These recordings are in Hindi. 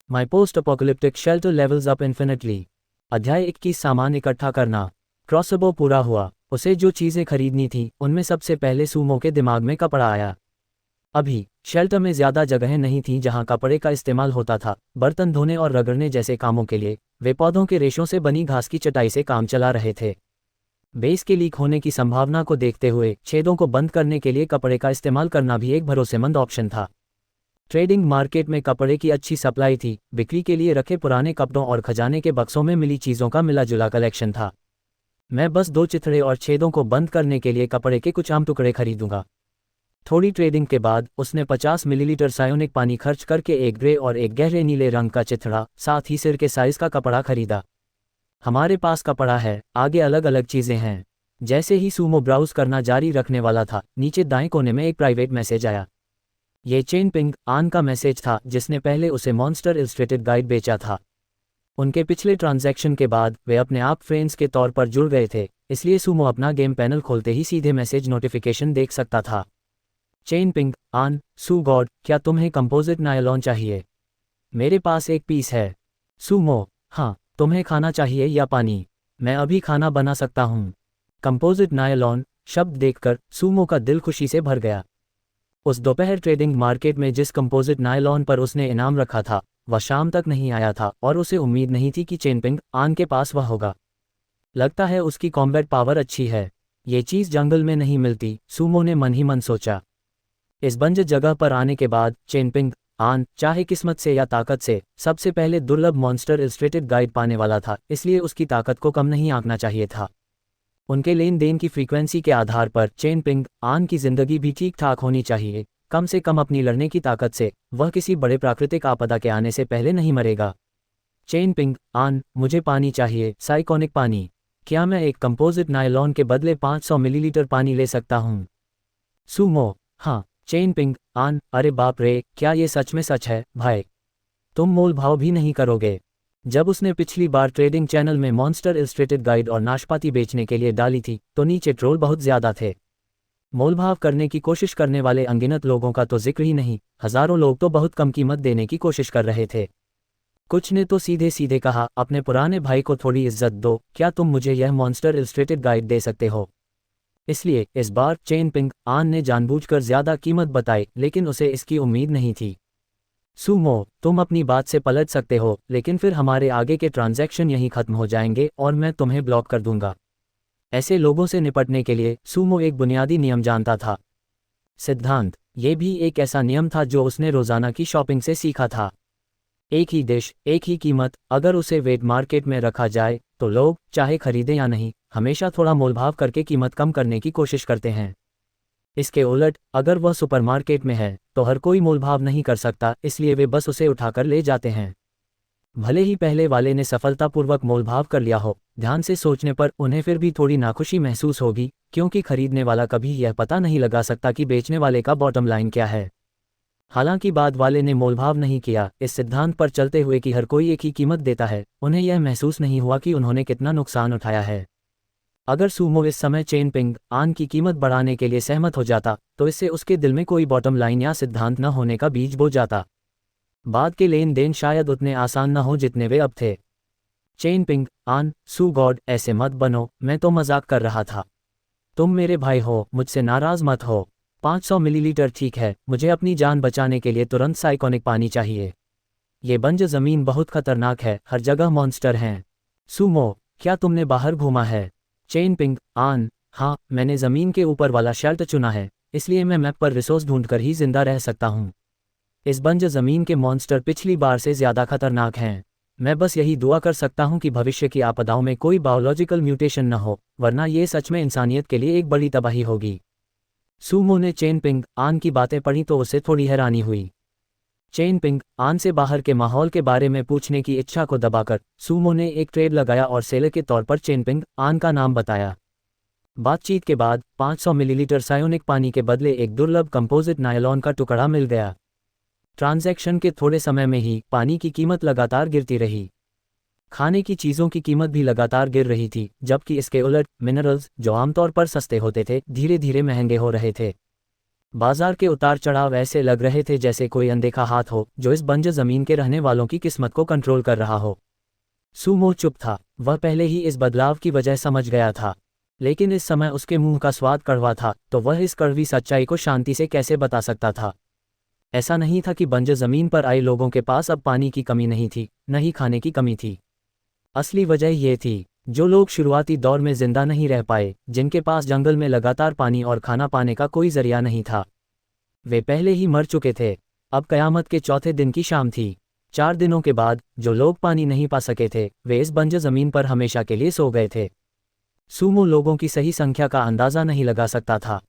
My post apocalyptic shelter levels up infinitely. अध्याय 21 सामान इकट्ठा करना। क्रॉसबो पूरा हुआ। उसे जो चीज़ें खरीदनी थी उनमें सबसे पहले सूमो के दिमाग में कपड़ा आया। अभी शेल्टर में ज़्यादा जगहें नहीं थीं जहां कपड़े का इस्तेमाल होता था। बर्तन धोने और रगड़ने जैसे कामों के लिए वे पौधों के रेशों से बनी घास की चटाई से काम चला रहे थे। बेस के लीक होने की संभावना को देखते हुए छेदों को बंद करने के लिए कपड़े का इस्तेमाल करना भी एक भरोसेमंद ऑप्शन था। ट्रेडिंग मार्केट में कपड़े की अच्छी सप्लाई थी। बिक्री के लिए रखे पुराने कपड़ों और खजाने के बक्सों में मिली चीज़ों का मिला जुला कलेक्शन था। मैं बस 2 चिथड़े और छेदों को बंद करने के लिए कपड़े के कुछ आम टुकड़े खरीदूंगा। थोड़ी ट्रेडिंग के बाद उसने 50 मिलीलीटर सायोनिक पानी खर्च करके एक ग्रे और एक गहरे नीले रंग का चिथड़ा, साथ ही सिर के साइज का कपड़ा खरीदा। हमारे पास कपड़ा है, आगे अलग अलग चीज़ें हैं। जैसे ही सूमो ब्राउज करना जारी रखने वाला था, नीचे दाएं कोने में एक प्राइवेट मैसेज आया। ये चेनपिंग आन का मैसेज था, जिसने पहले उसे मॉन्स्टर इलस्ट्रेटेड गाइड बेचा था। उनके पिछले ट्रांजैक्शन के बाद वे अपने आप फ्रेंड्स के तौर पर जुड़ गए थे, इसलिए सूमो अपना गेम पैनल खोलते ही सीधे मैसेज नोटिफिकेशन देख सकता था। चेनपिंग आन, सू गॉड, क्या तुम्हें कंपोजिट नायलॉन चाहिए? मेरे पास एक पीस है। सूमो, हाँ, तुम्हें खाना चाहिए या पानी? मैं अभी खाना बना सकता हूँ। कंपोजिट नायलॉन शब्द देखकर सूमो का दिल खुशी से भर गया। उस दोपहर ट्रेडिंग मार्केट में जिस कंपोजिट नायलॉन पर उसने इनाम रखा था वह शाम तक नहीं आया था और उसे उम्मीद नहीं थी कि चेनपिंग आन के पास वह होगा। लगता है उसकी कॉम्बैट पावर अच्छी है। ये चीज़ जंगल में नहीं मिलती, सूमो ने मन ही मन सोचा। इस बंजर जगह पर आने के बाद चेनपिंग आन, चाहे किस्मत से या ताकत से, सबसे पहले दुर्लभ मॉन्स्टर इलस्ट्रेटेड गाइड पाने वाला था, इसलिए उसकी ताकत को कम नहीं आंकना चाहिए था। उनके लेन देन की फ्रीक्वेंसी के आधार पर चेनपिंग आन की जिंदगी भी ठीक ठाक होनी चाहिए। कम से कम अपनी लड़ने की ताकत से वह किसी बड़े प्राकृतिक आपदा के आने से पहले नहीं मरेगा। चेनपिंग आन, मुझे पानी चाहिए, साइकोनिक पानी। क्या मैं एक कंपोजिट नायलॉन के बदले 500 मिलीलीटर पानी ले सकता हूँ? सूमो, हाँ। चेनपिंग आन, अरे बाप रे, क्या ये सच में सच है भाई? तुम मोल भाव भी नहीं करोगे? जब उसने पिछली बार ट्रेडिंग चैनल में मॉन्स्टर इलस्ट्रेटेड गाइड और नाशपाती बेचने के लिए डाली थी तो नीचे ट्रोल बहुत ज़्यादा थे। मोलभाव करने की कोशिश करने वाले अनगिनत लोगों का तो जिक्र ही नहीं, हज़ारों लोग तो बहुत कम कीमत देने की कोशिश कर रहे थे। कुछ ने तो सीधे सीधे कहा, अपने पुराने भाई को थोड़ी इज्जत दो, क्या तुम मुझे यह मॉन्स्टर इलस्ट्रेटेड गाइड दे सकते हो? इसलिए इस बार चेनपिंग आन ने जानबूझकर ज़्यादा कीमत बताई, लेकिन उसे इसकी उम्मीद नहीं थी। सूमो, तुम अपनी बात से पलट सकते हो, लेकिन फिर हमारे आगे के ट्रांजैक्शन यहीं खत्म हो जाएंगे और मैं तुम्हें ब्लॉक कर दूंगा। ऐसे लोगों से निपटने के लिए सूमो एक बुनियादी नियम जानता था। सिद्धांत, ये भी एक ऐसा नियम था जो उसने रोज़ाना की शॉपिंग से सीखा था। एक ही डिश, एक ही कीमत, अगर उसे वेट मार्केट में रखा जाए तो लोग, चाहे खरीदें या नहीं, हमेशा थोड़ा मोलभाव करके कीमत कम करने की कोशिश करते हैं। इसके उलट, अगर वह सुपरमार्केट में है तो हर कोई मोलभाव नहीं कर सकता, इसलिए वे बस उसे उठाकर ले जाते हैं। भले ही पहले वाले ने सफलतापूर्वक मोलभाव कर लिया हो, ध्यान से सोचने पर उन्हें फिर भी थोड़ी नाखुशी महसूस होगी, क्योंकि खरीदने वाला कभी यह पता नहीं लगा सकता कि बेचने वाले का बॉटम लाइन क्या है। हालांकि बाद वाले ने मोलभाव नहीं किया, इस सिद्धांत पर चलते हुए कि हर कोई एक ही कीमत देता है, उन्हें यह महसूस नहीं हुआ कि उन्होंने कितना नुकसान उठाया है। अगर सूमो इस समय चेनपिंग आन की कीमत बढ़ाने के लिए सहमत हो जाता तो इससे उसके दिल में कोई बॉटम लाइन या सिद्धांत न होने का बीज बो जाता। बाद के लेन देन शायद उतने आसान न हो जितने वे अब थे। चेनपिंग आन, सू गॉड, ऐसे मत बनो, मैं तो मजाक कर रहा था। तुम मेरे भाई हो, मुझसे नाराज मत हो। 500 मिलीलीटर ठीक है, मुझे अपनी जान बचाने के लिए तुरंत साइकोनिक पानी चाहिए। ये बंजर ज़मीन बहुत खतरनाक है, हर जगह मॉन्स्टर हैं। सूमो, क्या तुमने बाहर घूमा है? चेनपिंग आन, हाँ, मैंने ज़मीन के ऊपर वाला शेल्टर चुना है, इसलिए मैं मैप पर रिसोर्स ढूंढकर ही जिंदा रह सकता हूँ। इस बंजर ज़मीन के मॉन्स्टर पिछली बार से ज़्यादा खतरनाक हैं। मैं बस यही दुआ कर सकता हूँ कि भविष्य की आपदाओं में कोई बायोलॉजिकल म्यूटेशन न हो, वरना ये सच में इंसानियत के लिए एक बड़ी तबाही होगी। सूमो ने चेनपिंग आन की बातें पढ़ी तो उसे थोड़ी हैरानी हुई। चेनपिंग आन से बाहर के माहौल के बारे में पूछने की इच्छा को दबाकर सूमो ने एक ट्रेड लगाया और सेलर के तौर पर चेनपिंग आन का नाम बताया। बातचीत के बाद 500 मिलीलीटर सायोनिक पानी के बदले एक दुर्लभ कंपोजिट नायलॉन का टुकड़ा मिल गया। ट्रांजैक्शन के थोड़े समय में ही पानी की कीमत लगातार गिरती रही। खाने की चीज़ों की कीमत भी लगातार गिर रही थी, जबकि इसके उलट मिनरल्स, जो आमतौर पर सस्ते होते थे, धीरे धीरे महंगे हो रहे थे। बाजार के उतार चढ़ाव ऐसे लग रहे थे जैसे कोई अनदेखा हाथ हो जो इस बंजर जमीन के रहने वालों की किस्मत को कंट्रोल कर रहा हो। सूमो चुप था, वह पहले ही इस बदलाव की वजह समझ गया था, लेकिन इस समय उसके मुंह का स्वाद कड़वा था, तो वह इस कड़वी सच्चाई को शांति से कैसे बता सकता था। ऐसा नहीं था कि बंजर जमीन पर आए लोगों के पास अब पानी की कमी नहीं थी, न ही खाने की कमी थी। असली वजह ये थी, जो लोग शुरुआती दौर में जिंदा नहीं रह पाए, जिनके पास जंगल में लगातार पानी और खाना पाने का कोई जरिया नहीं था, वे पहले ही मर चुके थे। अब कयामत के चौथे दिन की शाम थी। 4 दिनों के बाद जो लोग पानी नहीं पा सके थे, वे इस बंजर जमीन पर हमेशा के लिए सो गए थे। सूमो लोगों की सही संख्या का अंदाजा नहीं लगा सकता था।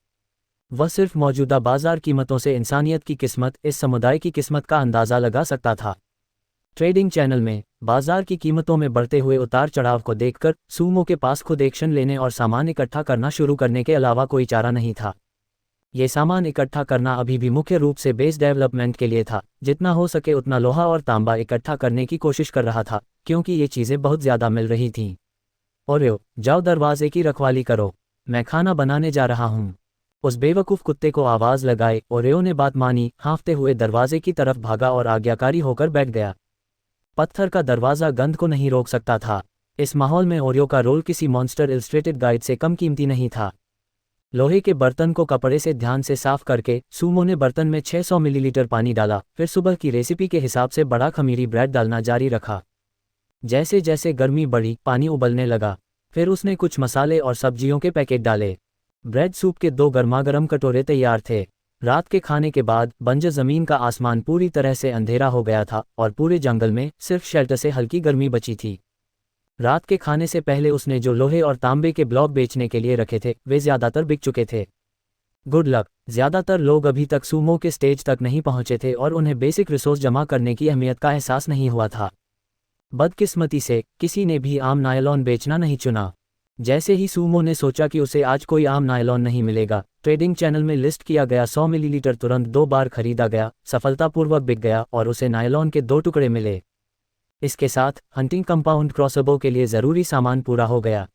वह सिर्फ मौजूदा बाजार कीमतों से इंसानियत की किस्मत, इस समुदाय की किस्मत का अंदाजा लगा सकता था। ट्रेडिंग चैनल में बाजार की कीमतों में बढ़ते हुए उतार चढ़ाव को देखकर सूमो के पास खुद एक्शन लेने और सामान इकट्ठा करना शुरू करने के अलावा कोई चारा नहीं था। ये सामान इकट्ठा करना अभी भी मुख्य रूप से बेस डेवलपमेंट के लिए था। जितना हो सके उतना लोहा और तांबा इकट्ठा करने की कोशिश कर रहा था, क्योंकि ये चीज़ें बहुत ज़्यादा मिल रही थीं। ओरियो, जाओ दरवाजे की रखवाली करो, मैं खाना बनाने जा रहा हूँ। उस बेवकूफ़ कुत्ते को आवाज़ लगाए। ओरियो ने बात मानी, हाँफते हुए दरवाजे की तरफ भागा और आज्ञाकारी होकर बैठ गया। पत्थर का दरवाज़ा गंध को नहीं रोक सकता था। इस माहौल में ओरियो का रोल किसी मॉन्स्टर इलस्ट्रेटेड गाइड से कम कीमती नहीं था। लोहे के बर्तन को कपड़े से ध्यान से साफ करके सूमो ने बर्तन में 600 मिलीलीटर पानी डाला, फिर सुबह की रेसिपी के हिसाब से बड़ा खमीरी ब्रेड डालना जारी रखा। जैसे जैसे गर्मी बढ़ी, पानी उबलने लगा। फिर उसने कुछ मसाले और सब्जियों के पैकेट डाले। ब्रेड सूप के 2 गर्मागर्म कटोरे तैयार थे। रात के खाने के बाद बंजर जमीन का आसमान पूरी तरह से अंधेरा हो गया था और पूरे जंगल में सिर्फ शेल्टर से हल्की गर्मी बची थी। रात के खाने से पहले उसने जो लोहे और तांबे के ब्लॉक बेचने के लिए रखे थे, वे ज़्यादातर बिक चुके थे। गुड लक, ज़्यादातर लोग अभी तक सूमो के स्टेज तक नहीं पहुंचे थे और उन्हें बेसिक रिसोर्स जमा करने की अहमियत का एहसास नहीं हुआ था। बदकिस्मती से किसी ने भी आम नायलॉन बेचना नहीं चुना। जैसे ही सूमो ने सोचा कि उसे आज कोई आम नायलॉन नहीं मिलेगा, ट्रेडिंग चैनल में लिस्ट किया गया 100 मिलीलीटर तुरंत 2 बार खरीदा गया, सफलतापूर्वक बिक गया और उसे नायलॉन के 2 टुकड़े मिले। इसके साथ हंटिंग कंपाउंड क्रॉसबो के लिए ज़रूरी सामान पूरा हो गया।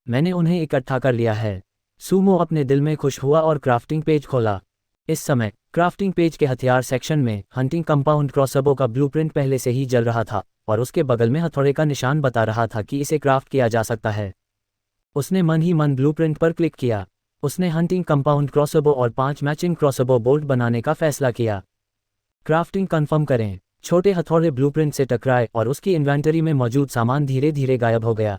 मैंने उन्हें इकट्ठा कर लिया है। सूमो अपने दिल में खुश हुआ और क्राफ्टिंग पेज खोला। इस समय क्राफ्टिंग पेज के हथियार सेक्शन में हंटिंग कंपाउंड क्रॉसबो का ब्लूप्रिंट पहले से ही जल रहा था और उसके बगल में हथौड़े का निशान बता रहा था कि इसे क्राफ्ट किया जा सकता है। उसने मन ही मन ब्लूप्रिंट पर क्लिक किया। उसने हंटिंग कंपाउंड क्रॉसबो और 5 मैचिंग क्रॉसबो बोल्ट बनाने का फैसला किया। क्राफ्टिंग कंफर्म करें। छोटे हथौड़े ब्लूप्रिंट से टकराए और उसकी इन्वेंटरी में मौजूद सामान धीरे धीरे गायब हो गया।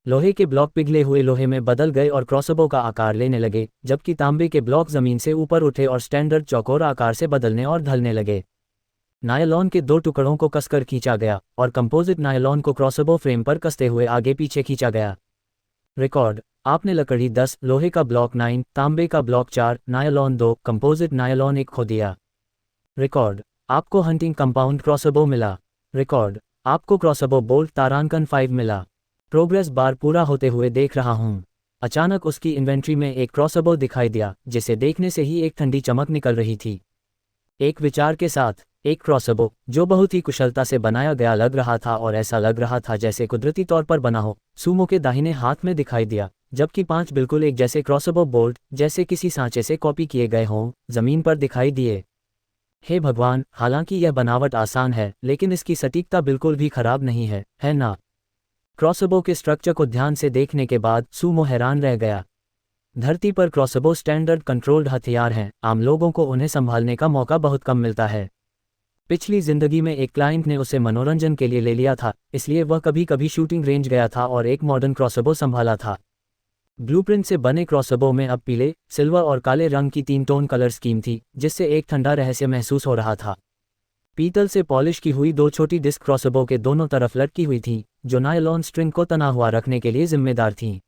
लोहे के ब्लॉक पिघले हुए लोहे में बदल गए और क्रॉसबो का आकार लेने लगे, जबकि तांबे के ब्लॉक जमीन से ऊपर उठे और स्टैंडर्ड चौकोर आकार से बदलने और ढलने लगे। नायलॉन के 2 टुकड़ों को कसकर खींचा गया और कंपोजिट नायलॉन को क्रॉसबो फ्रेम पर कसते हुए आगे पीछे खींचा गया। रिकॉर्ड, आपने लकड़ी 10, लोहे का ब्लॉक 9, तांबे का ब्लॉक 4, नायलॉन 2, कंपोजिट नायलॉन 1 खो दिया। रिकॉर्ड, आपको हंटिंग कंपाउंड क्रॉसबो मिला। रिकॉर्ड, आपको क्रॉसबो बोल्ट तारांकन 5 मिला। प्रोग्रेस बार पूरा होते हुए देख रहा हूँ। अचानक उसकी इन्वेंट्री में एक क्रॉसबो दिखाई दिया, जिसे देखने से ही एक ठंडी चमक निकल रही थी। एक विचार के साथ एक क्रॉसबो जो बहुत ही कुशलता से बनाया गया लग रहा था और ऐसा लग रहा था जैसे कुदरती तौर पर बना हो, सूमो के दाहिने हाथ में दिखाई दिया, जबकि 5 बिल्कुल एक जैसे क्रॉसबो बोल्ट, जैसे किसी सांचे से कॉपी किए गए हों, जमीन पर दिखाई दिए। हे भगवान, हालांकि यह बनावट आसान है, लेकिन इसकी सटीकता बिल्कुल भी खराब नहीं है ना? क्रॉसबो के स्ट्रक्चर को ध्यान से देखने के बाद सूमो हैरान रह गया। धरती पर क्रॉसबो स्टैंडर्ड कंट्रोल्ड हथियार हैं, आम लोगों को उन्हें संभालने का मौका बहुत कम मिलता है। पिछली जिंदगी में एक क्लाइंट ने उसे मनोरंजन के लिए ले लिया था, इसलिए वह कभी कभी शूटिंग रेंज गया था और एक मॉडर्न क्रॉसबो संभाला था। ब्लूप्रिंट से बने क्रॉसबो में अब पीले, सिल्वर और काले रंग की 3 टोन कलर स्कीम थी, जिससे एक ठंडा रहस्य महसूस हो रहा था। पीतल से पॉलिश की हुई 2 छोटी डिस्क क्रॉसबो के दोनों तरफ लटकी हुई थीं, जो नायलॉन स्ट्रिंग को तना हुआ रखने के लिए जिम्मेदार थीं।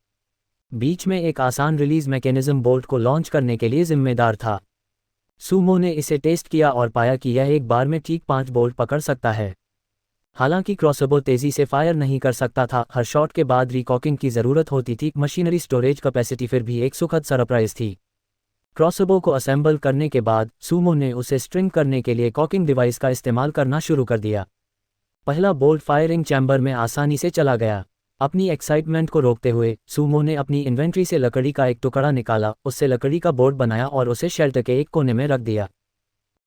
बीच में एक आसान रिलीज मैकेनिज्म बोल्ट को लॉन्च करने के लिए जिम्मेदार था। सूमो ने इसे टेस्ट किया और पाया कि यह एक बार में ठीक 5 बोल्ट पकड़ सकता है। हालांकि क्रॉसबो तेजी से फायर नहीं कर सकता था, हर शॉट के बाद रिकॉकिंग की ज़रूरत होती थी। मशीनरी स्टोरेज कैपेसिटी फिर भी एक सुखद सरप्राइज थी। क्रॉसबो को असेंबल करने के बाद सूमो ने उसे स्ट्रिंग करने के लिए कॉकिंग डिवाइस का इस्तेमाल करना शुरू कर दिया। पहला बोल्ट फायरिंग चैम्बर में आसानी से चला गया। अपनी एक्साइटमेंट को रोकते हुए सूमो ने अपनी इन्वेंट्री से लकड़ी का एक टुकड़ा निकाला, उससे लकड़ी का बोर्ड बनाया और उसे शेल्टर के एक कोने में रख दिया।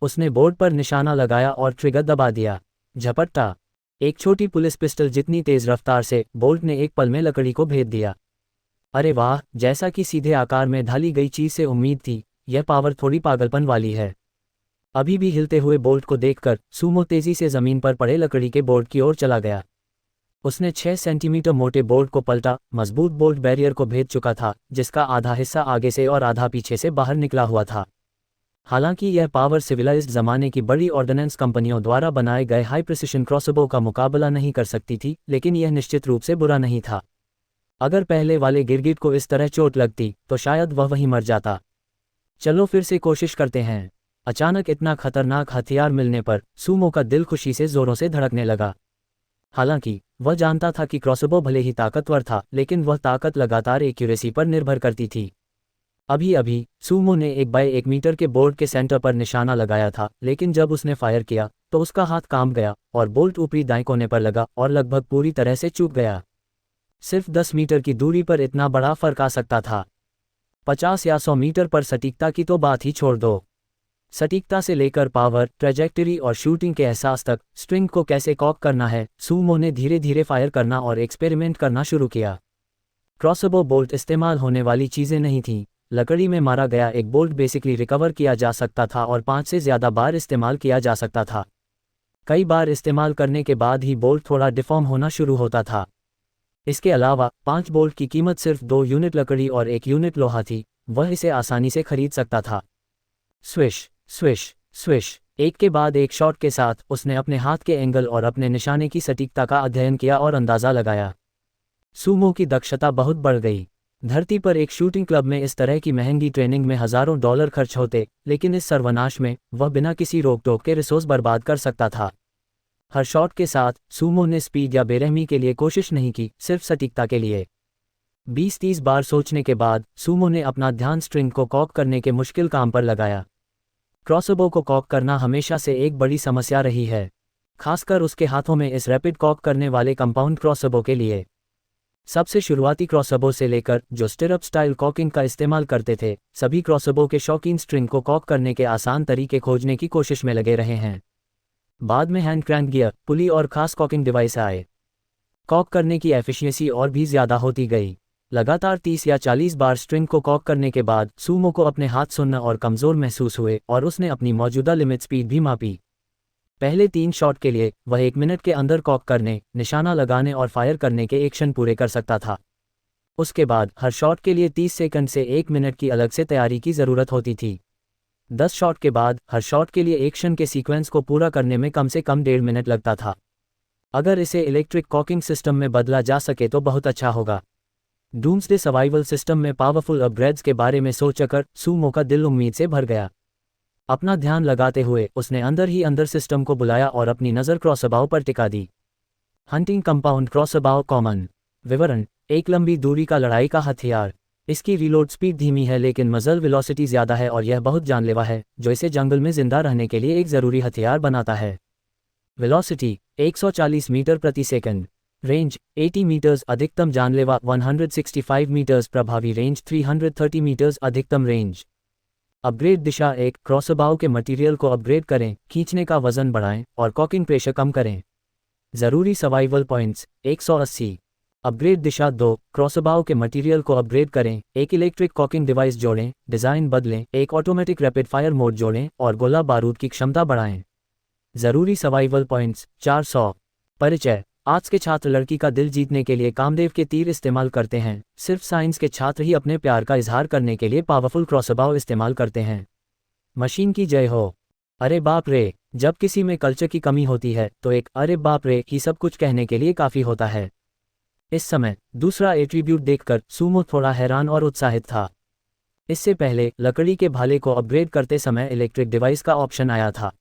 उसने बोर्ड पर निशाना लगाया और ट्रिगर दबा दिया। झपट्टा! एक छोटी पुलिस पिस्टल जितनी तेज रफ्तार से बोल्ट ने एक पल में लकड़ी को भेद दिया। अरे वाह, जैसा कि सीधे आकार में ढाली गई चीज से उम्मीद थी, यह पावर थोड़ी पागलपन वाली है। अभी भी हिलते हुए बोल्ट को देखकर सूमो तेजी से जमीन पर पड़े लकड़ी के बोर्ड की ओर चला गया। उसने 6 सेंटीमीटर मोटे बोल्ट को पलटा। मजबूत बोल्ट बैरियर को भेद चुका था, जिसका आधा हिस्सा आगे से और आधा पीछे से बाहर निकला हुआ था। हालांकि यह पावर सिविलाइज्ड ज़माने की बड़ी ऑर्डिनेंस कंपनियों द्वारा बनाए गए हाई प्रिसिशन क्रॉसबो का मुकाबला नहीं कर सकती थी, लेकिन यह निश्चित रूप से बुरा नहीं था। अगर पहले वाले गिरगिट को इस तरह चोट लगती तो शायद वह वहीं मर जाता। चलो फिर से कोशिश करते हैं। अचानक इतना खतरनाक हथियार मिलने पर सूमो का दिल खुशी से जोरों से धड़कने लगा। हालांकि वह जानता था कि क्रॉसबो भले ही ताकतवर था, लेकिन वह ताकत लगातार एक्यूरेसी पर निर्भर करती थी। अभी अभी सूमो ने 1 बाय 1 मीटर के बोर्ड के सेंटर पर निशाना लगाया था, लेकिन जब उसने फायर किया तो उसका हाथ कांप गया और बोल्ट ऊपरी दाएं कोने पर लगा और लगभग पूरी तरह से चूक गया। सिर्फ 10 मीटर की दूरी पर इतना बड़ा फर्क आ सकता था। 50 या 100 मीटर पर सटीकता की तो बात ही छोड़ दो। सटीकता से लेकर पावर, ट्रैजेक्टरी और शूटिंग के एहसास तक, स्ट्रिंग को कैसे कॉक करना है, सूमो ने धीरे धीरे फायर करना और एक्सपेरिमेंट करना शुरू किया। क्रॉसबो बोल्ट इस्तेमाल होने वाली चीज़ें नहीं थीं। लकड़ी में मारा गया एक बोल्ट बेसिकली रिकवर किया जा सकता था और 5 से ज़्यादा बार इस्तेमाल किया जा सकता था। कई बार इस्तेमाल करने के बाद ही बोल्ट थोड़ा डिफॉर्म होना शुरू होता था। इसके अलावा 5 बोल्ट की कीमत सिर्फ 2 यूनिट लकड़ी और 1 यूनिट लोहा थी। वह इसे आसानी से खरीद सकता था। स्विश स्विश स्विश, एक के बाद एक शॉट के साथ उसने अपने हाथ के एंगल और अपने निशाने की सटीकता का अध्ययन किया और अंदाज़ा लगाया। सूमो की दक्षता बहुत बढ़ गई। धरती पर एक शूटिंग क्लब में इस तरह की महंगी ट्रेनिंग में हज़ारों डॉलर खर्च होते, लेकिन इस सर्वनाश में वह बिना किसी रोक टोक के रिसोर्स बर्बाद कर सकता था। हर शॉट के साथ सूमो ने स्पीड या बेरहमी के लिए कोशिश नहीं की, सिर्फ सटीकता के लिए। 20-30 बार सोचने के बाद सूमो ने अपना ध्यान स्ट्रिंग को कॉक करने के मुश्किल काम पर लगाया। क्रॉसबो को कॉक करना हमेशा से एक बड़ी समस्या रही है, खासकर उसके हाथों में इस रैपिड कॉक करने वाले कंपाउंड क्रॉसबो के लिए। सबसे शुरुआती क्रॉसबो से लेकर जो स्टिरअप स्टाइल कॉकिंग का इस्तेमाल करते थे, सभी क्रॉसबो के शौकीन स्ट्रिंग को कॉक करने के आसान तरीके खोजने की कोशिश में लगे रहे हैं। बाद में हैंड क्रैंक गियर, पुली और खास कॉकिंग डिवाइस आए। कॉक करने की एफिशिएंसी और भी ज़्यादा होती गई। लगातार 30 या 40 बार स्ट्रिंग को कॉक करने के बाद सूमो को अपने हाथ सुन्न और कमज़ोर महसूस हुए और उसने अपनी मौजूदा लिमिट स्पीड भी मापी। पहले 3 शॉट के लिए वह 1 मिनट के अंदर कॉक करने, निशाना लगाने और फायर करने के एक्शन पूरे कर सकता था। उसके बाद हर शॉट के लिए 30 सेकंड से 1 मिनट की अलग से तैयारी की ज़रूरत होती थी। 10 शॉट के बाद हर शॉट के लिए एक्शन के सीक्वेंस को पूरा करने में कम से कम 1.5 मिनट लगता था। अगर इसे इलेक्ट्रिक कॉकिंग सिस्टम में बदला जा सके तो बहुत अच्छा होगा। डूम्सडे सर्वाइवल सिस्टम में पावरफुल अपग्रेड्स के बारे में सोचकर सूमो का दिल उम्मीद से भर गया। अपना ध्यान लगाते हुए उसने अंदर ही अंदर सिस्टम को बुलाया और अपनी नज़र क्रॉसबाव पर टिका दी। Hunting compound crossbow common. विवरण: एक लंबी दूरी का लड़ाई का हथियार। इसकी रीलोड स्पीड धीमी है लेकिन मजल वेलोसिटी ज़्यादा है और यह बहुत जानलेवा है, जो इसे जंगल में जिंदा रहने के लिए एक ज़रूरी हथियार बनाता है। वेलोसिटी 140 मीटर प्रति सेकंड। रेंज 80 मीटर्स अधिकतम जानलेवा, 165 मीटर्स प्रभावी रेंज, 330 मीटर्स अधिकतम रेंज। अपग्रेड दिशा 1, क्रॉसबाव के मटेरियल को अपग्रेड करें, खींचने का वजन बढ़ाएं और कॉकिंग प्रेशर कम करें। ज़रूरी सर्वाइवल पॉइंट्स 180। अपग्रेड दिशा 2, क्रॉसबाव के मटेरियल को अपग्रेड करें, एक इलेक्ट्रिक कॉकिंग डिवाइस जोड़ें, डिज़ाइन बदलें, एक ऑटोमेटिक रैपिड फायर मोड जोड़ें और गोला बारूद की क्षमता बढ़ाएं। ज़रूरी सर्वाइवल पॉइंट्स 400। परिचय: आज के छात्र लड़की का दिल जीतने के लिए कामदेव के तीर इस्तेमाल करते हैं। सिर्फ साइंस के छात्र ही अपने प्यार का इजहार करने के लिए पावरफुल क्रॉसबाव इस्तेमाल करते हैं। मशीन की जय हो। अरे बाप रे! जब किसी में कल्चर की कमी होती है तो एक अरे बाप रे ही सब कुछ कहने के लिए काफ़ी होता है। इस समय दूसरा एट्रीब्यूट देखकर सूमो थोड़ा हैरान और उत्साहित था। इससे पहले लकड़ी के भाले को अपग्रेड करते समय इलेक्ट्रिक डिवाइस का ऑप्शन आया था।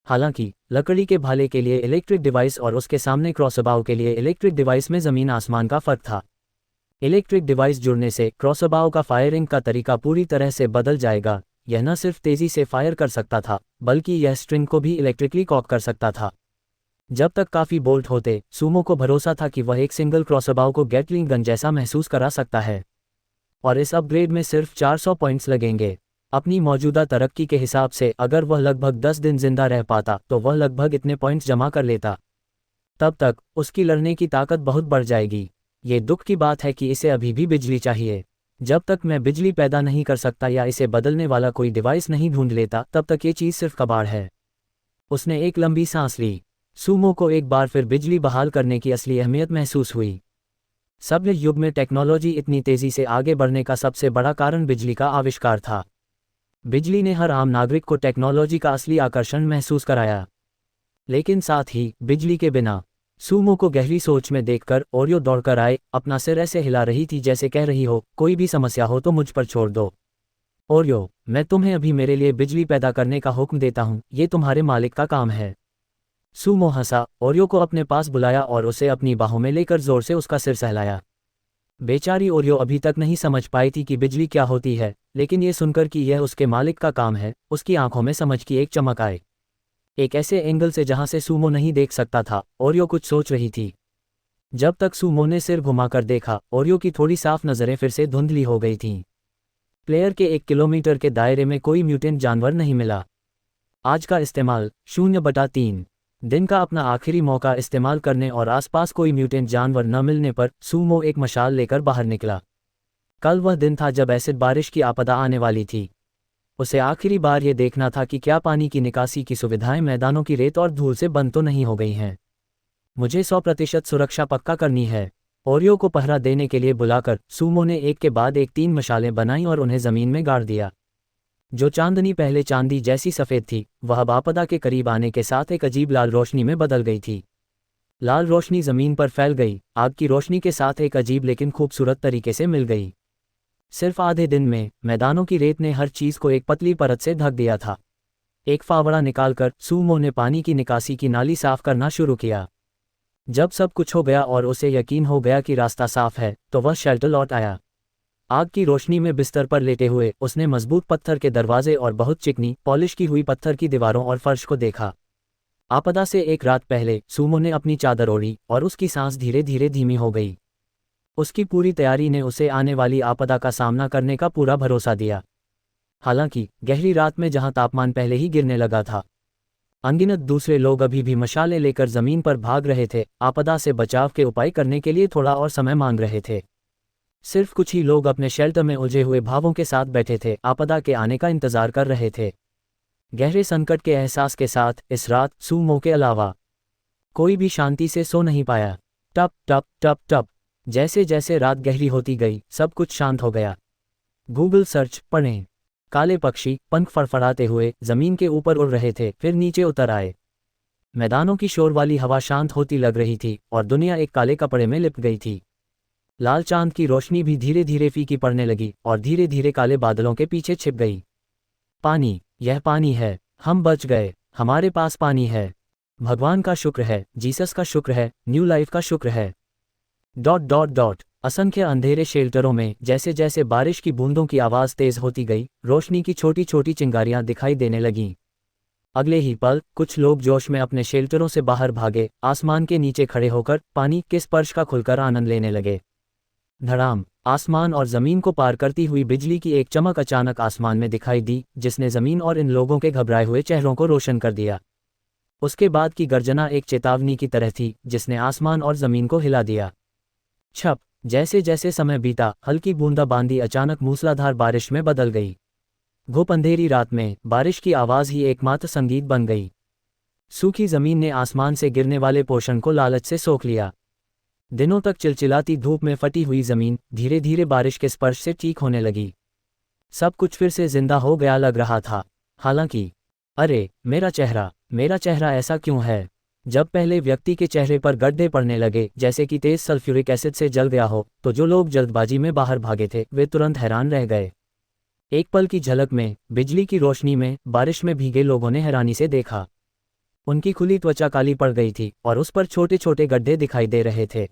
हालांकि लकड़ी के भाले के लिए इलेक्ट्रिक डिवाइस और उसके सामने क्रॉसबाव के लिए इलेक्ट्रिक डिवाइस में ज़मीन आसमान का फ़र्क था। इलेक्ट्रिक डिवाइस जुड़ने से क्रॉसबाव का फायरिंग का तरीका पूरी तरह से बदल जाएगा। यह न सिर्फ तेज़ी से फायर कर सकता था, बल्कि यह स्ट्रिंग को भी इलेक्ट्रिकली कॉक कर सकता था। जब तक काफ़ी बोल्ट होते, सूमो को भरोसा था कि वह एक सिंगल क्रॉसबाउ को गैटलिंग गन जैसा महसूस करा सकता है। और इस अपग्रेड में सिर्फ 400 पॉइंट्स लगेंगे। अपनी मौजूदा तरक्की के हिसाब से अगर वह लगभग 10 दिन जिंदा रह पाता तो वह लगभग इतने पॉइंट्स जमा कर लेता। तब तक उसकी लड़ने की ताकत बहुत बढ़ जाएगी। ये दुख की बात है कि इसे अभी भी बिजली चाहिए। जब तक मैं बिजली पैदा नहीं कर सकता या इसे बदलने वाला कोई डिवाइस नहीं ढूंढ लेता तब तक ये चीज़ सिर्फ कबाड़ है। उसने एक लंबी सांस ली। सूमो को एक बार फिर बिजली बहाल करने की असली अहमियत महसूस हुई। सभ्य युग में टेक्नोलॉजी इतनी तेजी से आगे बढ़ने का सबसे बड़ा कारण बिजली का आविष्कार था। बिजली ने हर आम नागरिक को टेक्नोलॉजी का असली आकर्षण महसूस कराया। लेकिन साथ ही बिजली के बिना, सूमो को गहरी सोच में देखकर ओरियो दौड़कर आए, अपना सिर ऐसे हिला रही थी जैसे कह रही हो, कोई भी समस्या हो तो मुझ पर छोड़ दो। ओरियो, मैं तुम्हें अभी मेरे लिए बिजली पैदा करने का हुक्म देता हूँ, ये तुम्हारे मालिक का काम है। सूमो हंसा, ओरियो को अपने पास बुलाया और उसे अपनी बाहों में लेकर जोर से उसका सिर सहलाया। बेचारी ओरियो अभी तक नहीं समझ पाई थी कि बिजली क्या होती है, लेकिन ये सुनकर कि यह उसके मालिक का काम है, उसकी आंखों में समझ की एक चमक आए। एक ऐसे एंगल से जहां से सूमो नहीं देख सकता था, ओरियो कुछ सोच रही थी। जब तक सूमो ने सिर घुमाकर देखा, ओरियो की थोड़ी साफ नज़रें फिर से धुंधली हो गई थीं। प्लेयर के 1 किलोमीटर के दायरे में कोई म्यूटेंट जानवर नहीं मिला। आज का इस्तेमाल 0/3 दिन का अपना आखिरी मौका इस्तेमाल करने और आसपास कोई म्यूटेंट जानवर न मिलने पर सूमो एक मशाल लेकर बाहर निकला। कल वह दिन था जब एसिड बारिश की आपदा आने वाली थी। उसे आखिरी बार ये देखना था कि क्या पानी की निकासी की सुविधाएं मैदानों की रेत और धूल से बंद तो नहीं हो गई हैं। मुझे 100% सुरक्षा पक्का करनी है। ओरियो को पहरा देने के लिए बुलाकर सूमो ने एक के बाद एक 3 मशालें बनाईं और उन्हें जमीन में गाड़ दिया। जो चांदनी पहले चांदी जैसी सफ़ेद थी, वह अब आपदा के करीब आने के साथ एक अजीब लाल रोशनी में बदल गई थी। लाल रोशनी ज़मीन पर फैल गई, आग की रोशनी के साथ एक अजीब लेकिन खूबसूरत तरीके से मिल गई। सिर्फ आधे दिन में मैदानों की रेत ने हर चीज़ को एक पतली परत से ढक दिया था। एक फावड़ा निकालकर सूमो ने पानी की निकासी की नाली साफ करना शुरू किया। जब सब कुछ हो गया और उसे यकीन हो गया कि रास्ता साफ है, तो वह शेल्टर लौट आया। आग की रोशनी में बिस्तर पर लेटे हुए उसने मजबूत पत्थर के दरवाजे और बहुत चिकनी पॉलिश की हुई पत्थर की दीवारों और फर्श को देखा। आपदा से एक रात पहले सूमो ने अपनी चादर ओढ़ी और उसकी सांस धीरे धीरे धीमी हो गई। उसकी पूरी तैयारी ने उसे आने वाली आपदा का सामना करने का पूरा भरोसा दिया। हालांकि गहरी रात में जहां तापमान पहले ही गिरने लगा था, अनगिनत दूसरे लोग अभी भी मशालें लेकर जमीन पर भाग रहे थे, आपदा से बचाव के उपाय करने के लिए थोड़ा और समय मांग रहे थे। सिर्फ कुछ ही लोग अपने शेल्टर में उलझे हुए भावों के साथ बैठे थे, आपदा के आने का इंतजार कर रहे थे। गहरे संकट के एहसास के साथ इस रात सूमो के अलावा कोई भी शांति से सो नहीं पाया। टप टप टप टप, जैसे जैसे रात गहरी होती गई, सब कुछ शांत हो गया। गूगल सर्च पढ़ें। काले पक्षी पंख फड़फड़ाते हुए जमीन के ऊपर उड़ रहे थे, फिर नीचे उतर आए। मैदानों की शोर वाली हवा शांत होती लग रही थी और दुनिया एक काले कपड़े में लिप गई थी। लाल चांद की रोशनी भी धीरे धीरे फीकी पड़ने लगी और धीरे धीरे काले बादलों के पीछे छिप गई। पानी, यह पानी है, हम बच गए, हमारे पास पानी है। भगवान का शुक्र है, जीसस का शुक्र है, न्यू लाइफ का शुक्र है। ... असंख्य अंधेरे शेल्टरों में जैसे जैसे बारिश की बूंदों की आवाज़ तेज होती गई, रोशनी की छोटी छोटी चिंगारियां दिखाई देने लगीं। अगले ही पल कुछ लोग जोश में अपने शेल्टरों से बाहर भागे, आसमान के नीचे खड़े होकर पानी के स्पर्श का खुलकर आनंद लेने लगे। धड़ाम, आसमान और ज़मीन को पार करती हुई बिजली की एक चमक अचानक आसमान में दिखाई दी, जिसने ज़मीन और इन लोगों के घबराए हुए चेहरों को रोशन कर दिया। उसके बाद की गर्जना एक चेतावनी की तरह थी, जिसने आसमान और ज़मीन को हिला दिया। छप, जैसे जैसे समय बीता, हल्की बूंदाबांदी अचानक मूसलाधार बारिश में बदल गई। घुप अंधेरी रात में बारिश की आवाज़ ही एकमात्र संगीत बन गई। सूखी ज़मीन ने आसमान से गिरने वाले पोषण को लालच से सोख लिया। दिनों तक चिलचिलाती धूप में फटी हुई ज़मीन धीरे धीरे बारिश के स्पर्श से ठीक होने लगी। सब कुछ फिर से जिंदा हो गया लग रहा था। हालांकि, अरे मेरा चेहरा ऐसा क्यों है? जब पहले व्यक्ति के चेहरे पर गड्ढे पड़ने लगे, जैसे कि तेज सल्फ्यूरिक एसिड से जल गया हो, तो जो लोग जल्दबाजी में बाहर भागे थे वे तुरंत हैरान रह गए। एक पल की झलक में बिजली की रोशनी में बारिश में भीगे लोगों ने हैरानी से देखा। उनकी खुली त्वचा काली पड़ गई थी और उस पर छोटे छोटे गड्ढे दिखाई दे रहे थे।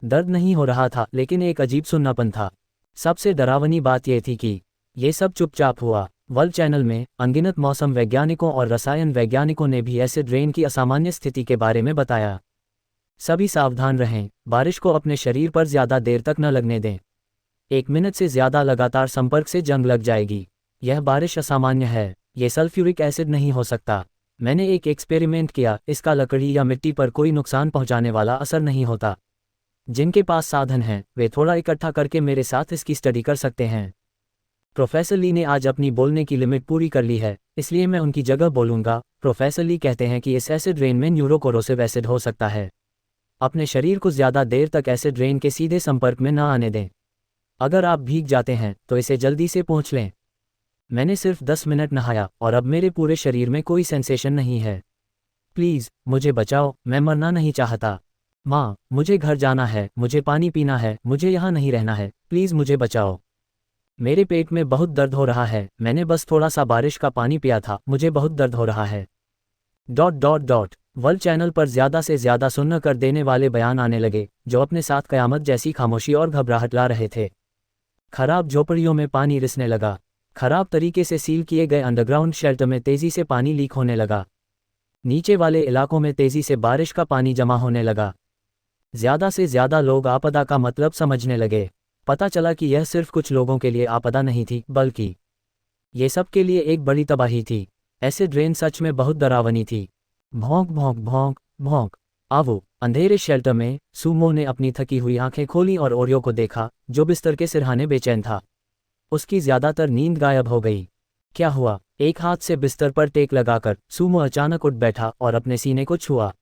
दर्द नहीं हो रहा था, लेकिन एक अजीब सुन्नापन था। सबसे डरावनी बात यह थी कि ये सब चुपचाप हुआ। वर्ल्ड चैनल में अनगिनत मौसम वैज्ञानिकों और रसायन वैज्ञानिकों ने भी एसिड रेन की असामान्य स्थिति के बारे में बताया। सभी सावधान रहें, बारिश को अपने शरीर पर ज़्यादा देर तक न लगने दें। 1 मिनट से ज़्यादा लगातार संपर्क से जंग लग जाएगी। यह बारिश असामान्य है, ये सल्फ्यूरिक एसिड नहीं हो सकता। मैंने एक एक्सपेरिमेंट किया, इसका लकड़ी या मिट्टी पर कोई नुकसान पहुंचाने वाला असर नहीं होता। जिनके पास साधन हैं, वे थोड़ा इकट्ठा करके मेरे साथ इसकी स्टडी कर सकते हैं। प्रोफेसर ली ने आज अपनी बोलने की लिमिट पूरी कर ली है, इसलिए मैं उनकी जगह बोलूँगा। प्रोफेसर ली कहते हैं कि इस एसिड रेन में न्यूरोकोरोसिव एसिड हो सकता है। अपने शरीर को ज़्यादा देर तक एसिड रेन के सीधे संपर्क में न आने दें। अगर आप भीग जाते हैं तो इसे जल्दी से पोंछ लें। मैंने सिर्फ 10 मिनट नहाया और अब मेरे पूरे शरीर में कोई सेंसेशन नहीं है। प्लीज़ मुझे बचाओ, मैं मरना नहीं चाहता। माँ, मुझे घर जाना है, मुझे पानी पीना है, मुझे यहाँ नहीं रहना है, प्लीज़ मुझे बचाओ। मेरे पेट में बहुत दर्द हो रहा है, मैंने बस थोड़ा सा बारिश का पानी पिया था, मुझे बहुत दर्द हो रहा है। वर्ल्ड चैनल पर ज़्यादा से ज़्यादा सुन्न कर देने वाले बयान आने लगे, जो अपने साथ कयामत जैसी खामोशी और घबराहट ला रहे थे। खराब झोपड़ियों में पानी रिसने लगा। खराब तरीके से सील किए गए अंडरग्राउंड शेल्टर में तेज़ी से पानी लीक होने लगा। नीचे वाले इलाकों में तेज़ी से बारिश का पानी जमा होने लगा। ज़्यादा से ज़्यादा लोग आपदा का मतलब समझने लगे। पता चला कि यह सिर्फ कुछ लोगों के लिए आपदा नहीं थी, बल्कि ये सब के लिए एक बड़ी तबाही थी। एसिड रेन सच में बहुत डरावनी थी। भौंक भौंक भौंक भौंक। आवो। अंधेरे शेल्टर में सूमो ने अपनी थकी हुई आंखें खोली और ओरियो को देखा, जो बिस्तर के सिरहाने बेचैन था। उसकी ज़्यादातर नींद गायब हो गई। क्या हुआ? एक हाथ से बिस्तर पर टेक लगाकर सूमो अचानक उठ बैठा और अपने सीने को छुआ।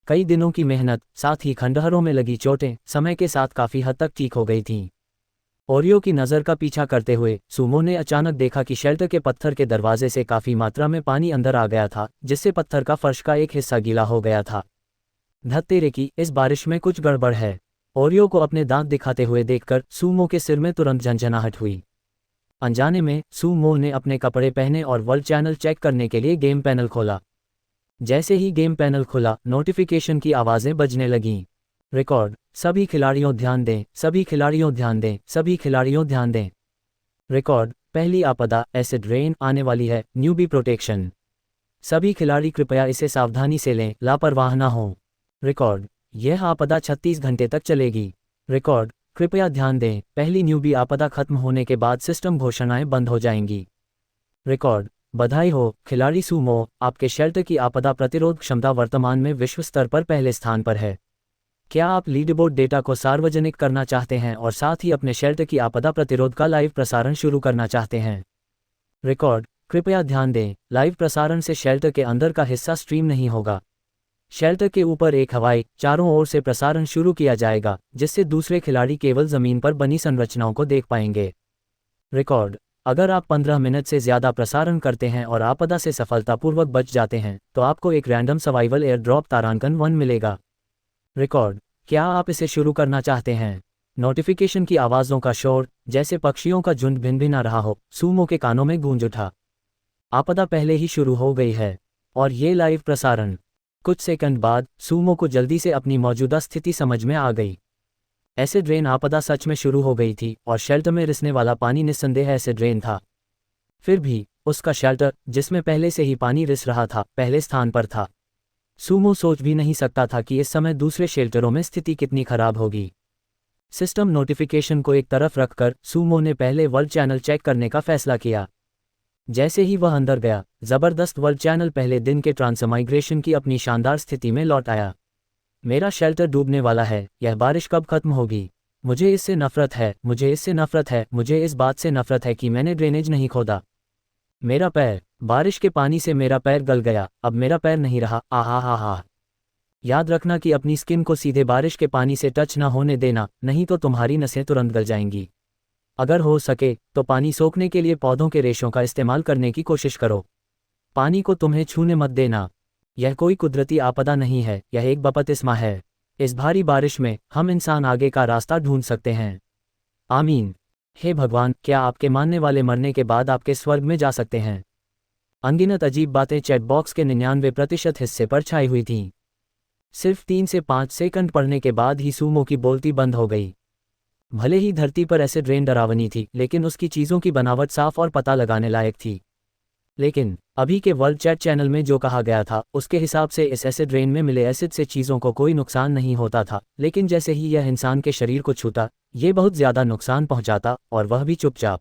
कई दिनों की मेहनत, साथ ही खंडहरों में लगी चोटें, समय के साथ काफ़ी हद तक ठीक हो गई थीं। ओरियो की नज़र का पीछा करते हुए सूमो ने अचानक देखा कि शेल्टर के पत्थर के दरवाजे से काफ़ी मात्रा में पानी अंदर आ गया था, जिससे पत्थर का फर्श का एक हिस्सा गीला हो गया था। धत्तेरे की, इस बारिश में कुछ गड़बड़ है। ओरियो को अपने दांत दिखाते हुए देखकर सूमो के सिर में तुरंत झंझनाहट हुई। अनजाने में सूमो ने अपने कपड़े पहने और वर्ल्ड चैनल चेक करने के लिए गेम पैनल खोला। जैसे ही गेम पैनल खुला, नोटिफिकेशन की आवाज़ें बजने लगीं। रिकॉर्ड, सभी खिलाड़ियों ध्यान दें, सभी खिलाड़ियों ध्यान दें, सभी खिलाड़ियों ध्यान दें। रिकॉर्ड, पहली आपदा एसिड रेन आने वाली है, न्यूबी प्रोटेक्शन। सभी खिलाड़ी कृपया इसे सावधानी से लें, लापरवाह ना हों। रिकॉर्ड, यह आपदा 36 घंटे तक चलेगी। रिकॉर्ड, कृपया ध्यान दें, पहली न्यूबी आपदा खत्म होने के बाद सिस्टम घोषणाएं बंद हो जाएंगी। रिकॉर्ड, बधाई हो खिलाड़ी सूमो, आपके शेल्टर की आपदा प्रतिरोध क्षमता वर्तमान में विश्व स्तर पर पहले स्थान पर है। क्या आप लीडरबोर्ड डेटा को सार्वजनिक करना चाहते हैं और साथ ही अपने शेल्टर की आपदा प्रतिरोध का लाइव प्रसारण शुरू करना चाहते हैं? रिकॉर्ड, कृपया ध्यान दें, लाइव प्रसारण से शेल्टर के अंदर का हिस्सा स्ट्रीम नहीं होगा। शेल्टर के ऊपर एक हवाई चारों ओर से प्रसारण शुरू किया जाएगा, जिससे दूसरे खिलाड़ी केवल ज़मीन पर बनी संरचनाओं को देख पाएंगे। रिकॉर्ड, अगर आप 15 मिनट से ज़्यादा प्रसारण करते हैं और आपदा से सफलतापूर्वक बच जाते हैं, तो आपको एक रैंडम सर्वाइवल एयर ड्रॉप तारांकन 1 मिलेगा। रिकॉर्ड, क्या आप इसे शुरू करना चाहते हैं? नोटिफिकेशन की आवाज़ों का शोर, जैसे पक्षियों का झुंड भिन-भिना रहा हो, सूमो के कानों में गूंज उठा। आपदा पहले ही शुरू हो गई है। और ये लाइव प्रसारण। कुछ सेकंड बाद सूमो को जल्दी से अपनी मौजूदा स्थिति समझ में आ गई। एसिड रेन आपदा सच में शुरू हो गई थी और शेल्टर में रिसने वाला पानी निस्संदेह एसिड रेन था। फिर भी उसका शेल्टर, जिसमें पहले से ही पानी रिस रहा था, पहले स्थान पर था। सूमो सोच भी नहीं सकता था कि इस समय दूसरे शेल्टरों में स्थिति कितनी खराब होगी। सिस्टम नोटिफिकेशन को एक तरफ रखकर सूमो ने पहले वर्ल्ड चैनल चेक करने का फैसला किया। जैसे ही वह अंदर गया, ज़बरदस्त वर्ल्ड चैनल पहले दिन के ट्रांसमाइग्रेशन की अपनी शानदार स्थिति में लौट आया। मेरा शेल्टर डूबने वाला है, यह बारिश कब खत्म होगी? मुझे इससे नफरत है, मुझे इससे नफरत है, मुझे इस बात से नफरत है कि मैंने ड्रेनेज नहीं खोदा। मेरा पैर, बारिश के पानी से मेरा पैर गल गया, अब मेरा पैर नहीं रहा। आहा। याद रखना कि अपनी स्किन को सीधे बारिश के पानी से टच ना होने देना, नहीं तो तुम्हारी नसें तुरंत गल जाएंगी। अगर हो सके तो पानी सोखने के लिए पौधों के रेशों का इस्तेमाल करने की कोशिश करो। पानी को तुम्हें छूने मत देना। यह कोई कुदरती आपदा नहीं है, यह एक बपतिस्मा है। इस भारी बारिश में हम इंसान आगे का रास्ता ढूंढ सकते हैं। आमीन। हे भगवान, क्या आपके मानने वाले मरने के बाद आपके स्वर्ग में जा सकते हैं? अनगिनत अजीब बातें चैट बॉक्स के 99% हिस्से पर छाई हुई थीं। सिर्फ 3 से 5 सेकंड पढ़ने के बाद ही सूमो की बोलती बंद हो गई। भले ही धरती पर एसिड रेन डरावनी थी, लेकिन उसकी चीज़ों की बनावट साफ और पता लगाने लायक थी। लेकिन अभी के वर्ल्ड चैट चैनल में जो कहा गया था, उसके हिसाब से इस एसिड रेन में मिले एसिड से चीज़ों को कोई नुकसान नहीं होता था, लेकिन जैसे ही यह इंसान के शरीर को छूता, ये बहुत ज़्यादा नुकसान पहुंचाता, और वह भी चुपचाप।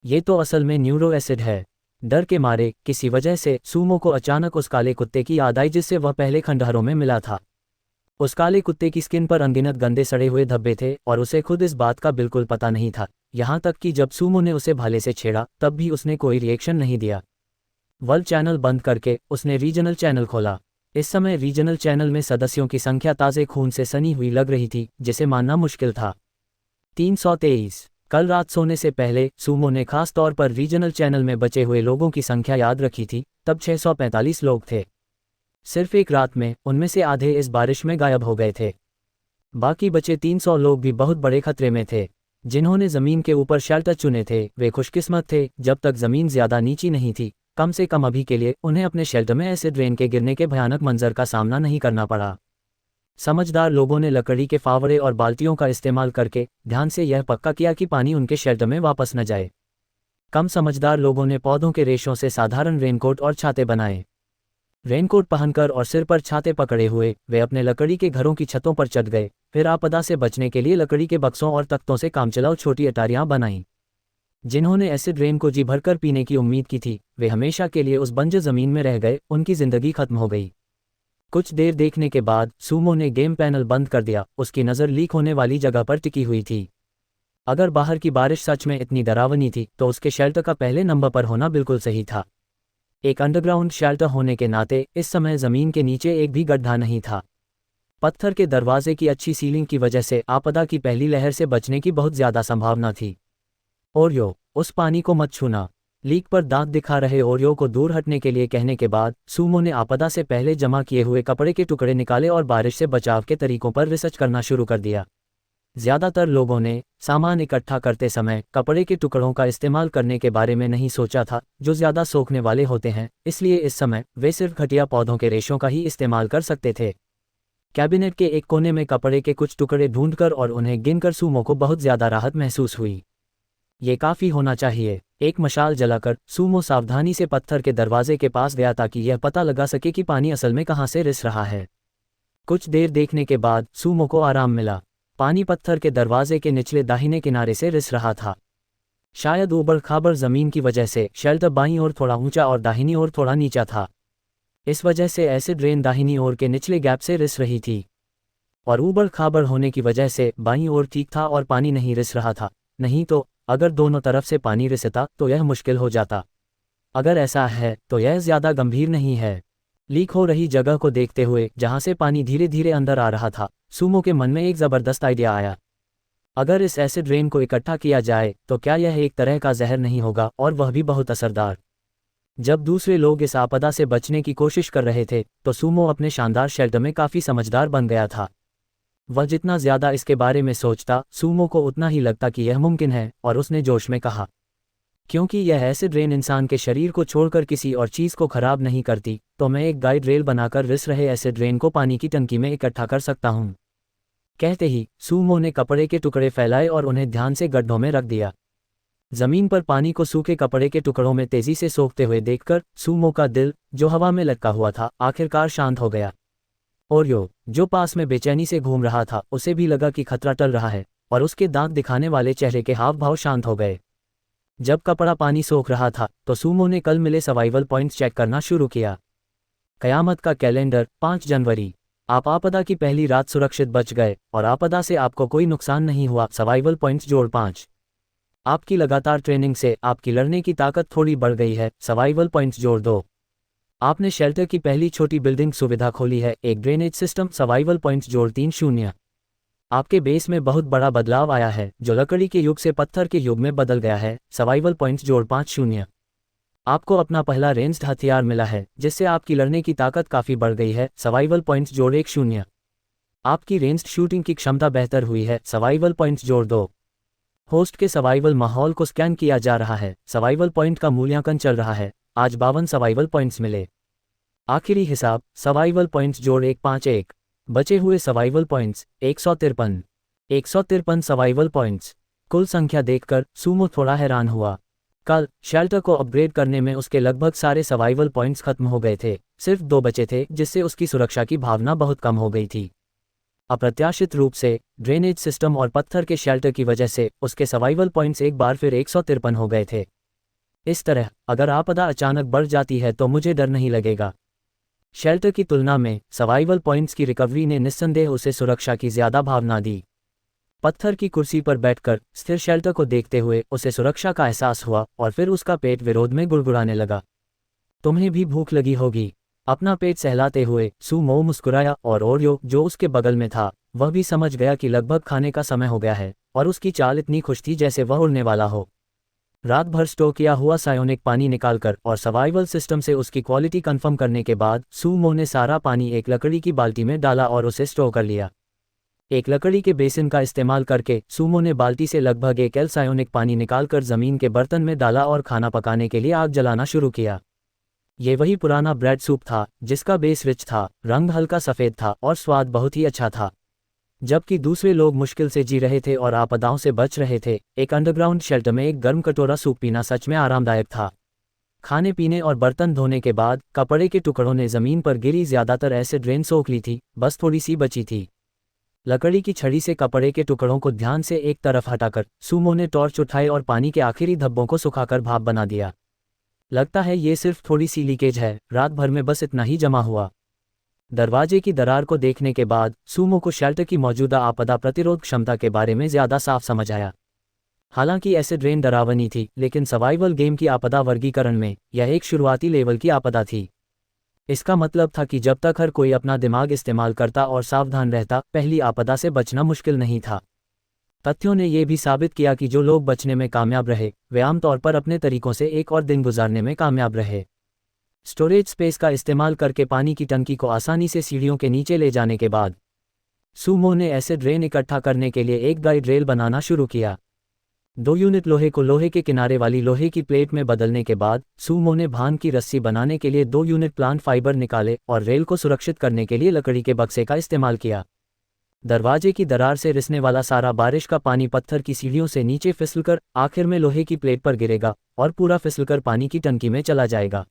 ये तो असल में न्यूरो एसिड है। डर के मारे किसी वजह से सूमो को अचानक उस काले कुत्ते की याद आई जिससे वह पहले खंडहरों में मिला था। उस काले कुत्ते की स्किन पर अनगिनत गंदे सड़े हुए धब्बे थे और उसे खुद इस बात का बिल्कुल पता नहीं था, यहाँ तक कि जब सूमो ने उसे भाले से छेड़ा तब भी उसने कोई रिएक्शन नहीं दिया। वर्ल्ड चैनल बंद करके उसने रीजनल चैनल खोला। इस समय रीजनल चैनल में सदस्यों की संख्या ताज़े खून से सनी हुई लग रही थी, जिसे मानना मुश्किल था। 323। कल रात सोने से पहले सूमो ने खास तौर पर रीजनल चैनल में बचे हुए लोगों की संख्या याद रखी थी, तब 645 लोग थे। सिर्फ एक रात में उनमें से आधे इस बारिश में गायब हो गए थे। बाकी बचे 300 लोग भी बहुत बड़े खतरे में थे। जिन्होंने ज़मीन के ऊपर शेल्टर चुने थे वे खुशकिस्मत थे, जब तक ज़मीन ज़्यादा नीची नहीं थी। कम से कम अभी के लिए उन्हें अपने शेल्टर में एसिड रेन के गिरने के भयानक मंजर का सामना नहीं करना पड़ा। समझदार लोगों ने लकड़ी के फावड़े और बाल्टियों का इस्तेमाल करके ध्यान से यह पक्का किया कि पानी उनके शेल्टर में वापस न जाए। कम समझदार लोगों ने पौधों के रेशों से साधारण रेनकोट और छाते बनाए। रेनकोट पहनकर और सिर पर छाते पकड़े हुए वे अपने लकड़ी के घरों की छतों पर चढ़ गए। फिर आपदा से बचने के लिए लकड़ी के बक्सों और तख्तों से कामचलाऊ छोटी अटारियां बनाईं। जिन्होंने एसिड रेन को जी भरकर पीने की उम्मीद की थी, वे हमेशा के लिए उस बंजर जमीन में रह गए, उनकी जिंदगी खत्म हो गई। कुछ देर देखने के बाद सूमो ने गेम पैनल बंद कर दिया। उसकी नज़र लीक होने वाली जगह पर टिकी हुई थी। अगर बाहर की बारिश सच में इतनी डरावनी थी तो उसके शेल्टर का पहले नंबर पर होना बिल्कुल सही था। एक अंडरग्राउंड शेल्टर होने के नाते इस समय ज़मीन के नीचे एक भी गड्ढा नहीं था। पत्थर के दरवाजे की अच्छी सीलिंग की वजह से आपदा की पहली लहर से बचने की बहुत ज़्यादा संभावना थी। ओरियो, उस पानी को मत छूना। लीक पर दांत दिखा रहे ओरियो को दूर हटने के लिए कहने के बाद सूमो ने आपदा से पहले जमा किए हुए कपड़े के टुकड़े निकाले और बारिश से बचाव के तरीकों पर रिसर्च करना शुरू कर दिया। ज़्यादातर लोगों ने सामान इकट्ठा करते समय कपड़े के टुकड़ों का इस्तेमाल करने के बारे में नहीं सोचा था, जो ज़्यादा सोखने वाले होते हैं, इसलिए इस समय वे सिर्फ घटिया पौधों के रेशों का ही इस्तेमाल कर सकते थे। कैबिनेट के एक कोने में कपड़े के कुछ टुकड़े ढूंढकर और उन्हें गिनकर सूमो को बहुत ज़्यादा राहत महसूस हुई। ये काफ़ी होना चाहिए। एक मशाल जलाकर सूमो सावधानी से पत्थर के दरवाजे के पास गया ताकि यह पता लगा सके कि पानी असल में कहाँ से रिस रहा है। कुछ देर देखने के बाद सूमो को आराम मिला। पानी पत्थर के दरवाजे के निचले दाहिने किनारे से रिस रहा था। शायद ऊबड़ खाबड़ जमीन की वजह से शेल्टर बाईं ओर थोड़ा ऊंचा और दाहिनी ओर थोड़ा नीचा था। इस वजह से एसिड रेन दाहिनी ओर के निचले गैप से रिस रही थी, और ऊबड़ खाबड़ होने की वजह से बाईं ओर ठीक था और पानी नहीं रिस रहा था। नहीं तो अगर दोनों तरफ से पानी रिसता तो यह मुश्किल हो जाता। अगर ऐसा है तो यह ज़्यादा गंभीर नहीं है। लीक हो रही जगह को देखते हुए जहां से पानी धीरे धीरे अंदर आ रहा था, सूमो के मन में एक ज़बरदस्त आइडिया आया। अगर इस एसिड रेन को इकट्ठा किया जाए तो क्या यह एक तरह का जहर नहीं होगा, और वह भी बहुत असरदार। जब दूसरे लोग इस आपदा से बचने की कोशिश कर रहे थे तो सूमो अपने शानदार शेल्टर में काफ़ी समझदार बन गया था। वह जितना ज़्यादा इसके बारे में सोचता, सूमो को उतना ही लगता कि यह मुमकिन है, और उसने जोश में कहा, क्योंकि यह एसिड रेन इंसान के शरीर को छोड़कर किसी और चीज़ को खराब नहीं करती, तो मैं एक गाइड रेल बनाकर रिस रहे एसिड रेन को पानी की टंकी में इकट्ठा कर सकता हूँ। कहते ही सूमो ने कपड़े के टुकड़े फैलाए और उन्हें ध्यान से गड्ढों में रख दिया। जमीन पर पानी को सूखे कपड़े के टुकड़ों में तेजी से सोखते हुए देखकर सूमो का दिल, जो हवा में लटका हुआ था, आखिरकार शांत हो गया। ओरियो, जो पास में बेचैनी से घूम रहा था, उसे भी लगा कि खतरा टल रहा है, और उसके दांत दिखाने वाले चेहरे के हाव भाव शांत हो गए। जब कपड़ा पानी सोख रहा था तो सूमो ने कल मिले सर्वाइवल पॉइंट्स चेक करना शुरू किया। कयामत का कैलेंडर, 5 जनवरी। आप आपदा की पहली रात सुरक्षित बच गए और आपदा से आपको कोई नुकसान नहीं हुआ। सर्वाइवल पॉइंट्स जोड़ 5। आपकी लगातार ट्रेनिंग से आपकी लड़ने की ताकत थोड़ी बढ़ गई है। सर्वाइवल पॉइंट्स जोड़ 2। आपने शेल्टर की पहली छोटी बिल्डिंग सुविधा खोली है, एक ड्रेनेज सिस्टम। सर्वाइवल पॉइंट्स जोड़ 3 0। आपके बेस में बहुत बड़ा बदलाव आया है, जो लकड़ी के युग से पत्थर के युग में बदल गया है। सर्वाइवल पॉइंट्स जोड़ 5 0। आपको अपना पहला रेंज्ड हथियार मिला है, जिससे आपकी लड़ने की ताकत काफ़ी बढ़ गई है। सर्वाइवल पॉइंट्स जोड़ 1 0। आपकी रेंज्ड शूटिंग की क्षमता बेहतर हुई है। सर्वाइवल पॉइंट्स जोड़ 2। होस्ट के सर्वाइवल माहौल को स्कैन किया जा रहा है। सर्वाइवल पॉइंट का मूल्यांकन चल रहा है। आज 52 सर्वाइवल पॉइंट्स मिले। आखिरी हिसाब, सर्वाइवल पॉइंट्स जोड़ 151। बचे हुए सर्वाइवल पॉइंट्स 153। 153 survival points. कुल संख्या देखकर सूमो थोड़ा हैरान हुआ। कल शेल्टर को अपग्रेड करने में उसके लगभग सारे सर्वाइवल पॉइंट्स खत्म हो गए थे, सिर्फ 2 बचे थे, जिससे उसकी सुरक्षा की भावना बहुत कम हो गई थी। अप्रत्याशित रूप से ड्रेनेज सिस्टम और पत्थर के शेल्टर की वजह से उसके सर्वाइवल पॉइंट्स एक बार फिर 153 हो गए थे। इस तरह अगर आपदा अचानक बढ़ जाती है तो मुझे डर नहीं लगेगा। शेल्टर की तुलना में सर्वाइवल पॉइंट्स की रिकवरी ने निस्संदेह उसे सुरक्षा की ज्यादा भावना दी। पत्थर की कुर्सी पर बैठकर स्थिर शेल्टर को देखते हुए उसे सुरक्षा का एहसास हुआ और फिर उसका पेट विरोध में गुड़गुड़ाने लगा। तुम्हें भी भूख लगी होगी। अपना पेट सहलाते हुए सूमो मुस्कुराया और ओरियो, जो उसके बगल में था, वह भी समझ गया कि लगभग खाने का समय हो गया है, और उसकी चाल इतनी खुश थी जैसे वह उड़ने वाला हो। रात भर स्टोर किया हुआ सायोनिक पानी निकालकर और सर्वाइवल सिस्टम से उसकी क्वालिटी कंफर्म करने के बाद सूमो ने सारा पानी एक लकड़ी की बाल्टी में डाला और उसे स्टोर कर लिया। एक लकड़ी के बेसिन का इस्तेमाल करके सूमो ने बाल्टी से लगभग 1 एल सायोनिक पानी निकालकर जमीन के बर्तन में डाला और खाना पकाने के लिए आग जलाना शुरू किया। ये वही पुराना ब्रेड सूप था जिसका बेस रिच था, रंग हल्का सफ़ेद था और स्वाद बहुत ही अच्छा था। जबकि दूसरे लोग मुश्किल से जी रहे थे और आपदाओं से बच रहे थे, एक अंडरग्राउंड शेल्टर में एक गर्म कटोरा सूप पीना सच में आरामदायक था। खाने पीने और बर्तन धोने के बाद कपड़े के टुकड़ों ने जमीन पर गिरी ज्यादातर एसिड रेन सोख ली थी, बस थोड़ी सी बची थी। लकड़ी की छड़ी से कपड़े के टुकड़ों को ध्यान से एक तरफ हटाकर सूमो ने टॉर्च उठाई और पानी के आखिरी धब्बों को सुखाकर भाप बना दिया। लगता है ये सिर्फ थोड़ी सी लीकेज है, रात भर में बस इतना ही जमा हुआ। दरवाजे की दरार को देखने के बाद सूमो को शेल्टर की मौजूदा आपदा प्रतिरोध क्षमता के बारे में ज्यादा साफ समझ आया। हालांकि एसिड रेन डरावनी थी, लेकिन सर्वाइवल गेम की आपदा वर्गीकरण में यह एक शुरुआती लेवल की आपदा थी। इसका मतलब था कि जब तक हर कोई अपना दिमाग इस्तेमाल करता और सावधान रहता, पहली आपदा से बचना मुश्किल नहीं था। तथ्यों ने यह भी साबित किया कि जो लोग बचने में कामयाब रहे, वे आमतौर पर अपने तरीकों से एक और दिन गुजारने में कामयाब रहे। स्टोरेज स्पेस का इस्तेमाल करके पानी की टंकी को आसानी से सीढ़ियों के नीचे ले जाने के बाद सूमो ने एसिड रेन इकट्ठा करने के लिए एक गाइड रेल बनाना शुरू किया। 2 यूनिट लोहे को लोहे के किनारे वाली लोहे की प्लेट में बदलने के बाद सूमो ने भान की रस्सी बनाने के लिए 2 यूनिट प्लांट फाइबर निकाले और रेल को सुरक्षित करने के लिए लकड़ी के बक्से का इस्तेमाल किया। दरवाजे की दरार से रिसने वाला सारा बारिश का पानी पत्थर की सीढ़ियों से नीचे फिसलकर आखिर में लोहे की प्लेट पर गिरेगा और पूरा फिसलकर पानी की टंकी में चला जाएगा।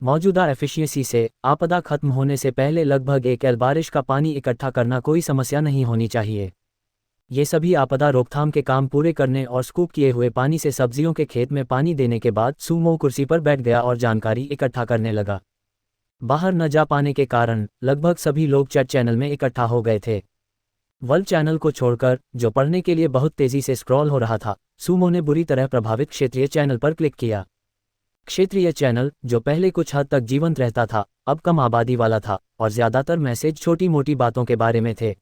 मौजूदा एफिशिएंसी से आपदा खत्म होने से पहले लगभग 1 एल बारिश का पानी इकट्ठा करना कोई समस्या नहीं होनी चाहिए। ये सभी आपदा रोकथाम के काम पूरे करने और स्कूप किए हुए पानी से सब्जियों के खेत में पानी देने के बाद सूमो कुर्सी पर बैठ गया और जानकारी इकट्ठा करने लगा। बाहर न जा पाने के कारण लगभग सभी लोग चैट चैनल में इकट्ठा हो गए थे। वर्ल्ड चैनल को छोड़कर, जो पढ़ने के लिए बहुत तेजी से स्क्रॉल हो रहा था, सूमो ने बुरी तरह प्रभावित क्षेत्रीय चैनल पर क्लिक किया। क्षेत्रीय चैनल, जो पहले कुछ हद तक जीवंत रहता था, अब कम आबादी वाला था और ज्यादातर मैसेज छोटी मोटी बातों के बारे में थे।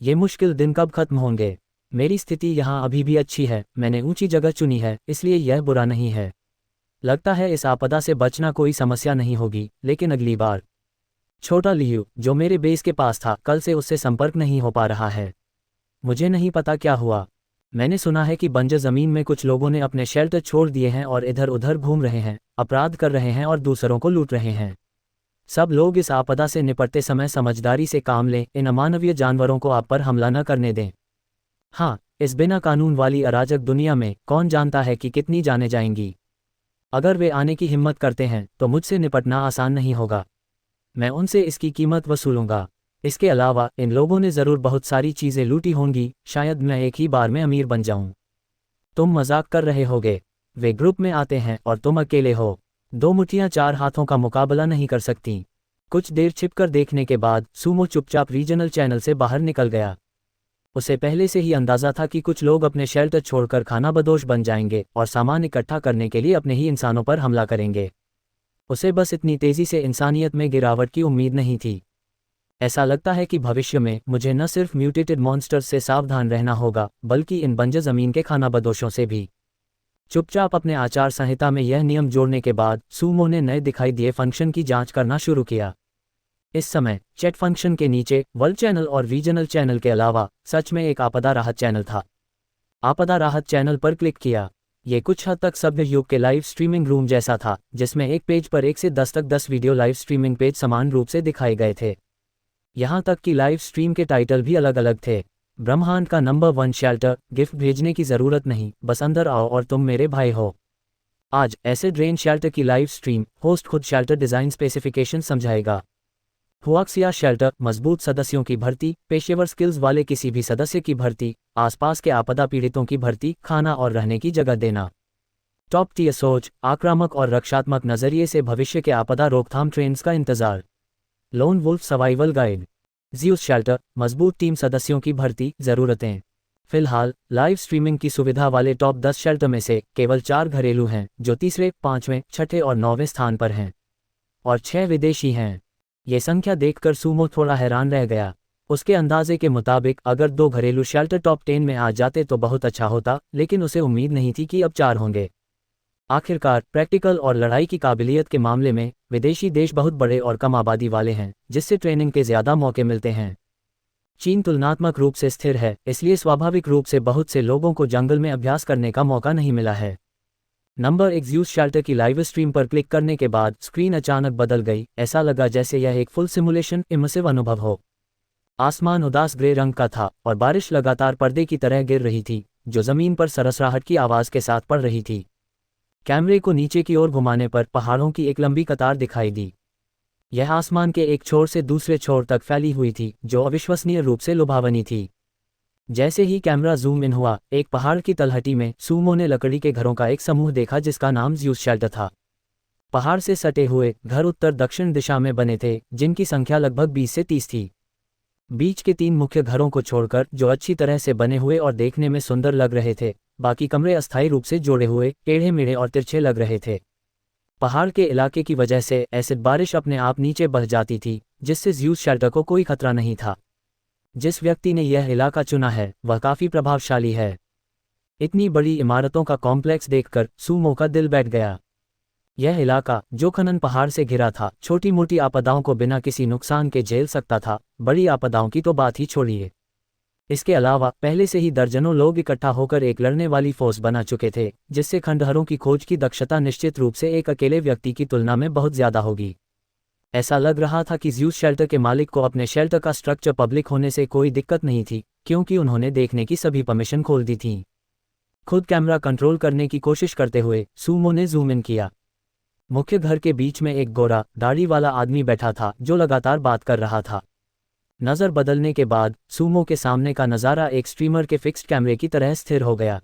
ये मुश्किल दिन कब खत्म होंगे। मेरी स्थिति यहाँ अभी भी अच्छी है, मैंने ऊंची जगह चुनी है, इसलिए यह बुरा नहीं है। लगता है इस आपदा से बचना कोई समस्या नहीं होगी, लेकिन अगली बार। छोटा लियू, जो मेरे बेस के पास था, कल से उससे संपर्क नहीं हो पा रहा है। मुझे नहीं पता क्या हुआ। मैंने सुना है कि बंजर जमीन में कुछ लोगों ने अपने शेल्टर छोड़ दिए हैं और इधर उधर घूम रहे हैं, अपराध कर रहे हैं और दूसरों को लूट रहे हैं। सब लोग इस आपदा से निपटते समय समझदारी से काम लें, इन अमानवीय जानवरों को आप पर हमला न करने दें। हाँ, इस बिना कानून वाली अराजक दुनिया में कौन जानता है कि कितनी जानें जाएंगी। अगर वे आने की हिम्मत करते हैं तो मुझसे निपटना आसान नहीं होगा। मैं उनसे इसकी कीमत वसूलूंगा। इसके अलावा इन लोगों ने ज़रूर बहुत सारी चीज़ें लूटी होंगी, शायद मैं एक ही बार में अमीर बन जाऊं। तुम मजाक कर रहे होगे। वे ग्रुप में आते हैं और तुम अकेले हो। 2 मुट्ठियां 4 हाथों का मुकाबला नहीं कर सकती। कुछ देर छिपकर देखने के बाद सूमो चुपचाप रीजनल चैनल से बाहर निकल गया। उसे पहले से ही अंदाजा था कि कुछ लोग अपने शेल्टर छोड़कर खानाबदोश बन जाएंगे और सामान इकट्ठा करने के लिए अपने ही इंसानों पर हमला करेंगे। उसे बस इतनी तेजी से इंसानियत में गिरावट की उम्मीद नहीं थी। ऐसा लगता है कि भविष्य में मुझे न सिर्फ म्यूटेटेड मॉन्स्टर्स से सावधान रहना होगा, बल्कि इन बंजर ज़मीन के खानाबदोशों से भी। चुपचाप अपने आचार संहिता में यह नियम जोड़ने के बाद सूमो ने नए दिखाई दिए फंक्शन की जांच करना शुरू किया। इस समय चैट फंक्शन के नीचे वर्ल्ड चैनल और रीजनल चैनल के अलावा सच में एक आपदा राहत चैनल था। आपदा राहत चैनल पर क्लिक किया। ये कुछ हद तक सभ्य युग के लाइव स्ट्रीमिंग रूम जैसा था, जिसमें एक पेज पर 1 से 10 तक 10 वीडियो लाइव स्ट्रीमिंग पेज समान रूप से दिखाए गए थे। यहाँ तक कि लाइव स्ट्रीम के टाइटल भी अलग अलग थे। ब्रह्मांड का नंबर 1 शेल्टर, गिफ्ट भेजने की ज़रूरत नहीं, बस अंदर आओ और तुम मेरे भाई हो। आज एसिड रेन शेल्टर की लाइव स्ट्रीम, होस्ट खुद शेल्टर डिज़ाइन स्पेसिफिकेशन समझाएगा। हुआक्सिया शेल्टर, मजबूत सदस्यों की भर्ती, पेशेवर स्किल्स वाले किसी भी सदस्य की भर्ती, आसपास के आपदा पीड़ितों की भर्ती, खाना और रहने की जगह देना। टॉप टियर सोच, आक्रामक और रक्षात्मक नजरिए से भविष्य के आपदा रोकथाम ट्रेंड्स का इंतजार। Lone wolf survival guide. Zeus shelter, मजबूत टीम सदस्यों की भर्ती, ज़रूरतें। फिलहाल लाइव स्ट्रीमिंग की सुविधा वाले टॉप 10 शेल्टर में से केवल 4 घरेलू हैं, जो तीसरे, 5वें, 6ठे और 9वें स्थान पर हैं, और 6 विदेशी हैं। ये संख्या देखकर सूमो थोड़ा हैरान रह गया। उसके अंदाजे के मुताबिक अगर 2 घरेलू शेल्टर टॉप 10 में आ जाते तो बहुत अच्छा होता, लेकिन उसे उम्मीद नहीं थी कि अब 4 होंगे। आखिरकार प्रैक्टिकल और लड़ाई की काबिलियत के मामले में विदेशी देश बहुत बड़े और कम आबादी वाले हैं, जिससे ट्रेनिंग के ज़्यादा मौके मिलते हैं। चीन तुलनात्मक रूप से स्थिर है, इसलिए स्वाभाविक रूप से बहुत से लोगों को जंगल में अभ्यास करने का मौका नहीं मिला है। नंबर 1 ज़्यूस शेल्टर की लाइव स्ट्रीम पर क्लिक करने के बाद स्क्रीन अचानक बदल गई। ऐसा लगा जैसे यह एक फुल सिमुलेशन इमर्सिव अनुभव हो। आसमान उदास ग्रे रंग का था और बारिश लगातार पर्दे की तरह गिर रही थी, जो ज़मीन पर सरसराहट की आवाज़ के साथ पड़ रही थी। कैमरे को नीचे की ओर घुमाने पर पहाड़ों की एक लंबी कतार दिखाई दी। यह आसमान के एक छोर से दूसरे छोर तक फैली हुई थी, जो अविश्वसनीय रूप से लुभावनी थी। जैसे ही कैमरा जूम इन हुआ, एक पहाड़ की तलहटी में सूमो ने लकड़ी के घरों का एक समूह देखा जिसका नाम ज़्यूस शेल्टर था। पहाड़ से सटे हुए घर उत्तर दक्षिण दिशा में बने थे, जिनकी संख्या लगभग 20 से 30 थी। बीच के 3 मुख्य घरों को छोड़कर, जो अच्छी तरह से बने हुए और देखने में सुंदर लग रहे थे, बाकी कमरे अस्थायी रूप से जोड़े हुए, टेढ़े मेढ़े और तिरछे लग रहे थे। पहाड़ के इलाके की वजह से एसिड बारिश अपने आप नीचे बह जाती थी, जिससे ज़्यूस शेल्टर को कोई खतरा नहीं था। जिस व्यक्ति ने यह इलाका चुना है वह काफ़ी प्रभावशाली है। इतनी बड़ी इमारतों का कॉम्प्लेक्स देखकर सूमो का दिल बैठ गया। यह इलाका, जो खनन पहाड़ से घिरा था, छोटी मोटी आपदाओं को बिना किसी नुकसान के झेल सकता था, बड़ी आपदाओं की तो बात ही छोड़िए। इसके अलावा पहले से ही दर्जनों लोग इकट्ठा होकर एक लड़ने वाली फोर्स बना चुके थे, जिससे खंडहरों की खोज की दक्षता निश्चित रूप से एक अकेले व्यक्ति की तुलना में बहुत ज़्यादा होगी। ऐसा लग रहा था कि ज़्यूस शेल्टर के मालिक को अपने शेल्टर का स्ट्रक्चर पब्लिक होने से कोई दिक्कत नहीं थी, क्योंकि उन्होंने देखने की सभी परमिशन खोल दी थी। खुद कैमरा कंट्रोल करने की कोशिश करते हुए सूमो ने जूम इन किया। मुख्य घर के बीच में एक गोरा, दाढ़ी वाला आदमी बैठा था, जो लगातार बात कर रहा था। नज़र बदलने के बाद सूमो के सामने का नज़ारा एक स्ट्रीमर के फिक्स्ड कैमरे की तरह स्थिर हो गया।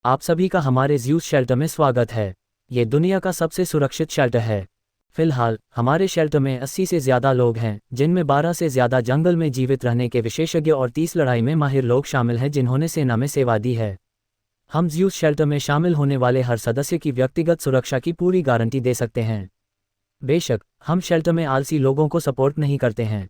आप सभी का हमारे ज़्यूस शेल्टर में स्वागत है। ये दुनिया का सबसे सुरक्षित शेल्टर है। फिलहाल हमारे शेल्टर में 80 से ज़्यादा लोग हैं, जिनमें 12 से ज़्यादा जंगल में जीवित रहने के विशेषज्ञ और 30 लड़ाई में माहिर लोग शामिल हैं जिन्होंने सेना में सेवा दी है। हम ज़्यूस शेल्टर में शामिल होने वाले हर सदस्य की व्यक्तिगत सुरक्षा की पूरी गारंटी दे सकते हैं। बेशक हम शेल्टर में आलसी लोगों को सपोर्ट नहीं करते हैं।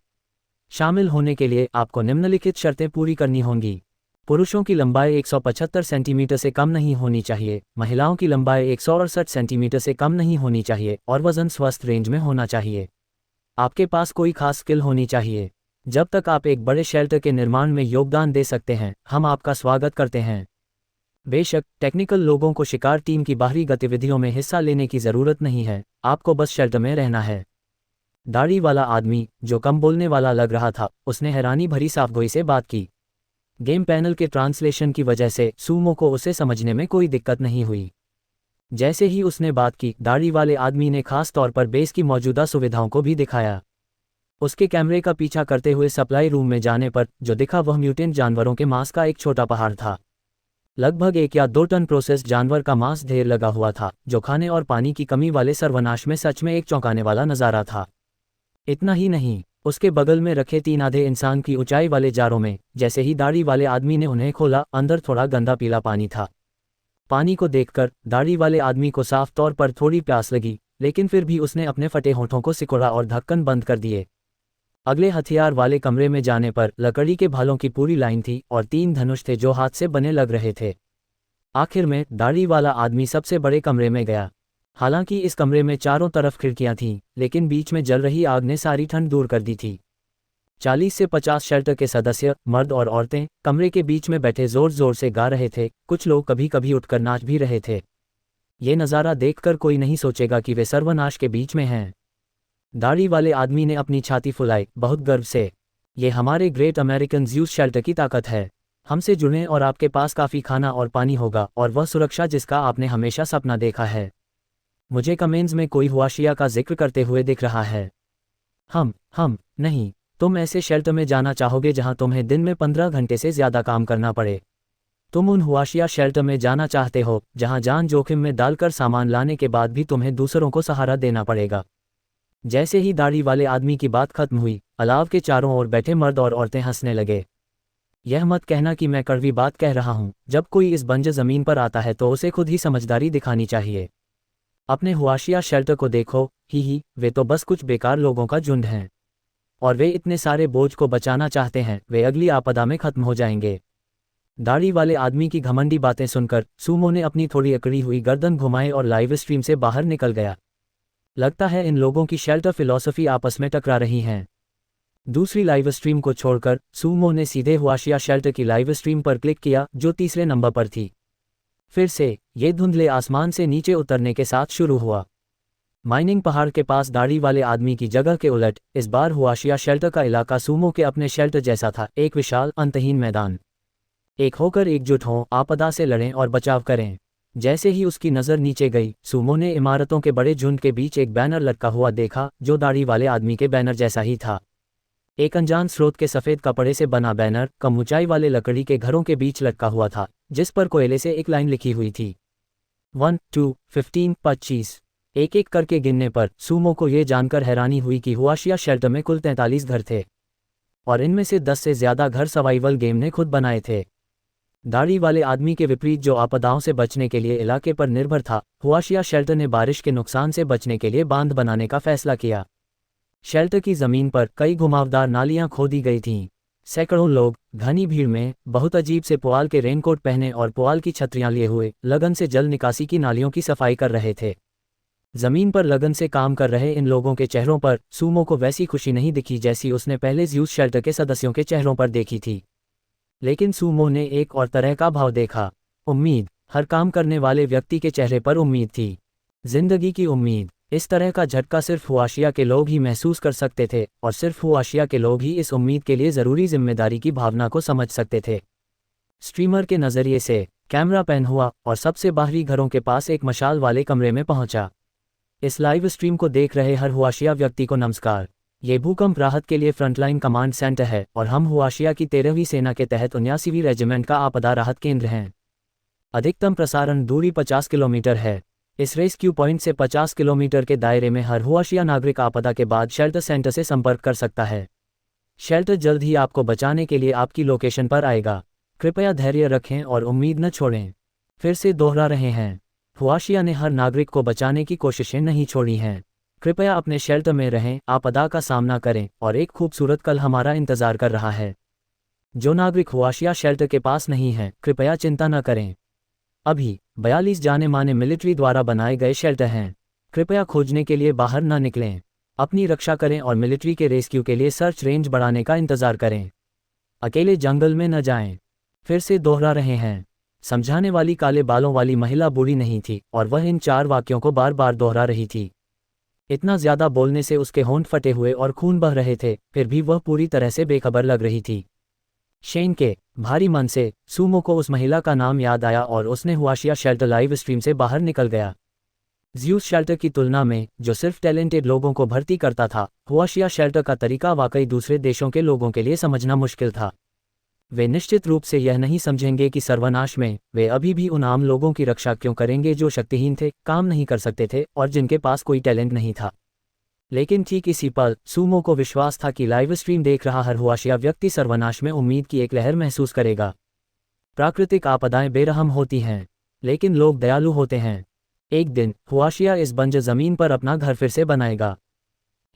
शामिल होने के लिए आपको निम्नलिखित शर्तें पूरी करनी होंगी। पुरुषों की लंबाई 175 सेंटीमीटर से कम नहीं होनी चाहिए, महिलाओं की लंबाई 168 सेंटीमीटर से कम नहीं होनी चाहिए और वजन स्वस्थ रेंज में होना चाहिए। आपके पास कोई खास स्किल होनी चाहिए। जब तक आप एक बड़े शेल्टर के निर्माण में योगदान दे सकते हैं, हम आपका स्वागत करते हैं। बेशक टेक्निकल लोगों को शिकार टीम की बाहरी गतिविधियों में हिस्सा लेने की ज़रूरत नहीं है, आपको बस शेल्टर में रहना है। दाढ़ी वाला आदमी, जो कम बोलने वाला लग रहा था, उसने हैरानी भरी साफगोई से बात की। गेम पैनल के ट्रांसलेशन की वजह से सूमो को उसे समझने में कोई दिक्कत नहीं हुई। जैसे ही उसने बात की, दाढ़ी वाले आदमी ने खास तौर पर बेस की मौजूदा सुविधाओं को भी दिखाया। उसके कैमरे का पीछा करते हुए सप्लाई रूम में जाने पर जो दिखा वह म्यूटेंट जानवरों के मांस का एक छोटा पहाड़ था। लगभग 1 या 2 टन प्रोसेस्ड जानवर का मांस ढेर लगा हुआ था, जो खाने और पानी की कमी वाले सर्वनाश में सच में एक चौंकाने वाला नज़ारा था। इतना ही नहीं, उसके बगल में रखे 3 आधे इंसान की ऊंचाई वाले जारों में, जैसे ही दाढ़ी वाले आदमी ने उन्हें खोला, अंदर थोड़ा गंदा पीला पानी था। पानी को देखकर दाढ़ी वाले आदमी को साफ तौर पर थोड़ी प्यास लगी, लेकिन फिर भी उसने अपने फटे होठों को सिकोड़ा और ढक्कन बंद कर दिए। अगले हथियार वाले कमरे में जाने पर लकड़ी के भालों की पूरी लाइन थी और 3 धनुष थे जो हाथ से बने लग रहे थे। आखिर में दाढ़ी वाला आदमी सबसे बड़े कमरे में गया। हालांकि इस कमरे में चारों तरफ खिड़कियां थीं, लेकिन बीच में जल रही आग ने सारी ठंड दूर कर दी थी। 40 से 50 शेल्टर के सदस्य, मर्द और औरतें, कमरे के बीच में बैठे जोर जोर से गा रहे थे। कुछ लोग कभी कभी उठकर नाच भी रहे थे। ये नज़ारा देखकर कोई नहीं सोचेगा कि वे सर्वनाश के बीच में हैं। दाढ़ी वाले आदमी ने अपनी छाती फुलाई, बहुत गर्व से। ये हमारे ग्रेट अमेरिकन ज़्यूस शेल्टर की ताकत है। हमसे जुड़ें और आपके पास काफ़ी खाना और पानी होगा और वह सुरक्षा जिसका आपने हमेशा सपना देखा है। मुझे कमेंट्स में कोई हुआशिया का जिक्र करते हुए दिख रहा है। हम नहीं। तुम ऐसे शेल्टर में जाना चाहोगे जहां तुम्हें दिन में 15 घंटे से ज़्यादा काम करना पड़े। तुम उन हुआशिया शेल्टर में जाना चाहते हो जहां जान जोखिम में डालकर सामान लाने के बाद भी तुम्हें दूसरों को सहारा देना पड़ेगा। जैसे ही दाढ़ी वाले आदमी की बात खत्म हुई, अलाव के चारों ओर बैठे मर्द और औरतें हंसने लगे। यह मत कहना कि मैं कड़वी बात कह रहा हूं। जब कोई इस बंजर ज़मीन पर आता है तो उसे खुद ही समझदारी दिखानी चाहिए। अपने हुआशिया शेल्टर को देखो, ही वे तो बस कुछ बेकार लोगों का झुंड हैं। और वे इतने सारे बोझ को बचाना चाहते हैं, वे अगली आपदा में खत्म हो जाएंगे। दाढ़ी वाले आदमी की घमंडी बातें सुनकर सूमो ने अपनी थोड़ी अकड़ी हुई गर्दन घुमाई और लाइव स्ट्रीम से बाहर निकल गया। लगता है इन लोगों की शेल्टर फिलॉसफी आपस में टकरा रही हैं। दूसरी लाइव स्ट्रीम को छोड़कर सूमो ने सीधे हुआशिया शेल्टर की लाइव स्ट्रीम पर क्लिक किया जो तीसरे नंबर पर थी। फिर से ये धुंधले आसमान से नीचे उतरने के साथ शुरू हुआ। माइनिंग पहाड़ के पास दाढ़ी वाले आदमी की जगह के उलट इस बार हुआशिया शेल्टर का इलाका सूमो के अपने शेल्टर जैसा था, एक विशाल अंतहीन मैदान। एक होकर एकजुट हों, आपदा से लड़ें और बचाव करें। जैसे ही उसकी नज़र नीचे गई, सूमो ने इमारतों के बड़े झुंड के बीच एक बैनर लटका हुआ देखा जो दाढ़ी वाले आदमी के बैनर जैसा ही था। एक अनजान स्रोत के सफ़ेद कपड़े से बना बैनर कम ऊंचाई वाले लकड़ी के घरों के बीच लटका हुआ था, जिस पर कोयले से एक लाइन लिखी हुई थी, 1, 2, 15, 25। एक एक करके गिनने पर सूमो को ये जानकर हैरानी हुई कि हुआशिया शेल्टर में कुल 43 घर थे और इनमें से 10 से ज़्यादा घर सर्वाइवल गेम ने खुद बनाए थे। दाढ़ी वाले आदमी के विपरीत जो आपदाओं से बचने के लिए इलाके पर निर्भर था, हुआशिया शेल्टर ने बारिश के नुकसान से बचने के लिए बांध बनाने का फैसला किया। शेल्टर की ज़मीन पर कई घुमावदार नालियां खोदी गई थीं। सैकड़ों लोग घनी भीड़ में बहुत अजीब से पुआल के रेनकोट पहने और पुआल की छतरियां लिए हुए लगन से जल निकासी की नालियों की सफाई कर रहे थे। जमीन पर लगन से काम कर रहे इन लोगों के चेहरों पर सूमो को वैसी खुशी नहीं दिखी जैसी उसने पहले ज़्यूस शेल्टर के सदस्यों के चेहरों पर देखी थी। लेकिन सूमो ने एक और तरह का भाव देखा, उम्मीद। हर काम करने वाले व्यक्ति के चेहरे पर उम्मीद थी, जिंदगी की उम्मीद। इस तरह का झटका सिर्फ हुआशिया के लोग ही महसूस कर सकते थे और सिर्फ हुआशिया के लोग ही इस उम्मीद के लिए ज़रूरी जिम्मेदारी की भावना को समझ सकते थे। स्ट्रीमर के नज़रिए से कैमरा पैन हुआ और सबसे बाहरी घरों के पास एक मशाल वाले कमरे में पहुंचा। इस लाइव स्ट्रीम को देख रहे हर हुआशिया व्यक्ति को नमस्कार। ये भूकंप राहत के लिए फ्रंटलाइन कमांड सेंटर है और हम हुआशिया की 13वीं सेना के तहत 79वीं रेजिमेंट का आपदा राहत केंद्र हैं। अधिकतम प्रसारण दूरी 50 किलोमीटर है। इस रेस्क्यू पॉइंट से 50 किलोमीटर के दायरे में हर हुआशिया नागरिक आपदा के बाद शेल्टर सेंटर से संपर्क कर सकता है। शेल्टर जल्द ही आपको बचाने के लिए आपकी लोकेशन पर आएगा। कृपया धैर्य रखें और उम्मीद न छोड़ें। फिर से दोहरा रहे हैं, हुआशिया ने हर नागरिक को बचाने की कोशिशें नहीं छोड़ी हैं। कृपया अपने शेल्टर में रहें, आपदा का सामना करें और एक खूबसूरत कल हमारा इंतजार कर रहा है। जो नागरिक हुआशिया शेल्टर के पास नहीं हैं, कृपया चिंता न करें। अभी 42 जाने माने मिलिट्री द्वारा बनाए गए शेल्टर हैं। कृपया खोजने के लिए बाहर न निकलें। अपनी रक्षा करें और मिलिट्री के रेस्क्यू के लिए सर्च रेंज बढ़ाने का इंतजार करें। अकेले जंगल में न जाएं। फिर से दोहरा रहे हैं, समझाने वाली काले बालों वाली महिला बूढ़ी नहीं थी और वह इन 4 वाक्यों को बार बार दोहरा रही थी। इतना ज़्यादा बोलने से उसके होंठ फटे हुए और खून बह रहे थे, फिर भी वह पूरी तरह से बेखबर लग रही थी। शेन के भारी मन से सूमो को उस महिला का नाम याद आया और उसने हुआशिया शेल्टर लाइव स्ट्रीम से बाहर निकल गया। ज़्यूस शेल्टर की तुलना में, जो सिर्फ टैलेंटेड लोगों को भर्ती करता था, हुआशिया शेल्टर का तरीका वाकई दूसरे देशों के लोगों के लिए समझना मुश्किल था। वे निश्चित रूप से यह नहीं समझेंगे कि सर्वनाश में वे अभी भी उन आम लोगों की रक्षा क्यों करेंगे जो शक्तिहीन थे, काम नहीं कर सकते थे और जिनके पास कोई टैलेंट नहीं था। लेकिन ठीक इसी पल सूमो को विश्वास था कि लाइव स्ट्रीम देख रहा हर हुआशिया व्यक्ति सर्वनाश में उम्मीद की एक लहर महसूस करेगा। प्राकृतिक आपदाएं बेरहम होती हैं, लेकिन लोग दयालु होते हैं। एक दिन हुआशिया इस बंजर ज़मीन पर अपना घर फिर से बनाएगा।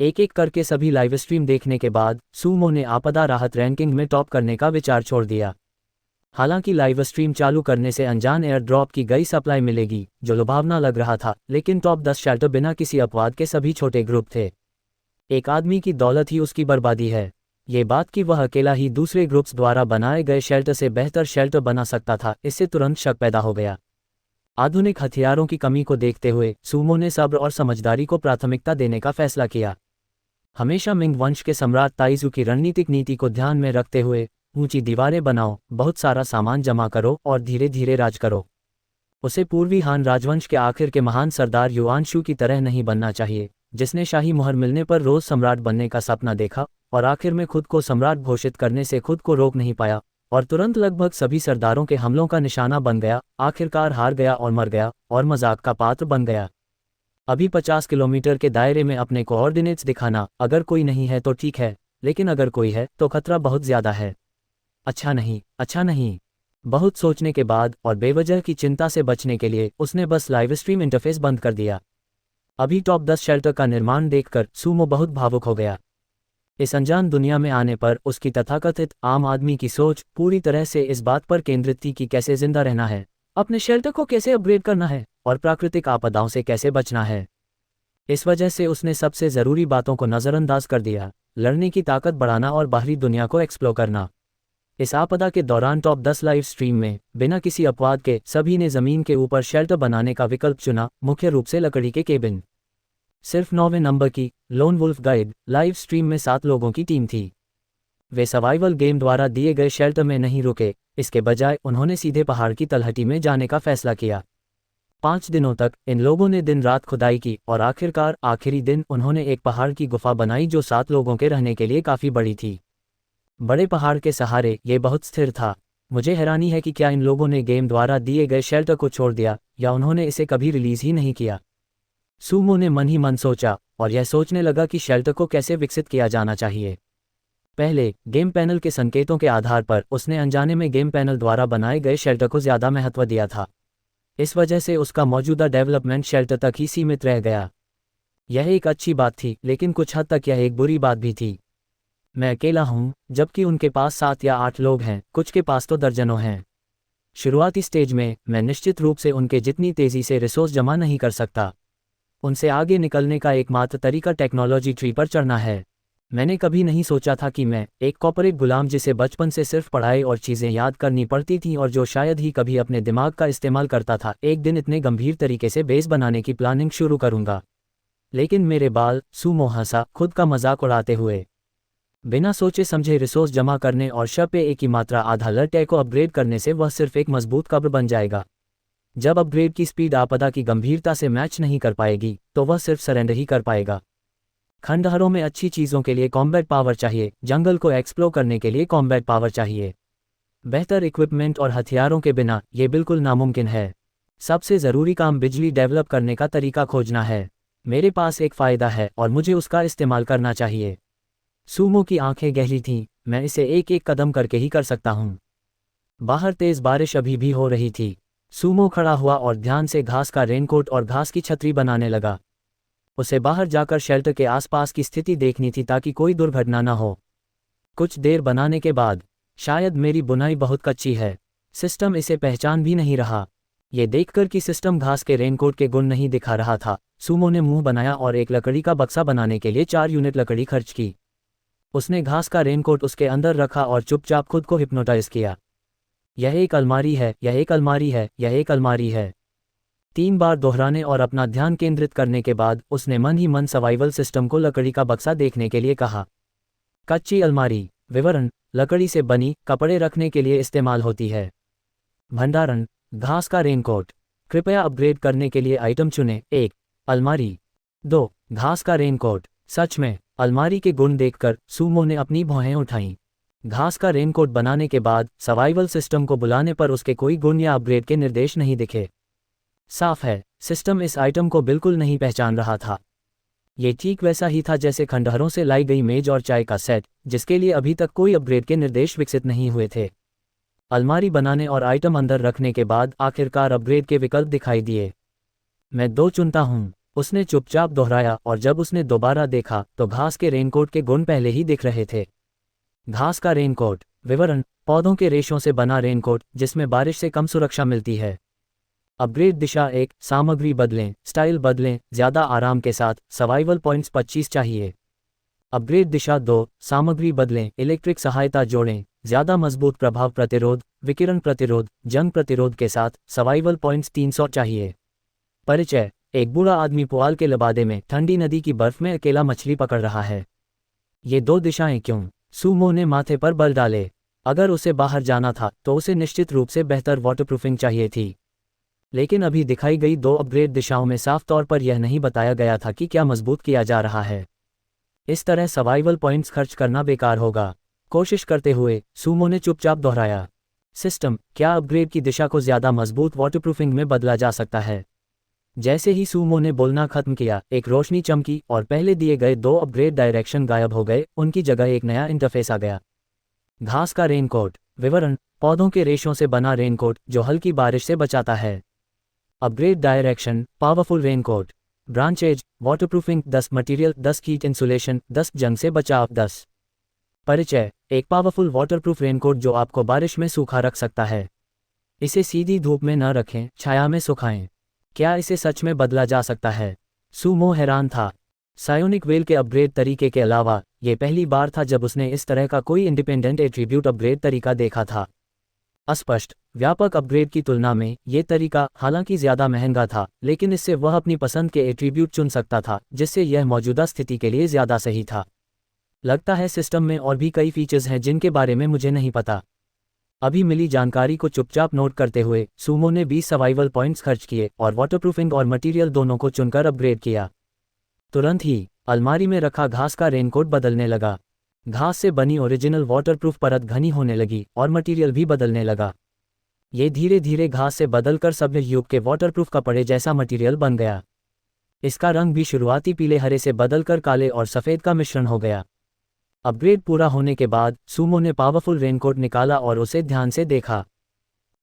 एक एक करके सभी लाइव स्ट्रीम देखने के बाद सूमो ने आपदा राहत रैंकिंग में टॉप करने का विचार छोड़ दिया। हालांकि लाइव स्ट्रीम चालू करने से अनजान एयर ड्रॉप की गई सप्लाई मिलेगी, जो लुभावना लग रहा था, लेकिन टॉप 10 शेल्टर बिना किसी अपवाद के सभी छोटे ग्रुप थे। एक आदमी की दौलत ही उसकी बर्बादी है। ये बात कि वह अकेला ही दूसरे ग्रुप्स द्वारा बनाए गए शेल्टर से बेहतर शेल्टर बना सकता था, इससे तुरंत शक पैदा हो गया। आधुनिक हथियारों की कमी को देखते हुए सूमो ने सब्र और समझदारी को प्राथमिकता देने का फैसला किया। हमेशा मिंग वंश के सम्राट ताइजू की रणनीतिक नीति को ध्यान में रखते हुए ऊंची दीवारें बनाओ, बहुत सारा सामान जमा करो और धीरे धीरे राज करो। उसे पूर्वी हान राजवंश के आखिर के महान सरदार युआनशु की तरह नहीं बनना चाहिए, जिसने शाही मुहर मिलने पर रोज सम्राट बनने का सपना देखा और आखिर में खुद को सम्राट घोषित करने से खुद को रोक नहीं पाया और तुरंत लगभग सभी सरदारों के हमलों का निशाना बन गया, आखिरकार हार गया और मर गया और मजाक का पात्र बन गया। अभी 50 किलोमीटर के दायरे में अपने कोऑर्डिनेट्स दिखाना, अगर कोई नहीं है तो ठीक है, लेकिन अगर कोई है तो खतरा बहुत ज्यादा है। अच्छा नहीं, अच्छा नहीं। बहुत सोचने के बाद और बेवजह की चिंता से बचने के लिए उसने बस लाइव स्ट्रीम इंटरफेस बंद कर दिया। अभी टॉप 10 शेल्टर का निर्माण देखकर सूमो बहुत भावुक हो गया। इस अनजान दुनिया में आने पर उसकी तथाकथित आम आदमी की सोच पूरी तरह से इस बात पर केंद्रित थी कि कैसे जिंदा रहना है, अपने शेल्टर को कैसे अपग्रेड करना है और प्राकृतिक आपदाओं से कैसे बचना है। इस वजह से उसने सबसे ज़रूरी बातों को नज़रअंदाज कर दिया, लड़ने की ताकत बढ़ाना और बाहरी दुनिया को एक्सप्लोर करना। इस आपदा के दौरान टॉप 10 लाइव स्ट्रीम में बिना किसी अपवाद के सभी ने ज़मीन के ऊपर शेल्टर बनाने का विकल्प चुना, मुख्य रूप से लकड़ी के केबिन। सिर्फ 9वें नंबर की lone wolf guide live stream में 7 लोगों की टीम थी। वे सर्वाइवल गेम द्वारा दिए गए शेल्टर में नहीं रुके, इसके बजाय उन्होंने सीधे पहाड़ की तलहटी में जाने का फैसला किया। 5 दिनों तक इन लोगों ने दिन रात खुदाई की और आखिरकार आखिरी दिन उन्होंने एक पहाड़ की गुफा बनाई जो 7 लोगों के रहने के लिए काफ़ी बड़ी थी। बड़े पहाड़ के सहारे ये बहुत स्थिर था। मुझे हैरानी है कि क्या इन लोगों ने गेम द्वारा दिए गए शेल्टर को छोड़ दिया या उन्होंने इसे कभी रिलीज ही नहीं किया। सूमो ने मन ही मन सोचा और यह सोचने लगा कि शेल्टर को कैसे विकसित किया जाना चाहिए। पहले गेम पैनल के संकेतों के आधार पर उसने अनजाने में गेम पैनल द्वारा बनाए गए शेल्टर को ज़्यादा महत्व दिया था। इस वजह से उसका मौजूदा डेवलपमेंट शेल्टर तक ही सीमित रह गया। यह एक अच्छी बात थी, लेकिन कुछ हद तक यह एक बुरी बात भी थी। मैं अकेला हूँ, जबकि उनके पास 7 या 8 लोग हैं, कुछ के पास तो दर्जनों हैं। शुरुआती स्टेज में मैं निश्चित रूप से उनके जितनी तेज़ी से रिसोर्स जमा नहीं कर सकता। उनसे आगे निकलने का एकमात्र तरीका टेक्नोलॉजी ट्री पर चढ़ना है। मैंने कभी नहीं सोचा था कि मैं एक कॉर्पोरेट गुलाम जिसे बचपन से सिर्फ पढ़ाई और चीज़ें याद करनी पड़ती थीं और जो शायद ही कभी अपने दिमाग का इस्तेमाल करता था, एक दिन इतने गंभीर तरीके से बेस बनाने की प्लानिंग शुरू करूँगा। लेकिन मेरे बाल, सूमो हंसा, खुद का मजाक उड़ाते हुए। बिना सोचे समझे रिसोर्स जमा करने और शप ए की मात्रा आधा लटे को अपग्रेड करने से वह सिर्फ एक मजबूत कब्र बन जाएगा। जब अपग्रेड की स्पीड आपदा की गंभीरता से मैच नहीं कर पाएगी तो वह सिर्फ सरेंडर ही कर पाएगा। खंडहरों में अच्छी चीज़ों के लिए कॉम्बैट पावर चाहिए, जंगल को एक्सप्लोर करने के लिए कॉम्बैट पावर चाहिए। बेहतर इक्विपमेंट और हथियारों के बिना ये बिल्कुल नामुमकिन है। सबसे ज़रूरी काम बिजली डेवलप करने का तरीका खोजना है। मेरे पास एक फ़ायदा है और मुझे उसका इस्तेमाल करना चाहिए। सूमो की आंखें गहरी थीं, मैं इसे एक एक कदम करके ही कर सकता हूँ। बाहर तेज़ बारिश अभी भी हो रही थी। सूमो खड़ा हुआ और ध्यान से घास का रेनकोट और घास की छतरी बनाने लगा। उसे बाहर जाकर शेल्टर के आसपास की स्थिति देखनी थी ताकि कोई दुर्घटना न हो। कुछ देर बनाने के बाद, शायद मेरी बुनाई बहुत कच्ची है, सिस्टम इसे पहचान भी नहीं रहा। ये देखकर कि सिस्टम घास के रेनकोट के गुण नहीं दिखा रहा था, सूमो ने मुंह बनाया और एक लकड़ी का बक्सा बनाने के लिए 4 यूनिट लकड़ी खर्च की। उसने घास का रेनकोट उसके अंदर रखा और चुपचाप खुद को हिप्नोटाइज किया। यह एक अलमारी है, यह एक अलमारी है, यह एक अलमारी है। 3 बार दोहराने और अपना ध्यान केंद्रित करने के बाद उसने मन ही मन सर्वाइवल सिस्टम को लकड़ी का बक्सा देखने के लिए कहा। कच्ची अलमारी। विवरण: लकड़ी से बनी, कपड़े रखने के लिए इस्तेमाल होती है। भंडारण: घास का रेनकोट। कृपया अपग्रेड करने के लिए आइटम चुनें। 1. अलमारी। 2. घास का रेनकोट। सच में, अलमारी के गुण देखकर सूमो ने अपनी भौहें उठाईं। घास का रेनकोट बनाने के बाद सर्वाइवल सिस्टम को बुलाने पर उसके कोई गुण या अपग्रेड के निर्देश नहीं दिखे। साफ है, सिस्टम इस आइटम को बिल्कुल नहीं पहचान रहा था। ये ठीक वैसा ही था जैसे खंडहरों से लाई गई मेज और चाय का सेट, जिसके लिए अभी तक कोई अपग्रेड के निर्देश विकसित नहीं हुए थे। अलमारी बनाने और आइटम अंदर रखने के बाद आखिरकार अपग्रेड के विकल्प दिखाई दिए। मैं 2 चुनता हूँ, उसने चुपचाप दोहराया और जब उसने दोबारा देखा तो घास के रेनकोट के गुण पहले ही दिख रहे थे। घास का रेनकोट। विवरण: पौधों के रेशों से बना रेनकोट जिसमें बारिश से कम सुरक्षा मिलती है। अपग्रेड दिशा 1: सामग्री बदलें, स्टाइल बदलें, ज़्यादा आराम के साथ, सर्वाइवल पॉइंट्स 25 चाहिए। अपग्रेड दिशा 2: सामग्री बदलें, इलेक्ट्रिक सहायता जोड़ें, ज़्यादा मजबूत प्रभाव प्रतिरोध, विकिरण प्रतिरोध, जंग प्रतिरोध के साथ, सर्वाइवल पॉइंट्स 300 चाहिए। परिचय: एक बूढ़ा आदमी पुआल के लबादे में ठंडी नदी की बर्फ में अकेला मछली पकड़ रहा है। ये दो दिशाएं क्यों? सूमो ने माथे पर बल डाले। अगर उसे बाहर जाना था तो उसे निश्चित रूप से बेहतर वाटरप्रूफिंग चाहिए थी। लेकिन अभी दिखाई गई दो अपग्रेड दिशाओं में साफ तौर पर यह नहीं बताया गया था कि क्या मजबूत किया जा रहा है। इस तरह सर्वाइवल पॉइंट्स खर्च करना बेकार होगा। कोशिश करते हुए सूमो ने चुपचाप दोहराया, सिस्टम, क्या अपग्रेड की दिशा को ज़्यादा मजबूत वाटरप्रूफिंग में बदला जा सकता है? जैसे ही सूमो ने बोलना खत्म किया, एक रोशनी चमकी और पहले दिए गए दो अपग्रेड डायरेक्शन गायब हो गए। उनकी जगह एक नया इंटरफेस आ गया। घास का रेनकोट। विवरण: पौधों के रेशों से बना रेनकोट जो हल्की बारिश से बचाता है। Upgrade direction: powerful raincoat. Branches: waterproofing 10, material 10, heat insulation 10, जंग से बचाव 10। परिचय: एक पावरफुल वाटरप्रूफ रेनकोट जो आपको बारिश में सूखा रख सकता है। इसे सीधी धूप में न रखें, छाया में सुखाएं। क्या इसे सच में बदला जा सकता है? सूमो हैरान था। सायोनिक वेल के अपग्रेड तरीके के अलावा यह पहली बार था जब उसने इस तरह का कोई इंडिपेंडेंट एट्रीब्यूट अपग्रेड तरीका देखा था। अस्पष्ट, व्यापक अपग्रेड की तुलना में ये तरीका हालांकि ज़्यादा महंगा था, लेकिन इससे वह अपनी पसंद के एट्रीब्यूट चुन सकता था जिससे यह मौजूदा स्थिति के लिए ज़्यादा सही था। लगता है सिस्टम में और भी कई फीचर्स हैं जिनके बारे में मुझे नहीं पता। अभी मिली जानकारी को चुपचाप नोट करते हुए सूमो ने 20 सर्वाइवल पॉइंट्स खर्च किए और वाटरप्रूफिंग और मटेरियल दोनों को चुनकर अपग्रेड किया। तुरंत ही अलमारी में रखा घास का रेनकोट बदलने लगा। घास से बनी ओरिजिनल वाटरप्रूफ परत घनी होने लगी और मटेरियल भी बदलने लगा। ये धीरे धीरे घास से बदलकर सभ्य युग के वाटरप्रूफ कपड़े जैसा मटेरियल बन गया। इसका रंग भी शुरुआती पीले हरे से बदलकर काले और सफ़ेद का मिश्रण हो गया। अपग्रेड पूरा होने के बाद सूमो ने पावरफुल रेनकोट निकाला और उसे ध्यान से देखा।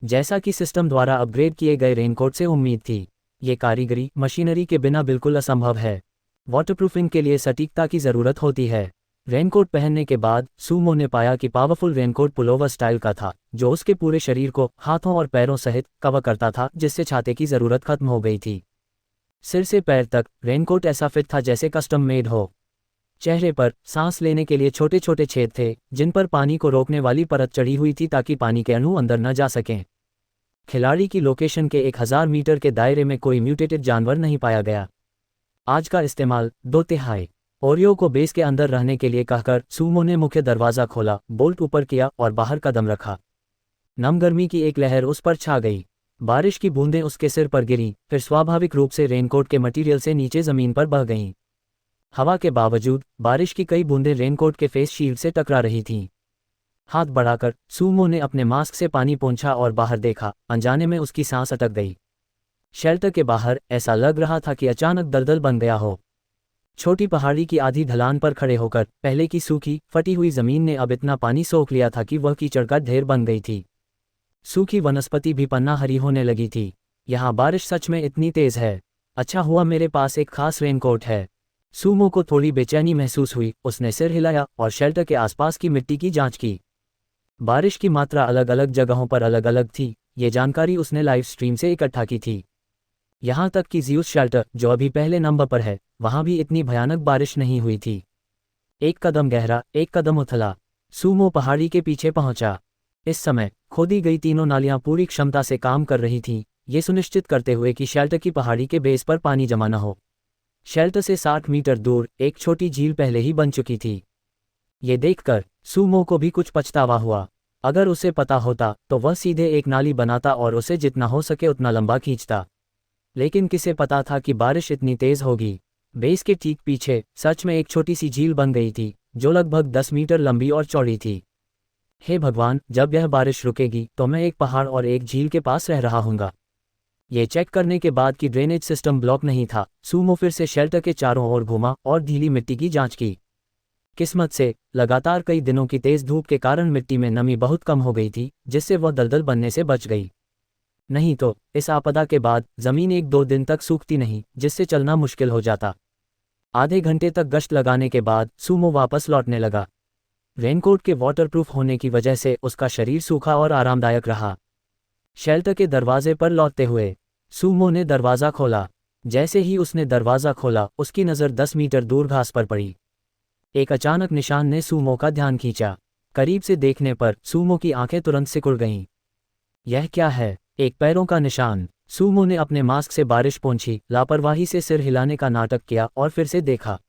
जैसा कि सिस्टम द्वारा अपग्रेड किए गए रेनकोट से उम्मीद थी, ये कारीगरी मशीनरी के बिना बिल्कुल असंभव है। वाटरप्रूफिंग के लिए सटीकता की ज़रूरत होती है। रेनकोट पहनने के बाद सूमो ने पाया कि पावरफुल रेनकोट पुलोवर स्टाइल का था, जो उसके पूरे शरीर को हाथों और पैरों सहित कवर करता था, जिससे छाते की ज़रूरत खत्म हो गई थी। सिर से पैर तक रेनकोट ऐसा फिट था जैसे कस्टम मेड हो। चेहरे पर सांस लेने के लिए छोटे छोटे छेद थे जिन पर पानी को रोकने वाली परत चढ़ी हुई थी ताकि पानी के अणु अंदर न जा सकें। खिलाड़ी की लोकेशन के 1000 मीटर के दायरे में कोई म्यूटेटेड जानवर नहीं पाया गया। आज का इस्तेमाल 2/3 ओरियो को बेस के अंदर रहने के लिए कहकर सूमो ने मुख्य दरवाज़ा खोला, बोल्ट ऊपर किया और बाहर कदम रखा। नम गर्मी की एक लहर उस पर छा गई। बारिश की बूंदें उसके सिर पर गिरीं, फिर स्वाभाविक रूप से रेनकोट के मटीरियल से नीचे ज़मीन पर बह गईं। हवा के बावजूद बारिश की कई बूंदें रेनकोट के फेस शील्ड से टकरा रही थीं। हाथ बढ़ाकर सूमो ने अपने मास्क से पानी पोंछा और बाहर देखा। अनजाने में उसकी सांस अटक गई। शेल्टर के बाहर ऐसा लग रहा था कि अचानक दलदल बन गया हो। छोटी पहाड़ी की आधी ढलान पर खड़े होकर पहले की सूखी फटी हुई जमीन ने अब इतना पानी सोख लिया था कि वह कीचड़ का ढेर बन गई थी। सूखी वनस्पति भी पन्ना हरी होने लगी थी। यहाँ बारिश सच में इतनी तेज है। अच्छा हुआ मेरे पास एक खास रेनकोट है। सूमो को थोड़ी बेचैनी महसूस हुई। उसने सिर हिलाया और शेल्टर के आसपास की मिट्टी की जांच की। बारिश की मात्रा अलग अलग जगहों पर अलग अलग थी। ये जानकारी उसने लाइव स्ट्रीम से इकट्ठा की थी। यहाँ तक कि ज़्यूस शेल्टर, जो अभी पहले नंबर पर है, वहाँ भी इतनी भयानक बारिश नहीं हुई थी। एक कदम गहरा, एक कदम उथला। सूमो पहाड़ी के पीछे पहुंचा। इस समय खोदी गई तीनों नालियां पूरी क्षमता से काम कर रही थीं, ये सुनिश्चित करते हुए कि शेल्टर की पहाड़ी के बेस पर पानी जमा न हो। शेल्टर से 60 मीटर दूर एक छोटी झील पहले ही बन चुकी थी। ये देखकर सूमो को भी कुछ पछतावा हुआ। अगर उसे पता होता तो वह सीधे एक नाली बनाता और उसे जितना हो सके उतना लंबा खींचता। लेकिन किसे पता था कि बारिश इतनी तेज होगी। बेस के ठीक पीछे सच में एक छोटी सी झील बन गई थी, जो लगभग 10 मीटर लंबी और चौड़ी थी। हे भगवान, जब यह बारिश रुकेगी तो मैं एक पहाड़ और एक झील के पास रह रहा हूँगा। ये चेक करने के बाद कि ड्रेनेज सिस्टम ब्लॉक नहीं था, सूमो फिर से शेल्टर के चारों ओर घूमा और ढीली मिट्टी की जांच की। किस्मत से लगातार कई दिनों की तेज धूप के कारण मिट्टी में नमी बहुत कम हो गई थी, जिससे वह दलदल बनने से बच गई। नहीं तो इस आपदा के बाद जमीन 1-2 दिन तक सूखती नहीं, जिससे चलना मुश्किल हो जाता। आधे घंटे तक गश्त लगाने के बाद सूमो वापस लौटने लगा। रेनकोट के वाटरप्रूफ होने की वजह से उसका शरीर सूखा और आरामदायक रहा। शेल्टर के दरवाजे पर लौटते हुए सूमो ने दरवाज़ा खोला। जैसे ही उसने दरवाज़ा खोला, उसकी नज़र 10 मीटर दूर घास पर पड़ी। एक अचानक निशान ने सूमो का ध्यान खींचा। करीब से देखने पर सूमो की आंखें तुरंत सिकुड़ गईं। यह क्या है? एक पैरों का निशान। सूमो ने अपने मास्क से बारिश पोंछी, लापरवाही से सिर हिलाने का नाटक किया और फिर से देखा।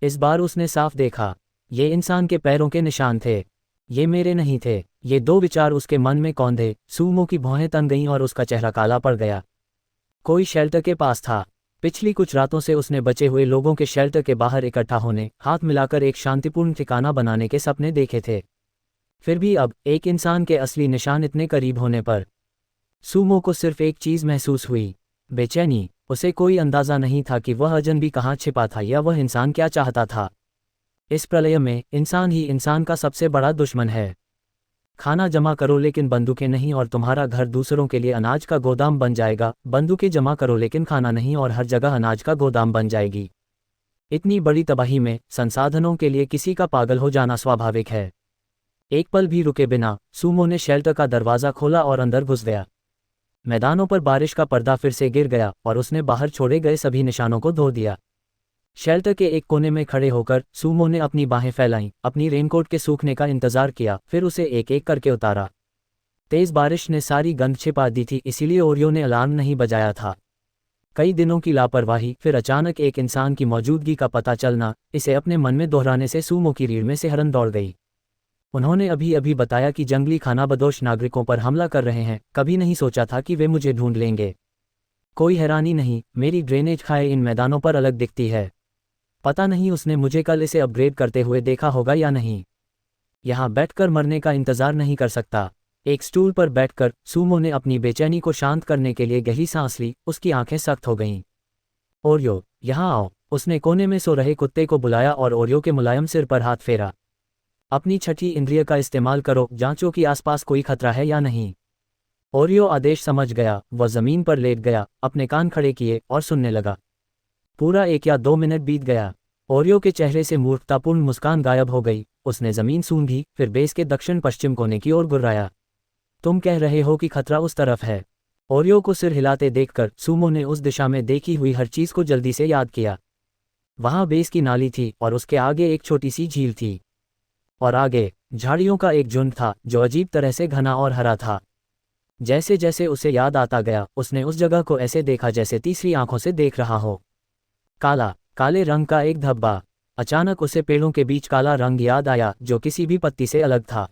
इस बार उसने साफ देखा। ये इंसान के पैरों के निशान थे। ये मेरे नहीं थे। ये दो विचार उसके मन में कौंधे, सूमो की भौहें तन गईं और उसका चेहरा काला पड़ गया। कोई शेल्टर के पास था। पिछली कुछ रातों से उसने बचे हुए लोगों के शेल्टर के बाहर इकट्ठा होने, हाथ मिलाकर एक शांतिपूर्ण ठिकाना बनाने के सपने देखे थे। फिर भी अब एक इंसान के असली निशान इतने करीब होने पर सूमो को सिर्फ एक चीज़ महसूस हुई, बेचैनी। उसे कोई अंदाज़ा नहीं था कि वह अजनबी कहाँ छिपा था या वह इंसान क्या चाहता था। इस प्रलय में इंसान ही इंसान का सबसे बड़ा दुश्मन है। खाना जमा करो लेकिन बंदूकें नहीं और तुम्हारा घर दूसरों के लिए अनाज का गोदाम बन जाएगा। बंदूकें जमा करो लेकिन खाना नहीं और हर जगह अनाज का गोदाम बन जाएगी। इतनी बड़ी तबाही में संसाधनों के लिए किसी का पागल हो जाना स्वाभाविक है। एक पल भी रुके बिना सूमो ने शेल्टर का दरवाज़ा खोला और अंदर घुस गया। मैदानों पर बारिश का पर्दा फिर से गिर गया और उसने बाहर छोड़े गए सभी निशानों को धो दिया। शेल्टर के एक कोने में खड़े होकर सूमो ने अपनी बाहें फैलाईं, अपनी रेनकोट के सूखने का इंतजार किया, फिर उसे एक एक करके उतारा। तेज बारिश ने सारी गंध छिपा दी थी, इसीलिए ओरियो ने अलार्म नहीं बजाया था। कई दिनों की लापरवाही, फिर अचानक एक इंसान की मौजूदगी का पता चलना, इसे अपने मन में दोहराने से सूमो की रीढ़ में सिहरन दौड़ गई। उन्होंने अभी अभी बताया कि जंगली खानाबदोश नागरिकों पर हमला कर रहे हैं। कभी नहीं सोचा था कि वे मुझे ढूंढ लेंगे। कोई हैरानी नहीं, मेरी ड्रेनेज खाए इन मैदानों पर अलग दिखती है। पता नहीं उसने मुझे कल इसे अपग्रेड करते हुए देखा होगा या नहीं। यहाँ बैठकर मरने का इंतजार नहीं कर सकता। एक स्टूल पर बैठकर सूमो ने अपनी बेचैनी को शांत करने के लिए गहरी सांस ली। उसकी आंखें सख्त हो गईं। ओरियो, यहाँ आओ। उसने कोने में सो रहे कुत्ते को बुलाया और ओरियो के मुलायम सिर पर हाथ फेरा। अपनी छठी इंद्रिय का इस्तेमाल करो, जांचो कि आसपास कोई खतरा है या नहीं। ओरियो आदेश समझ गया। वह जमीन पर लेट गया, अपने कान खड़े किए और सुनने लगा। पूरा 1 या 2 मिनट बीत गया। ओरियो के चेहरे से मूर्खतापूर्ण मुस्कान गायब हो गई। उसने जमीन सूंघी, फिर बेस के दक्षिण पश्चिम कोने की ओर गुर्राया। तुम कह रहे हो कि खतरा उस तरफ है? ओरियो को सिर हिलाते देखकर सूमो ने उस दिशा में देखी हुई हर चीज को जल्दी से याद किया। वहां बेस की नाली थी और उसके आगे एक छोटी सी झील थी। और आगे झाड़ियों का एक झुंड था जो अजीब तरह से घना और हरा था। जैसे जैसे उसे याद आता गया, उसने उस जगह को ऐसे देखा जैसे तीसरी आंखों से देख रहा हो। काले रंग का एक धब्बा। अचानक उसे पेड़ों के बीच काला रंग याद आया जो किसी भी पत्ती से अलग था।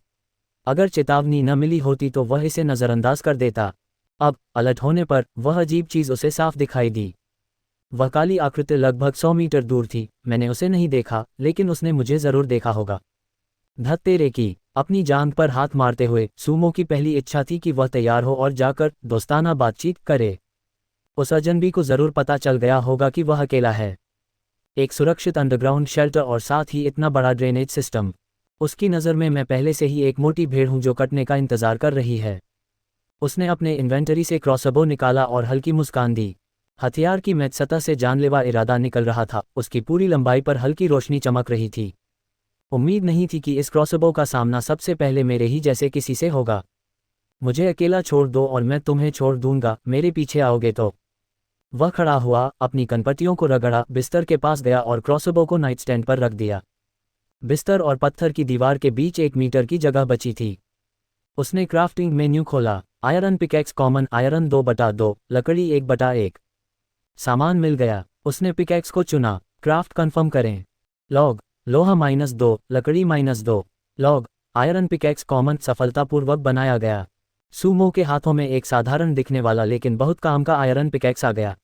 अगर चेतावनी न मिली होती तो वह इसे नज़रअंदाज कर देता। अब अलर्ट होने पर वह अजीब चीज़ उसे साफ दिखाई दी। वह काली आकृति लगभग 100 मीटर दूर थी। मैंने उसे नहीं देखा, लेकिन उसने मुझे ज़रूर देखा होगा। धत तेरे की। अपनी जांघ पर हाथ मारते हुए सूमो की पहली इच्छा थी कि वह तैयार हो और जाकर दोस्ताना बातचीत करे। उस अजनबी को जरूर पता चल गया होगा कि वह अकेला है। एक सुरक्षित अंडरग्राउंड शेल्टर और साथ ही इतना बड़ा ड्रेनेज सिस्टम। उसकी नज़र में मैं पहले से ही एक मोटी भेड़ हूं जो कटने का इंतजार कर रही है। उसने अपने इन्वेंटरी से क्रॉसबो निकाला और हल्की मुस्कान दी। हथियार की मैच सतह से जानलेवा इरादा निकल रहा था। उसकी पूरी लंबाई पर हल्की रोशनी चमक रही थी। उम्मीद नहीं थी कि इस क्रॉसबो का सामना सबसे पहले मेरे ही जैसे किसी से होगा। मुझे अकेला छोड़ दो और मैं तुम्हें छोड़ दूंगा, मेरे पीछे आओगे तो। वह खड़ा हुआ, अपनी कनपटियों को रगड़ा, बिस्तर के पास गया और क्रॉसबो को नाइट स्टैंड पर रख दिया। बिस्तर और पत्थर की दीवार के बीच 1 मीटर की जगह बची थी। उसने क्राफ्टिंग मेन्यू खोला। आयरन पिकैक्स कॉमन आयरन 2/2, लकड़ी 1/1। सामान मिल गया। उसने पिकैक्स को चुना। क्राफ्ट कंफर्म करें। लॉग, लोहा -2, लकड़ी -2। लॉग, आयरन पिकैक्स कॉमन सफलतापूर्वक बनाया गया। सूमो के हाथों में एक साधारण दिखने वाला लेकिन बहुत काम का आयरन पिकैक्स आ गया।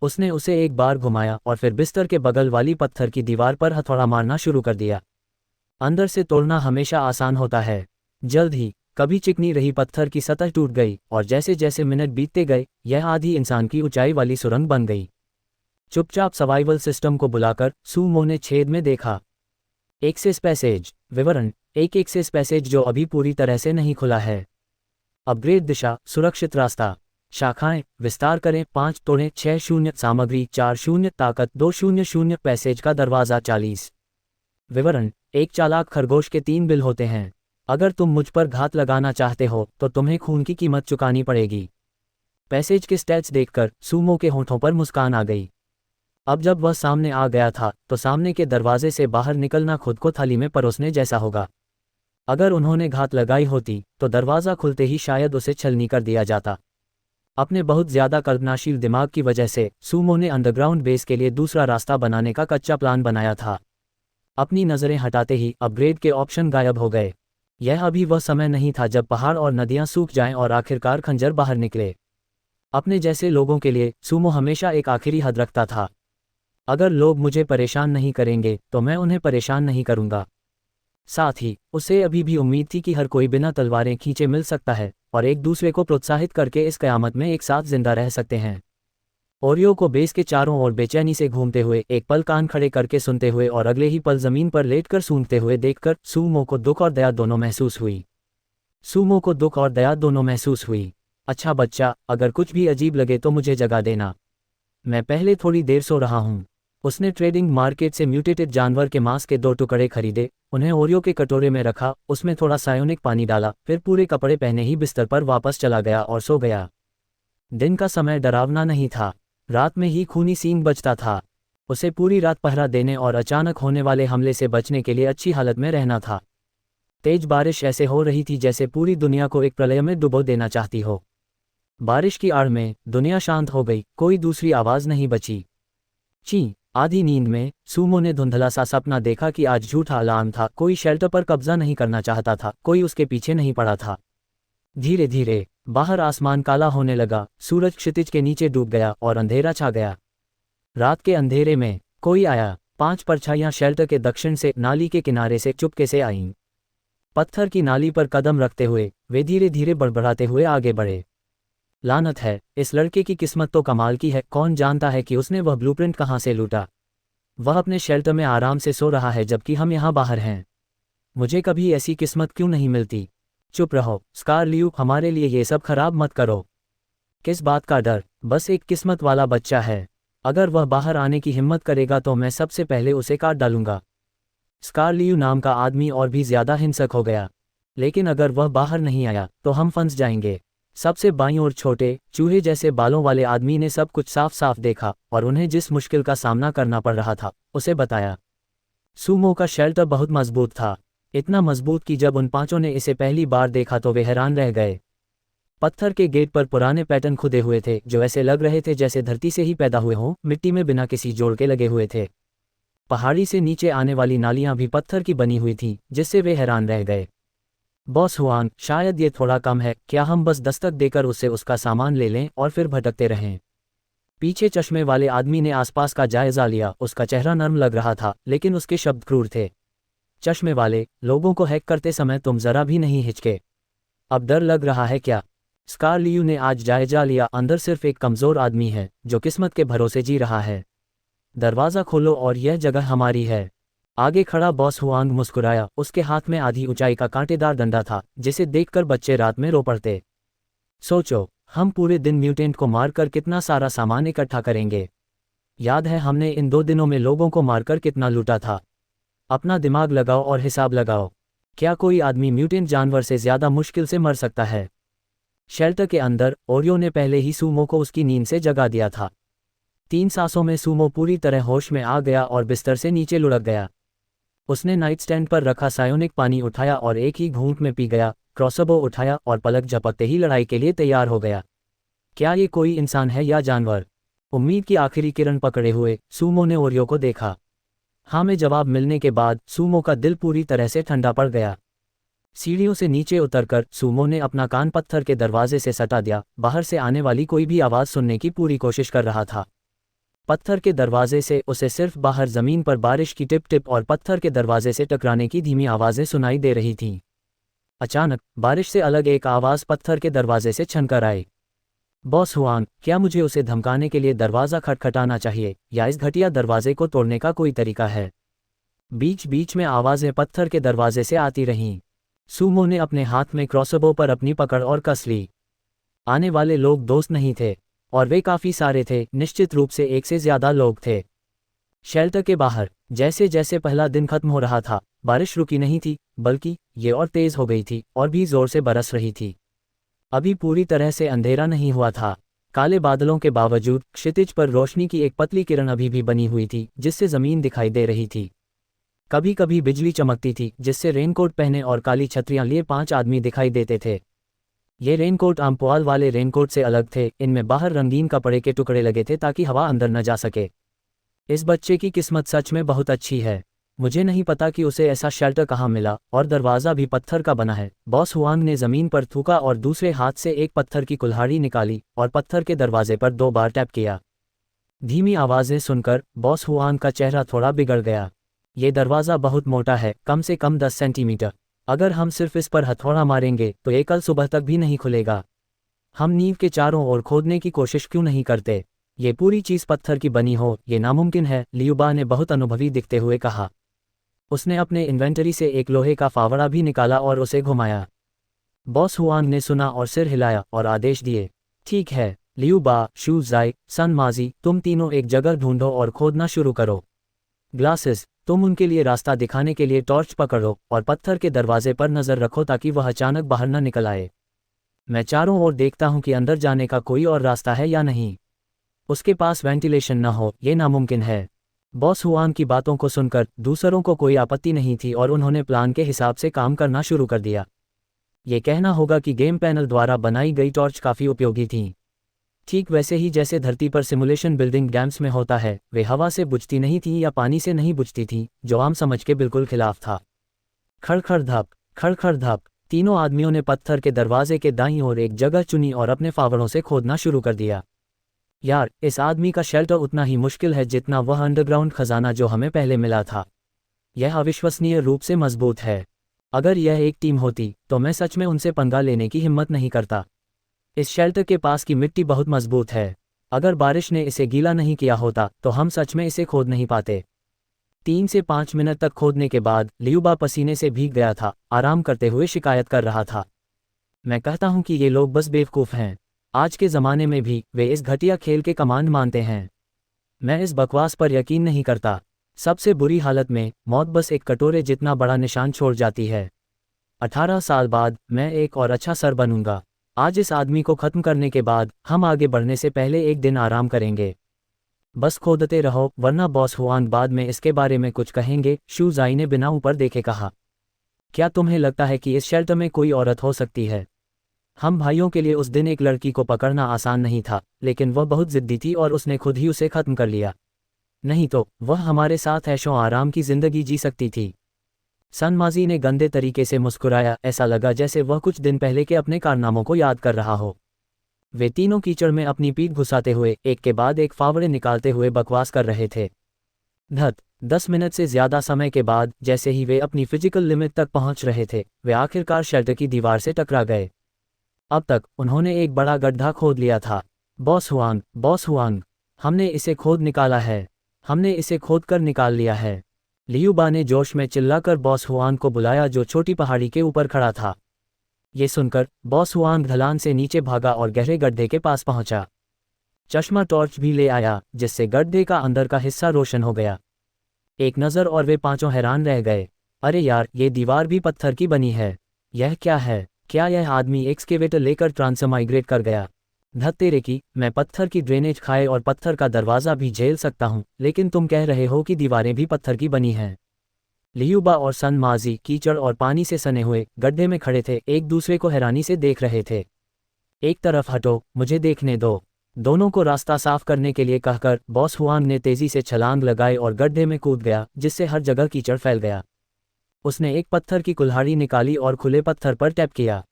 उसने उसे एक बार घुमाया और फिर बिस्तर के बगल वाली पत्थर की दीवार पर हथौड़ा मारना शुरू कर दिया। अंदर से तोड़ना हमेशा आसान होता है। जल्द ही कभी चिकनी रही पत्थर की सतह टूट गई और जैसे जैसे मिनट बीतते गए यह आधी इंसान की ऊंचाई वाली सुरंग बन गई। चुपचाप सर्वाइवल सिस्टम को बुलाकर सूमो ने छेद में देखा। Access passage. विवरण: एक एक्सेस पैसेज जो अभी पूरी तरह से नहीं खुला है। अपग्रेड दिशा: सुरक्षित रास्ता। शाखाएं: विस्तार करें 5 तोड़ें 6-0 सामग्री 4-0 ताकत 2-0 पैसेज का दरवाज़ा 40। विवरण: एक चालाक खरगोश के 3 बिल होते हैं। अगर तुम मुझ पर घात लगाना चाहते हो तो तुम्हें खून की कीमत चुकानी पड़ेगी। पैसेज के स्टैट्स देखकर सूमो के होंठों पर मुस्कान आ गई। अब जब वह सामने आ गया था तो सामने के दरवाजे से बाहर निकलना खुद को थाली में परोसने जैसा होगा। अगर उन्होंने घात लगाई होती तो दरवाज़ा खुलते ही शायद उसे छलनी कर दिया जाता। अपने बहुत ज़्यादा कल्पनाशील दिमाग की वजह से सूमो ने अंडरग्राउंड बेस के लिए दूसरा रास्ता बनाने का कच्चा प्लान बनाया था। अपनी नज़रें हटाते ही अपग्रेड के ऑप्शन गायब हो गए। यह अभी वह समय नहीं था जब पहाड़ और नदियां सूख जाएं और आखिरकार खंजर बाहर निकले। अपने जैसे लोगों के लिए सूमो हमेशा एक आखिरी हद रखता था। अगर लोग मुझे परेशान नहीं करेंगे तो मैं उन्हें परेशान नहीं करूंगा। साथ ही उसे अभी भी उम्मीद थी कि हर कोई बिना तलवारें खींचे मिल सकता है और एक दूसरे को प्रोत्साहित करके इस कयामत में एक साथ जिंदा रह सकते हैं। ओरियो को बेस के चारों ओर बेचैनी से घूमते हुए, एक पल कान खड़े करके सुनते हुए और अगले ही पल जमीन पर लेटकर सूंघते हुए देखकर सूमो को दुख और दया दोनों महसूस हुई। सूमो को दुख और दया दोनों महसूस हुई। अच्छा बच्चा, अगर कुछ भी अजीब लगे तो मुझे जगा देना। मैं पहले थोड़ी देर सो रहा हूँ। उसने ट्रेडिंग मार्केट से म्यूटेटेड जानवर के मांस के 2 टुकड़े खरीदे, उन्हें ओरियो के कटोरे में रखा, उसमें थोड़ा सायोनिक पानी डाला, फिर पूरे कपड़े पहने ही बिस्तर पर वापस चला गया और सो गया। दिन का समय डरावना नहीं था। रात में ही खूनी सींग बजता था। उसे पूरी रात पहरा देने और अचानक होने वाले हमले से बचने के लिए अच्छी हालत में रहना था। तेज बारिश ऐसे हो रही थी जैसे पूरी दुनिया को एक प्रलय में डुबो देना चाहती हो। बारिश की आड़ में दुनिया शांत हो गई, कोई दूसरी आवाज नहीं बची। आधी नींद में सूमो ने धुंधला सा सपना देखा कि आज झूठा अलार्म था, कोई शेल्टर पर कब्जा नहीं करना चाहता था, कोई उसके पीछे नहीं पड़ा था। धीरे धीरे बाहर आसमान काला होने लगा, सूरज क्षितिज के नीचे डूब गया और अंधेरा छा गया। रात के अंधेरे में कोई आया। 5 परछाइयां शेल्टर के दक्षिण से नाली के किनारे से चुपके से आईं। पत्थर की नाली पर कदम रखते हुए वे धीरे धीरे बड़बड़ाते हुए आगे बढ़े। लानत है, इस लड़के की किस्मत तो कमाल की है, कौन जानता है कि उसने वह ब्लूप्रिंट कहाँ से लूटा। वह अपने शेल्टर में आराम से सो रहा है जबकि हम यहाँ बाहर हैं। मुझे कभी ऐसी किस्मत क्यों नहीं मिलती। चुप रहो स्कारलियू, हमारे लिए ये सब खराब मत करो। किस बात का डर, बस एक किस्मत वाला बच्चा है। अगर वह बाहर आने की हिम्मत करेगा तो मैं सबसे पहले उसे काट डालूंगा। स्कारलियू नाम का आदमी और भी ज्यादा हिंसक हो गया। लेकिन अगर वह बाहर नहीं आया तो हम फंस जाएंगे। सबसे बाईं ओर छोटे चूहे जैसे बालों वाले आदमी ने सब कुछ साफ साफ देखा और उन्हें जिस मुश्किल का सामना करना पड़ रहा था उसे बताया। सूमो का शेल्टर बहुत मजबूत था, इतना मजबूत कि जब उन 5 ने इसे पहली बार देखा तो वे हैरान रह गए। पत्थर के गेट पर पुराने पैटर्न खुदे हुए थे जो ऐसे लग रहे थे जैसे धरती से ही पैदा हुए हों, मिट्टी में बिना किसी जोड़ के लगे हुए थे। पहाड़ी से नीचे आने वाली नालियां भी पत्थर की बनी हुई थीं, जिससे वे हैरान रह गए। बॉस हुआंग, शायद ये थोड़ा कम है, क्या हम बस दस्तक देकर उससे उसका सामान ले लें और फिर भटकते रहें। पीछे चश्मे वाले आदमी ने आसपास का जायजा लिया, उसका चेहरा नर्म लग रहा था लेकिन उसके शब्द क्रूर थे। चश्मे वाले, लोगों को हैक करते समय तुम जरा भी नहीं हिचके। अब डर लग रहा है क्या। स्कारलियू ने आज जायजा लिया, अंदर सिर्फ एक कमजोर आदमी है जो किस्मत के भरोसे जी रहा है। दरवाज़ा खोलो और यह जगह हमारी है। आगे खड़ा बॉस हुआंग मुस्कुराया, उसके हाथ में आधी ऊंचाई का कांटेदार डंडा था जिसे देखकर बच्चे रात में रो पड़ते। सोचो, हम पूरे दिन म्यूटेंट को मारकर कितना सारा सामान इकट्ठा करेंगे। याद है हमने इन 2 दिनों में लोगों को मारकर कितना लूटा था। अपना दिमाग लगाओ और हिसाब लगाओ, क्या कोई आदमी म्यूटेंट जानवर से ज्यादा मुश्किल से मर सकता है। शेल्टर के अंदर ओरियो ने पहले ही सूमो को उसकी नींद से जगा दिया था। 3 सांसों में सूमो पूरी तरह होश में आ गया और बिस्तर से नीचे लुढ़क गया। उसने नाइट स्टैंड पर रखा सायोनिक पानी उठाया और एक ही घूंट में पी गया, क्रॉसबो उठाया और पलक झपकते ही लड़ाई के लिए तैयार हो गया। क्या ये कोई इंसान है या जानवर। उम्मीद की आखिरी किरण पकड़े हुए सूमो ने ओरियो को देखा। हाँ में जवाब मिलने के बाद सूमो का दिल पूरी तरह से ठंडा पड़ गया। सीढ़ियों से नीचे उतरकर सूमो ने अपना कान पत्थर के दरवाजे से सटा दिया, बाहर से आने वाली कोई भी आवाज़ सुनने की पूरी कोशिश कर रहा था। पत्थर के दरवाजे से उसे सिर्फ बाहर जमीन पर बारिश की टिप टिप और पत्थर के दरवाजे से टकराने की धीमी आवाज़ें सुनाई दे रही थीं। अचानक बारिश से अलग एक आवाज़ पत्थर के दरवाजे से छनकर आई। बॉस हुआंग, क्या मुझे उसे धमकाने के लिए दरवाज़ा खटखटाना चाहिए या इस घटिया दरवाजे को तोड़ने का कोई तरीका है। बीच बीच में आवाज़ें पत्थर के दरवाजे से आती रहीं। सूमो ने अपने हाथ में क्रॉसबो पर अपनी पकड़ और कस ली। आने वाले लोग दोस्त नहीं थे और वे काफ़ी सारे थे, निश्चित रूप से एक से ज़्यादा लोग थे। शेल्टर के बाहर जैसे जैसे पहला दिन खत्म हो रहा था, बारिश रुकी नहीं थी, बल्कि ये और तेज़ हो गई थी और भी ज़ोर से बरस रही थी। अभी पूरी तरह से अंधेरा नहीं हुआ था। काले बादलों के बावजूद क्षितिज पर रोशनी की एक पतली किरण अभी भी बनी हुई थी जिससे ज़मीन दिखाई दे रही थी। कभी कभी बिजली चमकती थी जिससे रेनकोट पहने और काली छतरियां लिए 5 आदमी दिखाई देते थे। ये रेनकोट आम पुआल वाले रेनकोट से अलग थे, इनमें बाहर रंगीन कपड़े के टुकड़े लगे थे ताकि हवा अंदर न जा सके। इस बच्चे की किस्मत सच में बहुत अच्छी है। मुझे नहीं पता कि उसे ऐसा शेल्टर कहाँ मिला, और दरवाज़ा भी पत्थर का बना है। बॉस हुआंग ने ज़मीन पर थूका और दूसरे हाथ से एक पत्थर की कुल्हाड़ी निकाली और पत्थर के दरवाजे पर 2 बार टैप किया। धीमी आवाज़ें सुनकर बॉस हुआंग का चेहरा थोड़ा बिगड़ गया। ये दरवाज़ा बहुत मोटा है, कम से कम 10 सेंटीमीटर। अगर हम सिर्फ इस पर हथौड़ा मारेंगे तो ये कल सुबह तक भी नहीं खुलेगा। हम नींव के चारों ओर खोदने की कोशिश क्यों नहीं करते? ये पूरी चीज़ पत्थर की बनी हो, ये नामुमकिन है, लियुबा ने बहुत अनुभवी दिखते हुए कहा। उसने अपने इन्वेंटरी से एक लोहे का फावड़ा भी निकाला और उसे घुमाया। बॉस हुआंग ने सुना और सिर हिलाया और आदेश दिए। ठीक है, लियुबा, शू ज़ाई, सन माजी, तुम तीनों एक जगह ढूंढो और खोदना शुरू करो। ग्लासेस, तुम उनके लिए रास्ता दिखाने के लिए टॉर्च पकड़ो और पत्थर के दरवाजे पर नज़र रखो ताकि वह अचानक बाहर न निकल आए। मैं चारों ओर देखता हूं कि अंदर जाने का कोई और रास्ता है या नहीं। उसके पास वेंटिलेशन न हो, ये नामुमकिन है। बॉस हुआंग की बातों को सुनकर दूसरों को कोई आपत्ति नहीं थी और उन्होंने प्लान के हिसाब से काम करना शुरू कर दिया। ये कहना होगा कि गेम पैनल द्वारा बनाई गई टॉर्च काफ़ी उपयोगी थी। ठीक वैसे ही जैसे धरती पर सिमुलेशन बिल्डिंग डैम्स में होता है, वे हवा से बुझती नहीं थी या पानी से नहीं बुझती थी, जो आम समझ के बिल्कुल खिलाफ था। खड़खड़ धप, खड़खड़ धप। तीनों आदमियों ने पत्थर के दरवाजे के दाईं ओर एक जगह चुनी और अपने फावड़ों से खोदना शुरू कर दिया। यार, इस आदमी का शेल्टर उतना ही मुश्किल है जितना वह अंडरग्राउंड खजाना जो हमें पहले मिला था। यह अविश्वसनीय रूप से मजबूत है। अगर यह एक टीम होती तो मैं सच में उनसे पंगा लेने की हिम्मत नहीं करता। इस शेल्टर के पास की मिट्टी बहुत मजबूत है। अगर बारिश ने इसे गीला नहीं किया होता तो हम सच में इसे खोद नहीं पाते। 3 से 5 मिनट तक खोदने के बाद लियुबा पसीने से भीग गया था, आराम करते हुए शिकायत कर रहा था। मैं कहता हूं कि ये लोग बस बेवकूफ़ हैं। आज के ज़माने में भी वे इस घटिया खेल के कमांड मानते हैं। मैं इस बकवास पर यकीन नहीं करता। सबसे बुरी हालत में मौत बस एक कटोरे जितना बड़ा निशान छोड़ जाती है। 18 साल बाद मैं एक और अच्छा सर बनूंगा। आज इस आदमी को ख़त्म करने के बाद हम आगे बढ़ने से पहले एक दिन आराम करेंगे। बस खोदते रहो, वरना बॉस हुआंग बाद में इसके बारे में कुछ कहेंगे, शू ज़ाई ने बिना ऊपर देखे कहा। क्या तुम्हें लगता है कि इस शेल्टर में कोई औरत हो सकती है? हम भाइयों के लिए उस दिन एक लड़की को पकड़ना आसान नहीं था, लेकिन वह बहुत जिद्दी थी और उसने खुद ही उसे ख़त्म कर लिया। नहीं तो वह हमारे साथ ऐशो आराम की ज़िंदगी जी सकती थी। सनमाजी ने गंदे तरीके से मुस्कुराया, ऐसा लगा जैसे वह कुछ दिन पहले के अपने कारनामों को याद कर रहा हो। वे तीनों कीचड़ में अपनी पीठ घुसाते हुए एक के बाद एक फावड़े निकालते हुए बकवास कर रहे थे। 10 मिनट से ज़्यादा समय के बाद जैसे ही वे अपनी फिजिकल लिमिट तक पहुंच रहे थे, वे आखिरकार शेल्टर की दीवार से टकरा गए। अब तक उन्होंने एक बड़ा गड्ढा खोद लिया था। बॉस हुआंग, हमने इसे खोद निकाला है। हमने इसे खोद कर निकाल लिया है। लियुबा ने जोश में चिल्लाकर बॉस हुआंग को बुलाया जो छोटी पहाड़ी के ऊपर खड़ा था। ये सुनकर बॉस हुआंग ढलान से नीचे भागा और गहरे गड्ढे के पास पहुंचा। चश्मा टॉर्च भी ले आया, जिससे गड्ढे का अंदर का हिस्सा रोशन हो गया। एक नज़र और वे पांचों हैरान रह गए। अरे यार, ये दीवार भी पत्थर की बनी है। यह क्या है? क्या यह आदमी एक्सकेवेटर लेकर ट्रांसमाइग्रेट कर गया? धत्तेरे की, मैं पत्थर की ड्रेनेज खाए और पत्थर का दरवाज़ा भी झेल सकता हूँ, लेकिन तुम कह रहे हो कि दीवारें भी पत्थर की बनी हैं। लियुबा और सन माजी कीचड़ और पानी से सने हुए गड्ढे में खड़े थे, एक दूसरे को हैरानी से देख रहे थे। एक तरफ हटो, मुझे देखने दो। दोनों को रास्ता साफ करने के लिए कहकर बॉस हुआंग ने तेजी से छलांग लगाई और गड्ढे में कूद गया, जिससे हर जगह कीचड़ फैल गया। उसने एक पत्थर की कुल्हाड़ी निकाली और खुले पत्थर पर टैप किया।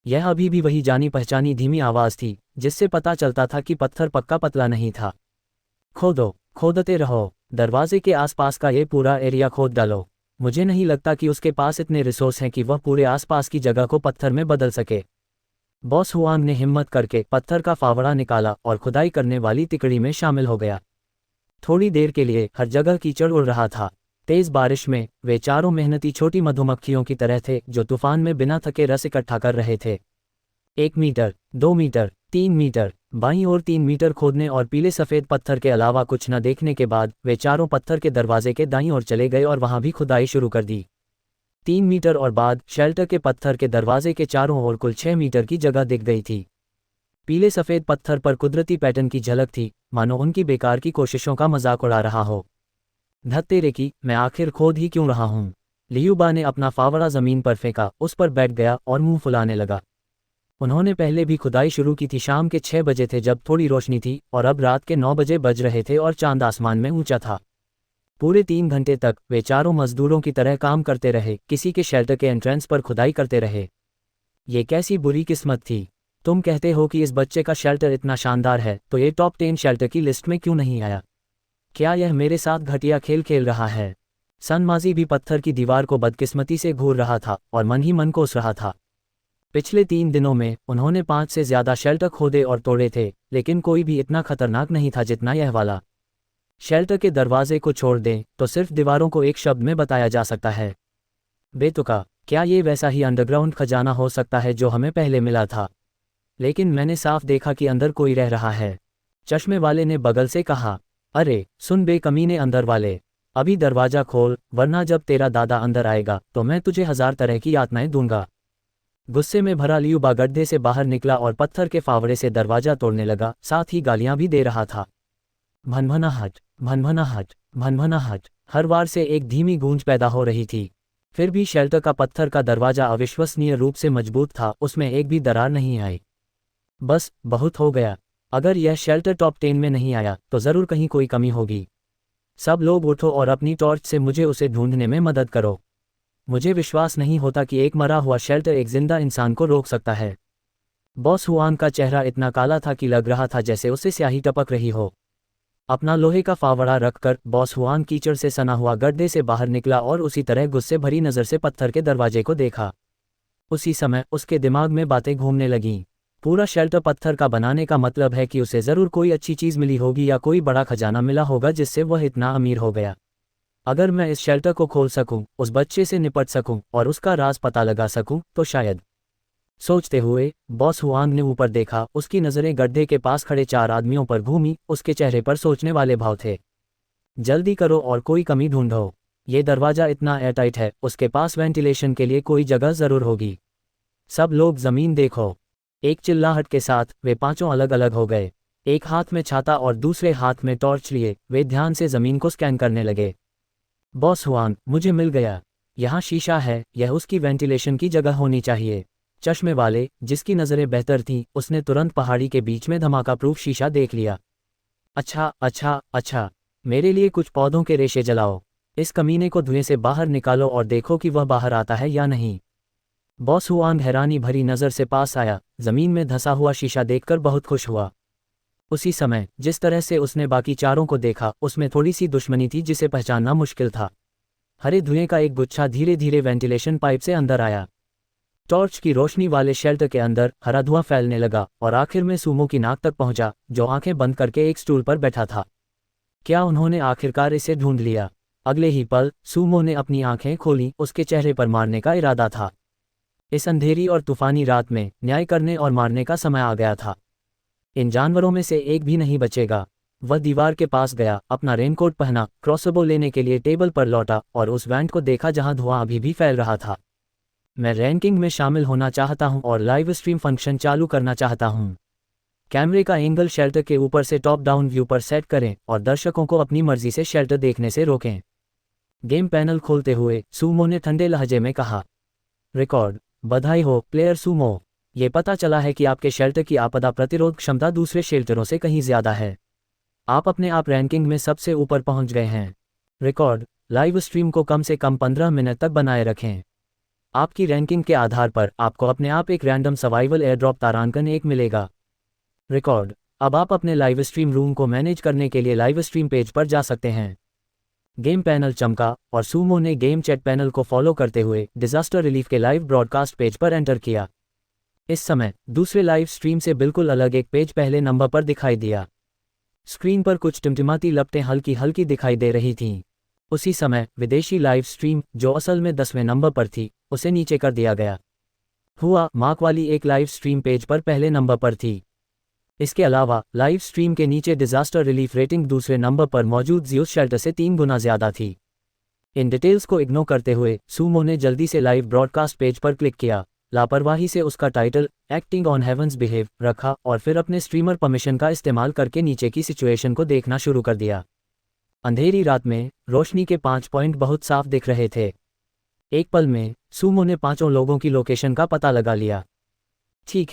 यह अभी भी वही जानी पहचानी धीमी आवाज़ थी, जिससे पता चलता था कि पत्थर पक्का पतला नहीं था। खोदो, खोदते रहो। दरवाजे के आसपास का ये पूरा एरिया खोद डालो। मुझे नहीं लगता कि उसके पास इतने रिसोर्स हैं कि वह पूरे आसपास की जगह को पत्थर में बदल सके। बॉस हुआंग ने हिम्मत करके पत्थर का फावड़ा निकाला और खुदाई करने वाली तिकड़ी में शामिल हो गया। थोड़ी देर के लिए हर जगह कीचड़ उड़ रहा था। तेज बारिश में वे चारों मेहनती छोटी मधुमक्खियों की तरह थे जो तूफान में बिना थके रस इकट्ठा कर रहे थे। 1 मीटर, 2 मीटर, 3 मीटर, बाईं ओर 3 मीटर खोदने और पीले सफ़ेद पत्थर के अलावा कुछ न देखने के बाद वे चारों पत्थर के दरवाजे के दाईं ओर चले गए और वहां भी खुदाई शुरू कर दी। 3 मीटर और बाद शेल्टर के पत्थर के दरवाजे के चारों ओर कुल 6 मीटर की जगह दिख गई थी। पीले सफ़ेद पत्थर पर कुदरती पैटर्न की झलक थी, मानो उनकी बेकार की कोशिशों का मजाक उड़ा रहा हो। धत्तेरे की, मैं आखिर खोद ही क्यों रहा हूँ? लियुबा ने अपना फावड़ा ज़मीन पर फेंका, उस पर बैठ गया और मुंह फुलाने लगा। उन्होंने पहले भी खुदाई शुरू की थी। शाम के 6 बजे थे जब थोड़ी रोशनी थी और अब रात के 9 बजे बज रहे थे और चांद आसमान में ऊंचा था। पूरे 3 घंटे तक वे चारों मजदूरों की तरह काम करते रहे, किसी के शेल्टर के एंट्रेंस पर खुदाई करते रहे। ये कैसी बुरी किस्मत थी। तुम कहते हो कि इस बच्चे का शेल्टर इतना शानदार है, तो ये टॉप 10 शेल्टर की लिस्ट में क्यों नहीं आया? क्या यह मेरे साथ घटिया खेल खेल रहा है? सनमाजी भी पत्थर की दीवार को बदकिस्मती से घूर रहा था और मन ही मन कोस रहा था। पिछले 3 दिनों में उन्होंने 5 से ज्यादा शेल्टर खोदे और तोड़े थे, लेकिन कोई भी इतना खतरनाक नहीं था जितना यह वाला। शेल्टर के दरवाजे को छोड़ दें तो सिर्फ दीवारों को एक शब्द में बताया जा सकता है, बेतुका। क्या ये वैसा ही अंडरग्राउंड खजाना हो सकता है जो हमें पहले मिला था? लेकिन मैंने साफ देखा कि अंदर कोई रह रहा है। चश्मे वाले ने बगल से कहा। अरे सुन बेकमीने अंदर वाले, अभी दरवाजा खोल, वरना जब तेरा दादा अंदर आएगा तो मैं तुझे 1000 तरह की यातनाएं दूंगा। गुस्से में भरा लियूबा गड्ढे से बाहर निकला और पत्थर के फावड़े से दरवाजा तोड़ने लगा, साथ ही गालियां भी दे रहा था। भनभनाहट, भनभनाहट, भनभनाहट, हर वार से एक धीमी गूंज पैदा हो रही थी। फिर भी शेल्टर का पत्थर का दरवाजा अविश्वसनीय रूप से मजबूत था, उसमें एक भी दरार नहीं आई। बस बहुत हो गया। अगर यह शेल्टर टॉप 10 में नहीं आया तो जरूर कहीं कोई कमी होगी। सब लोग उठो और अपनी टॉर्च से मुझे उसे ढूंढने में मदद करो। मुझे विश्वास नहीं होता कि एक मरा हुआ शेल्टर एक जिंदा इंसान को रोक सकता है। बॉस हुआन का चेहरा इतना काला था कि लग रहा था जैसे उससे स्याही टपक रही हो। अपना लोहे का फावड़ा रखकर बॉस हुआन कीचड़ से सना हुआ गड्ढे से बाहर निकला और उसी तरह गुस्से भरी नज़र से पत्थर के दरवाजे को देखा। उसी समय उसके दिमाग में बातें घूमने लगीं। पूरा शेल्टर पत्थर का बनाने का मतलब है कि उसे ज़रूर कोई अच्छी चीज़ मिली होगी या कोई बड़ा खजाना मिला होगा जिससे वह इतना अमीर हो गया। अगर मैं इस शेल्टर को खोल सकूं, उस बच्चे से निपट सकूं और उसका राज पता लगा सकूं तो शायद। सोचते हुए बॉस हुआंग ने ऊपर देखा। उसकी नज़रें गड्ढे के पास खड़े 4 आदमियों पर घूमी, उसके चेहरे पर सोचने वाले भाव थे। जल्दी करो और कोई कमी ढूंढो। ये दरवाज़ा इतना एयरटाइट है, उसके पास वेंटिलेशन के लिए कोई जगह ज़रूर होगी। सब लोग ज़मीन देखो। एक चिल्लाहट के साथ वे पांचों अलग अलग हो गए। एक हाथ में छाता और दूसरे हाथ में टॉर्च लिए वे ध्यान से ज़मीन को स्कैन करने लगे। बॉस हुआंग, मुझे मिल गया। यहाँ शीशा है, यह उसकी वेंटिलेशन की जगह होनी चाहिए। चश्मे वाले, जिसकी नज़रें बेहतर थीं, उसने तुरंत पहाड़ी के बीच में धमाका प्रूफ शीशा देख लिया। अच्छा अच्छा अच्छा, मेरे लिए कुछ पौधों के रेशे जलाओ। इस कमीने को धुएं से बाहर निकालो और देखो कि वह बाहर आता है या नहीं। बॉस हुआंग हैरानी भरी नज़र से पास आया, ज़मीन में धंसा हुआ शीशा देखकर बहुत खुश हुआ। उसी समय जिस तरह से उसने बाकी चारों को देखा, उसमें थोड़ी सी दुश्मनी थी जिसे पहचानना मुश्किल था। हरे धुएं का एक गुच्छा धीरे धीरे वेंटिलेशन पाइप से अंदर आया। टॉर्च की रोशनी वाले शेल्टर के अंदर हरा धुआं फैलने लगा और आखिर में सूमो की नाक तक पहुंचा, जो आंखें बंद करके एक स्टूल पर बैठा था। क्या उन्होंने आखिरकार इसे ढूंढ लिया? अगले ही पल सूमो ने अपनी आंखें खोली, उसके चेहरे पर मारने का इरादा था। इस अंधेरी और तूफानी रात में न्याय करने और मारने का समय आ गया था। इन जानवरों में से एक भी नहीं बचेगा। वह दीवार के पास गया, अपना रेनकोट पहना, क्रॉसबो लेने के लिए टेबल पर लौटा और उस वैंट को देखा जहां धुआं अभी भी फैल रहा था। मैं रैंकिंग में शामिल होना चाहता हूं और लाइव स्ट्रीम फंक्शन चालू करना चाहता हूं। कैमरे का एंगल शेल्टर के ऊपर से टॉप डाउन व्यू पर सेट करें और दर्शकों को अपनी मर्जी से शेल्टर देखने से रोकें। गेम पैनल खोलते हुए सूमो ने ठंडे लहजे में कहा। रिकॉर्ड। बधाई हो प्लेयर सूमो, ये पता चला है कि आपके शेल्टर की आपदा प्रतिरोध क्षमता दूसरे शेल्टरों से कहीं ज़्यादा है। आप अपने आप रैंकिंग में सबसे ऊपर पहुंच गए हैं। रिकॉर्ड। लाइव स्ट्रीम को कम से कम 15 मिनट तक बनाए रखें। आपकी रैंकिंग के आधार पर आपको अपने आप एक रैंडम सर्वाइवल एयरड्रॉप तारांकन 1 मिलेगा। रिकॉर्ड। अब आप अपने लाइव स्ट्रीम रूम को मैनेज करने के लिए लाइव स्ट्रीम पेज पर जा सकते हैं। गेम पैनल चमका और सूमो ने गेम चैट पैनल को फॉलो करते हुए डिजास्टर रिलीफ के लाइव ब्रॉडकास्ट पेज पर एंटर किया। इस समय दूसरे लाइव स्ट्रीम से बिल्कुल अलग एक पेज पहले नंबर पर दिखाई दिया। स्क्रीन पर कुछ टिमटिमाती लपटें हल्की हल्की दिखाई दे रही थीं। उसी समय विदेशी लाइव स्ट्रीम, जो असल में 10वें नंबर पर थी, उसे नीचे कर दिया गया। हुआ मार्क वाली एक लाइव स्ट्रीम पेज पर पहले नंबर पर थी। इसके अलावा लाइव स्ट्रीम के नीचे डिजास्टर रिलीफ रेटिंग दूसरे नंबर पर मौजूद ज़्यूस शेल्टर से 3 गुना ज़्यादा थी। इन डिटेल्स को इग्नोर करते हुए सूमो ने जल्दी से लाइव ब्रॉडकास्ट पेज पर क्लिक किया, लापरवाही से उसका title acting on heavens behave रखा और फिर अपने स्ट्रीमर परमिशन का इस्तेमाल करके नीचे की सिचुएशन को देखना शुरू कर दिया। अंधेरी रात में रोशनी के 5 पॉइंट बहुत साफ दिख रहे थे। एक पल में सूमो ने 5 लोगों की लोकेशन का पता लगा लिया। ठीक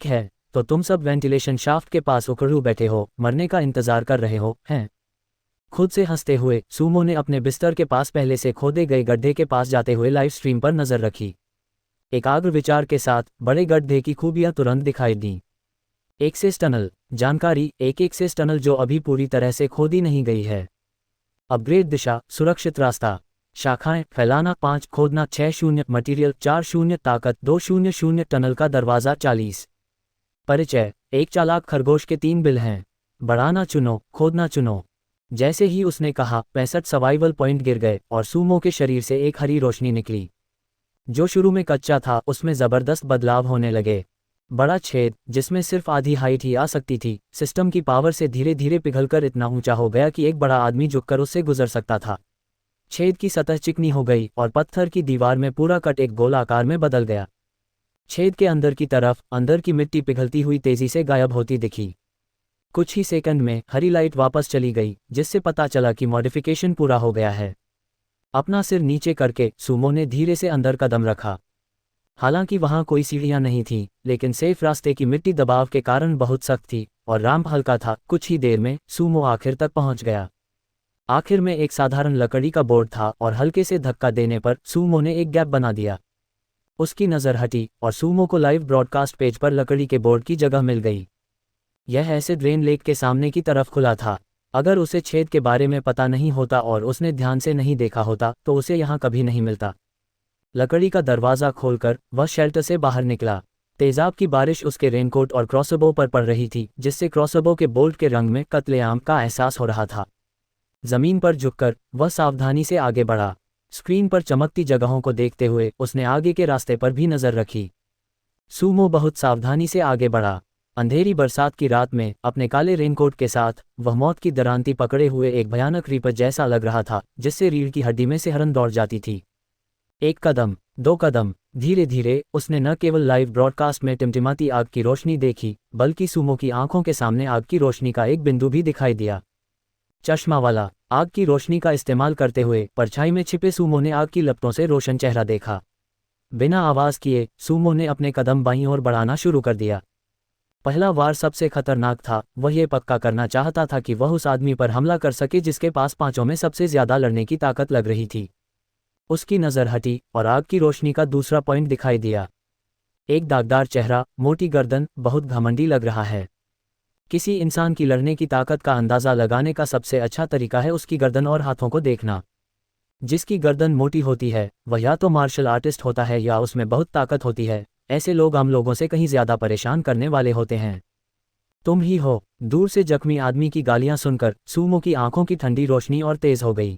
है, तो तुम सब वेंटिलेशन शाफ्ट के पास उखड़ू बैठे हो, मरने का इंतजार कर रहे हो, हैं? खुद से हंसते हुए सूमो ने अपने बिस्तर के पास पहले से खोदे गए गड्ढे के पास जाते हुए लाइव स्ट्रीम पर नजर रखी। एकाग्र विचार के साथ बड़े गड्ढे की खूबियां तुरंत दिखाई दी। एक्सेस टनल जानकारी, एक एक्सेस टनल जो अभी पूरी तरह से खोदी नहीं गई है। अपग्रेड दिशा, सुरक्षित रास्ता। शाखाएं, फैलाना 5, खोदना 6, मटीरियल 4, ताकत 200, टनल का दरवाज़ा 40। परिचय, एक चालाक खरगोश के 3 बिल हैं। बढ़ाना चुनो, खोदना चुनो। जैसे ही उसने कहा 65 सर्वाइवल पॉइंट गिर गए और सूमो के शरीर से एक हरी रोशनी निकली। जो शुरू में कच्चा था उसमें ज़बरदस्त बदलाव होने लगे। बड़ा छेद, जिसमें सिर्फ आधी हाइट ही आ सकती थी, सिस्टम की पावर से धीरे धीरे पिघलकर इतना ऊंचा हो गया कि एक बड़ा आदमी झुककर उससे गुजर सकता था। छेद की सतह चिकनी हो गई और पत्थर की दीवार में पूरा कट एक गोल आकार में बदल गया। छेद के अंदर की तरफ अंदर की मिट्टी पिघलती हुई तेजी से गायब होती दिखी। कुछ ही सेकंड में हरी लाइट वापस चली गई, जिससे पता चला कि मॉडिफिकेशन पूरा हो गया है। अपना सिर नीचे करके सूमो ने धीरे से अंदर कदम रखा। हालांकि वहां कोई सीढ़ियां नहीं थी, लेकिन सेफ रास्ते की मिट्टी दबाव के कारण बहुत सख्त थी और रैंप हल्का था। कुछ ही देर में सूमो आखिर तक पहुंच गया। आखिर में एक साधारण लकड़ी का बोर्ड था और हल्के से धक्का देने पर सूमो ने एक गैप बना दिया। उसकी नज़र हटी और सूमो को लाइव ब्रॉडकास्ट पेज पर लकड़ी के बोर्ड की जगह मिल गई। यह एसिड रेन लेक के सामने की तरफ खुला था। अगर उसे छेद के बारे में पता नहीं होता और उसने ध्यान से नहीं देखा होता तो उसे यहाँ कभी नहीं मिलता। लकड़ी का दरवाज़ा खोलकर वह शेल्टर से बाहर निकला। तेजाब की बारिश उसके रेनकोट और क्रॉसबो पर पड़ रही थी, जिससे क्रॉसबो के बोल्ट के रंग में कत्लेआम का एहसास हो रहा था। जमीन पर झुककर वह सावधानी से आगे बढ़ा। स्क्रीन पर चमकती जगहों को देखते हुए उसने आगे के रास्ते पर भी नजर रखी। सूमो बहुत सावधानी से आगे बढ़ा। अंधेरी बरसात की रात में अपने काले रेनकोट के साथ वह मौत की दरांती पकड़े हुए एक भयानक रीपर जैसा लग रहा था, जिससे रीढ़ की हड्डी में सिहरन दौड़ जाती थी। 1 कदम, 2 कदम, धीरे धीरे उसने न केवल लाइव ब्रॉडकास्ट में टिमटिमाती आग की रोशनी देखी, बल्कि सूमो की आंखों के सामने आग की रोशनी का एक बिंदु भी दिखाई दिया। चश्मा वाला। आग की रोशनी का इस्तेमाल करते हुए परछाई में छिपे सूमो ने आग की लपटों से रोशन चेहरा देखा। बिना आवाज किए सूमो ने अपने कदम बाईं ओर बढ़ाना शुरू कर दिया। पहला वार सबसे खतरनाक था। वह ये पक्का करना चाहता था कि वह उस आदमी पर हमला कर सके जिसके पास 5 में सबसे ज्यादा लड़ने की ताकत लग रही थी। उसकी नज़र हटी और आग की रोशनी का दूसरा पॉइंट दिखाई दिया। एक दागदार चेहरा, मोटी गर्दन, बहुत घमंडी लग रहा है। किसी इंसान की लड़ने की ताकत का अंदाज़ा लगाने का सबसे अच्छा तरीका है उसकी गर्दन और हाथों को देखना। जिसकी गर्दन मोटी होती है वह या तो मार्शल आर्टिस्ट होता है या उसमें बहुत ताकत होती है। ऐसे लोग आम लोगों से कहीं ज्यादा परेशान करने वाले होते हैं। तुम ही हो। दूर से जख्मी आदमी की गालियां सुनकर सूमो की आंखों की ठंडी रोशनी और तेज हो गई।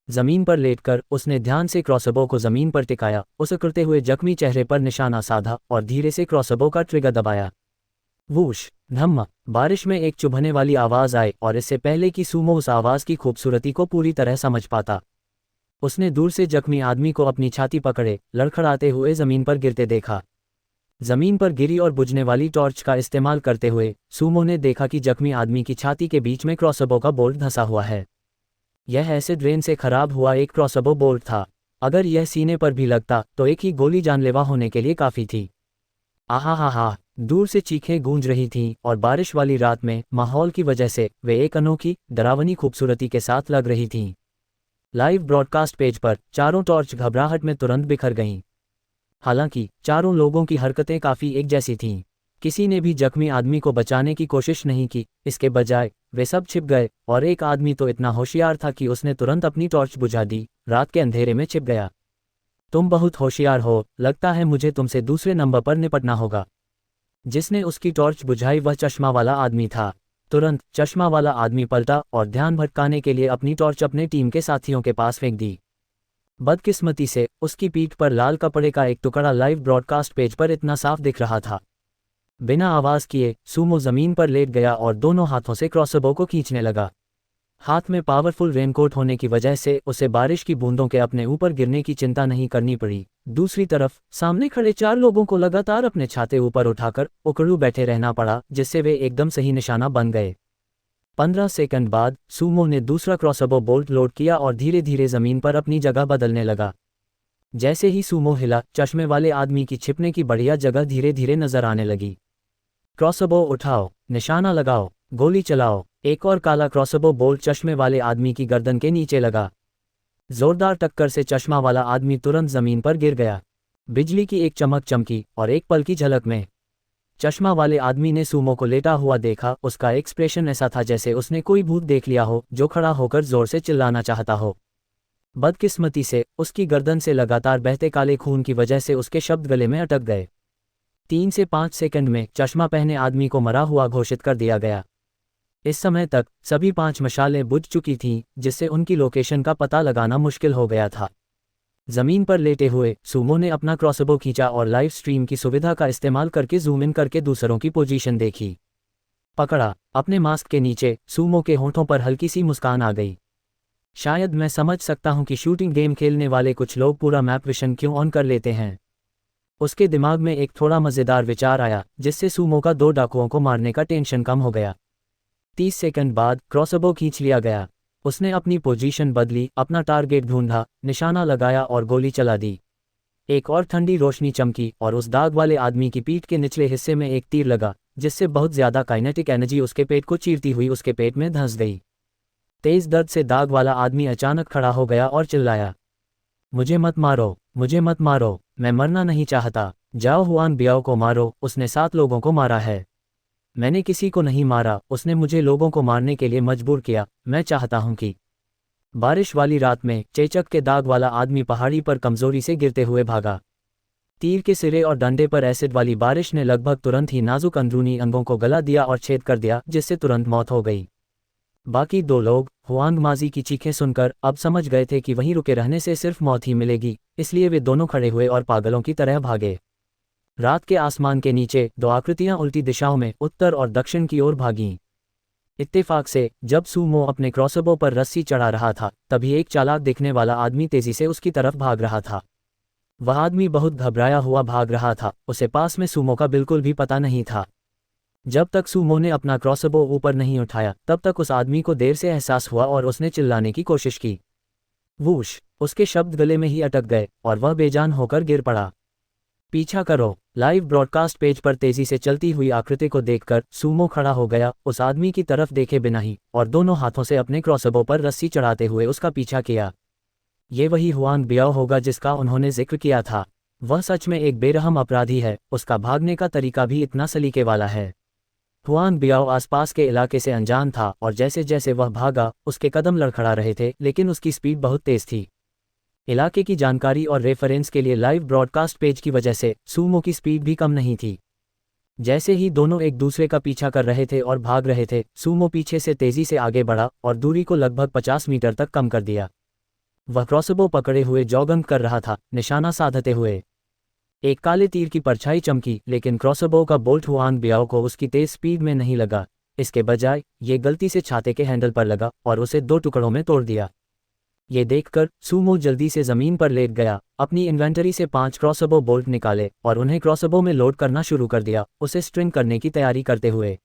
जमीन पर लेटकर उसने ध्यान से क्रॉसबो को जमीन पर टिकाया, उछलते हुए जख्मी चेहरे पर निशाना साधा और धीरे से क्रॉसबो का ट्रिगर दबाया। वूश, धम्म, बारिश में एक चुभने वाली आवाज आई और इससे पहले कि सूमो उस आवाज की खूबसूरती को पूरी तरह समझ पाता, उसने दूर से जख्मी आदमी को अपनी छाती पकड़े लड़खड़ाते हुए जमीन पर गिरते देखा। जमीन पर गिरी और बुझने वाली टॉर्च का इस्तेमाल करते हुए सूमो ने देखा कि जख्मी आदमी की छाती के बीच में क्रॉसबो का बोल्ट धंसा हुआ है। यह एसिड रेन से खराब हुआ एक क्रॉसबो बोल्ट था। अगर यह सीने पर भी लगता तो एक ही गोली जानलेवा होने के लिए काफी थी। आहा हा हा, दूर से चीखें गूंज रही थीं और बारिश वाली रात में माहौल की वजह से वे एक अनोखी डरावनी खूबसूरती के साथ लग रही थीं। लाइव ब्रॉडकास्ट पेज पर चारों टॉर्च घबराहट में तुरंत बिखर गईं। हालांकि चारों लोगों की हरकतें काफ़ी एक जैसी थीं। किसी ने भी जख्मी आदमी को बचाने की कोशिश नहीं की, इसके बजाय वे सब छिप गए और एक आदमी तो इतना होशियार था कि उसने तुरंत अपनी टॉर्च बुझा दी, रात के अंधेरे में छिप गया। तुम बहुत होशियार हो, लगता है मुझे तुमसे दूसरे नंबर पर निपटना होगा। जिसने उसकी टॉर्च बुझाई वह चश्मा वाला आदमी था। तुरंत चश्मा वाला आदमी पलटा और ध्यान भटकाने के लिए अपनी टॉर्च अपने टीम के साथियों के पास फेंक दी। बदकिस्मती से उसकी पीठ पर लाल कपड़े का एक टुकड़ा लाइव ब्रॉडकास्ट पेज पर इतना साफ दिख रहा था। बिना आवाज किए सूमो जमीन पर लेट गया और दोनों हाथों से क्रॉसबो को खींचने लगा। हाथ में पावरफुल रेनकोट होने की वजह से उसे बारिश की बूंदों के अपने ऊपर गिरने की चिंता नहीं करनी पड़ी। दूसरी तरफ सामने खड़े 4 लोगों को लगातार अपने छाते ऊपर उठाकर उकड़ू बैठे रहना पड़ा, जिससे वे एकदम सही निशाना बन गए। 15 सेकंड बाद सूमो ने दूसरा क्रॉसबो बोल्ट लोड किया और धीरे धीरे जमीन पर अपनी जगह बदलने लगा। जैसे ही सूमो हिला, चश्मे वाले आदमी की छिपने की बढ़िया जगह धीरे धीरे नजर आने लगी। क्रॉसबो उठाओ, निशाना लगाओ, गोली चलाओ। एक और काला क्रॉसबो बोल्ट चश्मे वाले आदमी की गर्दन के नीचे लगा। जोरदार टक्कर से चश्मा वाला आदमी तुरंत जमीन पर गिर गया। बिजली की एक चमक चमकी और एक पल की झलक में चश्मा वाले आदमी ने सूमो को लेटा हुआ देखा। उसका एक्सप्रेशन ऐसा था जैसे उसने कोई भूत देख लिया हो जो खड़ा होकर जोर से चिल्लाना चाहता हो। बदकिस्मती से उसकी गर्दन से लगातार बहते काले खून की वजह से उसके शब्द गले में अटक गए। 3 से 5 सेकंड में चश्मा पहने आदमी को मरा हुआ घोषित कर दिया गया। इस समय तक सभी 5 मशालें बुझ चुकी थीं, जिससे उनकी लोकेशन का पता लगाना मुश्किल हो गया था। जमीन पर लेटे हुए सूमो ने अपना क्रॉसबो खींचा और लाइव स्ट्रीम की सुविधा का इस्तेमाल करके जूम इन करके दूसरों की पोजीशन देखी। पकड़ा। अपने मास्क के नीचे सूमो के होंठों पर हल्की सी मुस्कान आ गई। शायद मैं समझ सकता हूं कि शूटिंग गेम खेलने वाले कुछ लोग पूरा मैप विजन क्यों ऑन कर लेते हैं। उसके दिमाग में एक थोड़ा मज़ेदार विचार आया, जिससे सूमो का 2 डाकुओं को मारने का टेंशन कम हो गया। 30 सेकंड बाद क्रॉसबो खींच लिया गया। उसने अपनी पोजीशन बदली, अपना टारगेट ढूंढा, निशाना लगाया और गोली चला दी। एक और ठंडी रोशनी चमकी और उस दाग वाले आदमी की पीठ के निचले हिस्से में एक तीर लगा, जिससे बहुत ज्यादा काइनेटिक एनर्जी उसके पेट को चीरती हुई उसके पेट में धंस गई। तेज दर्द से दाग वाला आदमी अचानक खड़ा हो गया और चिल्लाया, मुझे मत मारो, मुझे मत मारो, मैं मरना नहीं चाहता। जाओ हुआन बियाओ को मारो, उसने 7 लोगों को मारा है। मैंने किसी को नहीं मारा, उसने मुझे लोगों को मारने के लिए मजबूर किया। मैं चाहता हूं कि बारिश वाली रात में चेचक के दाग वाला आदमी पहाड़ी पर कमजोरी से गिरते हुए भागा। तीर के सिरे और डंडे पर एसिड वाली बारिश ने लगभग तुरंत ही नाजुक अंदरूनी अंगों को गला दिया और छेद कर दिया, जिससे तुरंत मौत हो गई। बाकी 2 लोग हुआंग माजी की चीखें सुनकर अब समझ गए थे कि वहीं रुके रहने से सिर्फ मौत ही मिलेगी, इसलिए वे दोनों खड़े हुए और पागलों की तरह भागे। रात के आसमान के नीचे 2 आकृतियां उल्टी दिशाओं में उत्तर और दक्षिण की ओर भागीं। इत्तेफाक से जब सूमो अपने क्रॉसबो पर रस्सी चढ़ा रहा था, तभी एक चालाक दिखने वाला आदमी तेजी से उसकी तरफ भाग रहा था। वह आदमी बहुत घबराया हुआ भाग रहा था, उसे पास में सूमो का बिल्कुल भी पता नहीं था। जब तक सूमो ने अपना क्रॉसबो ऊपर नहीं उठाया, तब तक उस आदमी को देर से एहसास हुआ और उसने चिल्लाने की कोशिश की। वूश! उसके शब्द गले में ही अटक गए और वह बेजान होकर गिर पड़ा। पीछा करो। लाइव ब्रॉडकास्ट पेज पर तेजी से चलती हुई आकृति को देखकर सूमो खड़ा हो गया, उस आदमी की तरफ देखे बिना ही, और दोनों हाथों से अपने क्रॉसबो पर रस्सी चढ़ाते हुए उसका पीछा किया। ये वही हुआंग बियाओ होगा जिसका उन्होंने जिक्र किया था। वह सच में एक बेरहम अपराधी है, उसका भागने का तरीका भी इतना सलीके वाला है। हुआंग बियाओ आसपास के इलाके से अनजान था और जैसे जैसे वह भागा, उसके कदम लड़खड़ा रहे थे, लेकिन उसकी स्पीड बहुत तेज थी। इलाके की जानकारी और रेफरेंस के लिए लाइव ब्रॉडकास्ट पेज की वजह से सूमो की स्पीड भी कम नहीं थी। जैसे ही दोनों एक दूसरे का पीछा कर रहे थे और भाग रहे थे, सूमो पीछे से तेजी से आगे बढ़ा और दूरी को लगभग 50 मीटर तक कम कर दिया। वह क्रॉसबो पकड़े हुए जॉगिंग कर रहा था, निशाना साधते हुए। एक काले तीर की परछाई चमकी, लेकिन क्रॉसबो का बोल्ट हुआंग बियाओ को उसकी तेज स्पीड में नहीं लगा। इसके बजाय ये गलती से छाते के हैंडल पर लगा और उसे 2 टुकड़ों में तोड़ दिया। ये देखकर सूमो जल्दी से जमीन पर लेट गया, अपनी इन्वेंटरी से 5 क्रॉसबो बोल्ट निकाले और उन्हें क्रॉसबो में लोड करना शुरू कर दिया, उसे स्ट्रिंग करने की तैयारी करते हुए।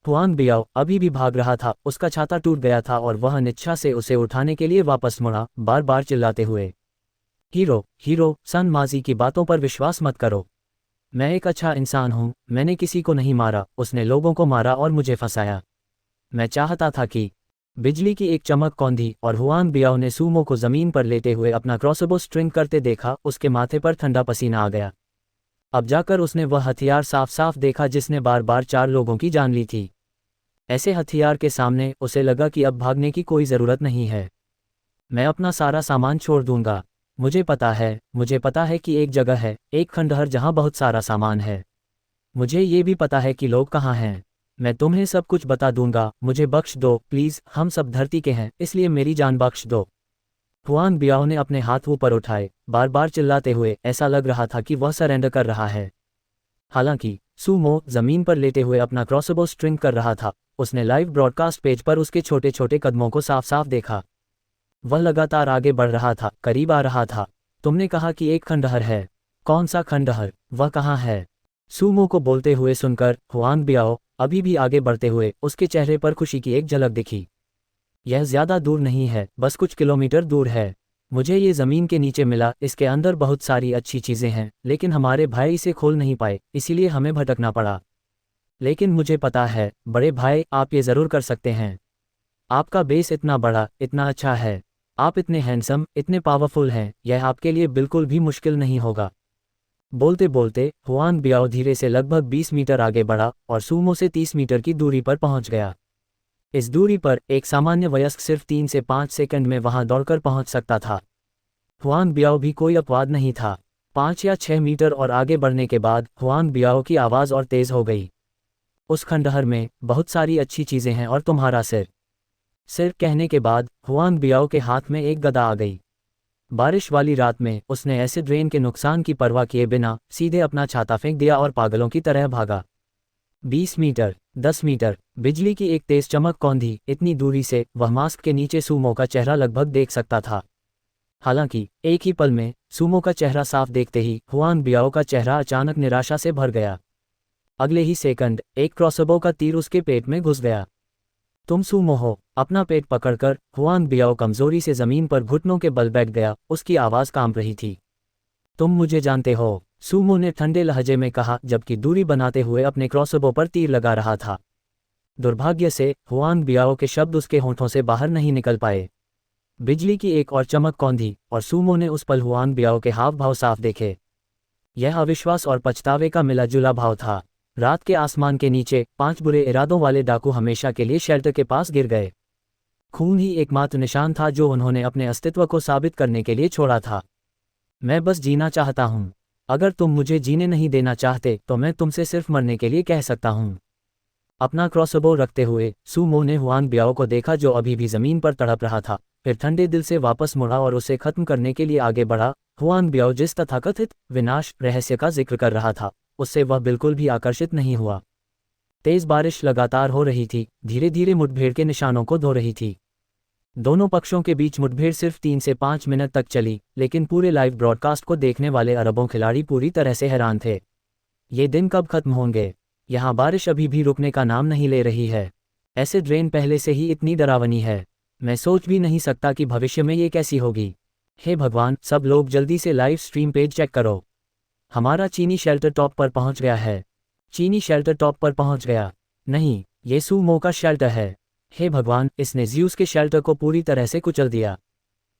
हुआंग बियाओ अभी भी भाग रहा था, उसका छाता टूट गया था और वह अनिच्छा से उसे उठाने के लिए वापस मुड़ा, बार बार चिल्लाते हुए, हीरो, हीरो, सन माजी की बातों पर विश्वास मत करो। मैं एक अच्छा इंसान हूं, मैंने किसी को नहीं मारा, उसने लोगों को मारा और मुझे फंसाया। मैं चाहता था कि बिजली की एक चमक कौंधी और हुआंग बियाओ ने सूमो को जमीन पर लेटे हुए अपना क्रॉसबो स्ट्रिंग करते देखा। उसके माथे पर ठंडा पसीना आ गया। अब जाकर उसने वह हथियार साफ साफ देखा जिसने बार बार 4 लोगों की जान ली थी। ऐसे हथियार के सामने उसे लगा कि अब भागने की कोई ज़रूरत नहीं है। मैं अपना सारा सामान छोड़ दूंगा। मुझे पता है कि एक जगह है, एक खंडहर जहां बहुत सारा सामान है। मुझे ये भी पता है कि लोग कहाँ हैं। मैं तुम्हें सब कुछ बता दूंगा, मुझे बख्श दो प्लीज़, हम सब धरती के हैं, इसलिए मेरी जान बख्श दो। हुआंग बियाओ ने अपने हाथ ऊपर उठाए, बार बार चिल्लाते हुए। ऐसा लग रहा था कि वह सरेंडर कर रहा है। हालांकि सूमो जमीन पर लेटे हुए अपना क्रॉसबो स्ट्रिंग कर रहा था। उसने लाइव ब्रॉडकास्ट पेज पर उसके छोटे छोटे कदमों को साफ साफ देखा। वह लगातार आगे बढ़ रहा था, करीब आ रहा था। तुमने कहा कि एक खंडहर है। कौन सा खंडहर? वह कहाँ है? सूमो को बोलते हुए सुनकर हुआंग बियाओ अभी भी आगे बढ़ते हुए, उसके चेहरे पर खुशी की एक झलक दिखी। यह ज्यादा दूर नहीं है, बस कुछ किलोमीटर दूर है। मुझे ये जमीन के नीचे मिला, इसके अंदर बहुत सारी अच्छी चीजें हैं, लेकिन हमारे भाई इसे खोल नहीं पाए, इसीलिए हमें भटकना पड़ा। लेकिन मुझे पता है बड़े भाई, आप ये ज़रूर कर सकते हैं। आपका बेस इतना बड़ा, इतना अच्छा है। आप इतने हैंडसम, इतने पावरफुल हैं, यह आपके लिए बिल्कुल भी मुश्किल नहीं होगा। बोलते बोलते हुआन बियाओ धीरे से लगभग 20 मीटर आगे बढ़ा और सूमो से 30 मीटर की दूरी पर पहुंच गया। इस दूरी पर एक सामान्य वयस्क सिर्फ 3 से 5 सेकंड में वहां दौड़कर पहुंच सकता था। हुआन बियाओ भी कोई अपवाद नहीं था। 5 या 6 मीटर और आगे बढ़ने के बाद हुआन बियाओ की आवाज़ और तेज़ हो गई। उस खंडहर में बहुत सारी अच्छी चीज़ें हैं और तुम्हारा सिर कहने के बाद हुआन बियाओ के हाथ में एक गदा आ गई। बारिश वाली रात में उसने एसिड रेन के नुकसान की परवाह किए बिना सीधे अपना छाता फेंक दिया और पागलों की तरह भागा। 20 मीटर, 10 मीटर, बिजली की एक तेज चमक कौंधी, इतनी दूरी से वह मास्क के नीचे सूमो का चेहरा लगभग देख सकता था। हालांकि एक ही पल में सूमो का चेहरा साफ देखते ही हुआन बियाओ का चेहरा अचानक निराशा से भर गया। अगले ही सेकंड एक क्रॉसबो का तीर उसके पेट में घुस गया। तुम सूमो हो? अपना पेट पकड़कर हुआन बियाओ कमजोरी से जमीन पर घुटनों के बल बैठ गया, उसकी आवाज कांप रही थी। तुम मुझे जानते हो? सूमो ने ठंडे लहजे में कहा जबकि दूरी बनाते हुए अपने क्रॉसबो पर तीर लगा रहा था। दुर्भाग्य से हुआन बियाओ के शब्द उसके होंठों से बाहर नहीं निकल पाए। बिजली की एक और चमक कौंधी और सूमो ने उस पल हुआन बियाओ के हाव भाव साफ देखे। यह अविश्वास और पछतावे का मिला जुला भाव था। रात के आसमान के नीचे 5 बुरे इरादों वाले डाकू हमेशा के लिए शेल्टर के पास गिर गए। खून ही एकमात्र निशान था जो उन्होंने अपने अस्तित्व को साबित करने के लिए छोड़ा था। मैं बस जीना चाहता हूं। अगर तुम मुझे जीने नहीं देना चाहते तो मैं तुमसे सिर्फ मरने के लिए कह सकता हूं। अपना क्रॉसबो रखते हुए सूमो ने हुआन बियाओ को देखा जो अभी भी जमीन पर तड़प रहा था, फिर ठंडे दिल से वापस मुड़ा और उसे खत्म करने के लिए आगे बढ़ा। हुआन बियाओ जिस तथाकथित विनाश रहस्य का जिक्र कर रहा था, उससे वह बिल्कुल भी आकर्षित नहीं हुआ। तेज बारिश लगातार हो रही थी, धीरे धीरे मुठभेड़ के निशानों को धो रही थी। दोनों पक्षों के बीच मुठभेड़ सिर्फ 3 से 5 मिनट तक चली, लेकिन पूरे लाइव ब्रॉडकास्ट को देखने वाले अरबों खिलाड़ी पूरी तरह से हैरान थे। ये दिन कब खत्म होंगे? यहाँ बारिश अभी भी रुकने का नाम नहीं ले रही है। एसिड रेन पहले से ही इतनी डरावनी है। मैं सोच भी नहीं सकता कि भविष्य में ये कैसी होगी। हे भगवान, सब लोग जल्दी से लाइव स्ट्रीम पेज चेक करो। हमारा चीनी शेल्टर टॉप पर पहुंच गया है। चीनी शेल्टर टॉप पर पहुंच गया। नहीं, ये सूमो का शेल्टर है। हे भगवान, इसने ज़्यूस के शेल्टर को पूरी तरह से कुचल दिया।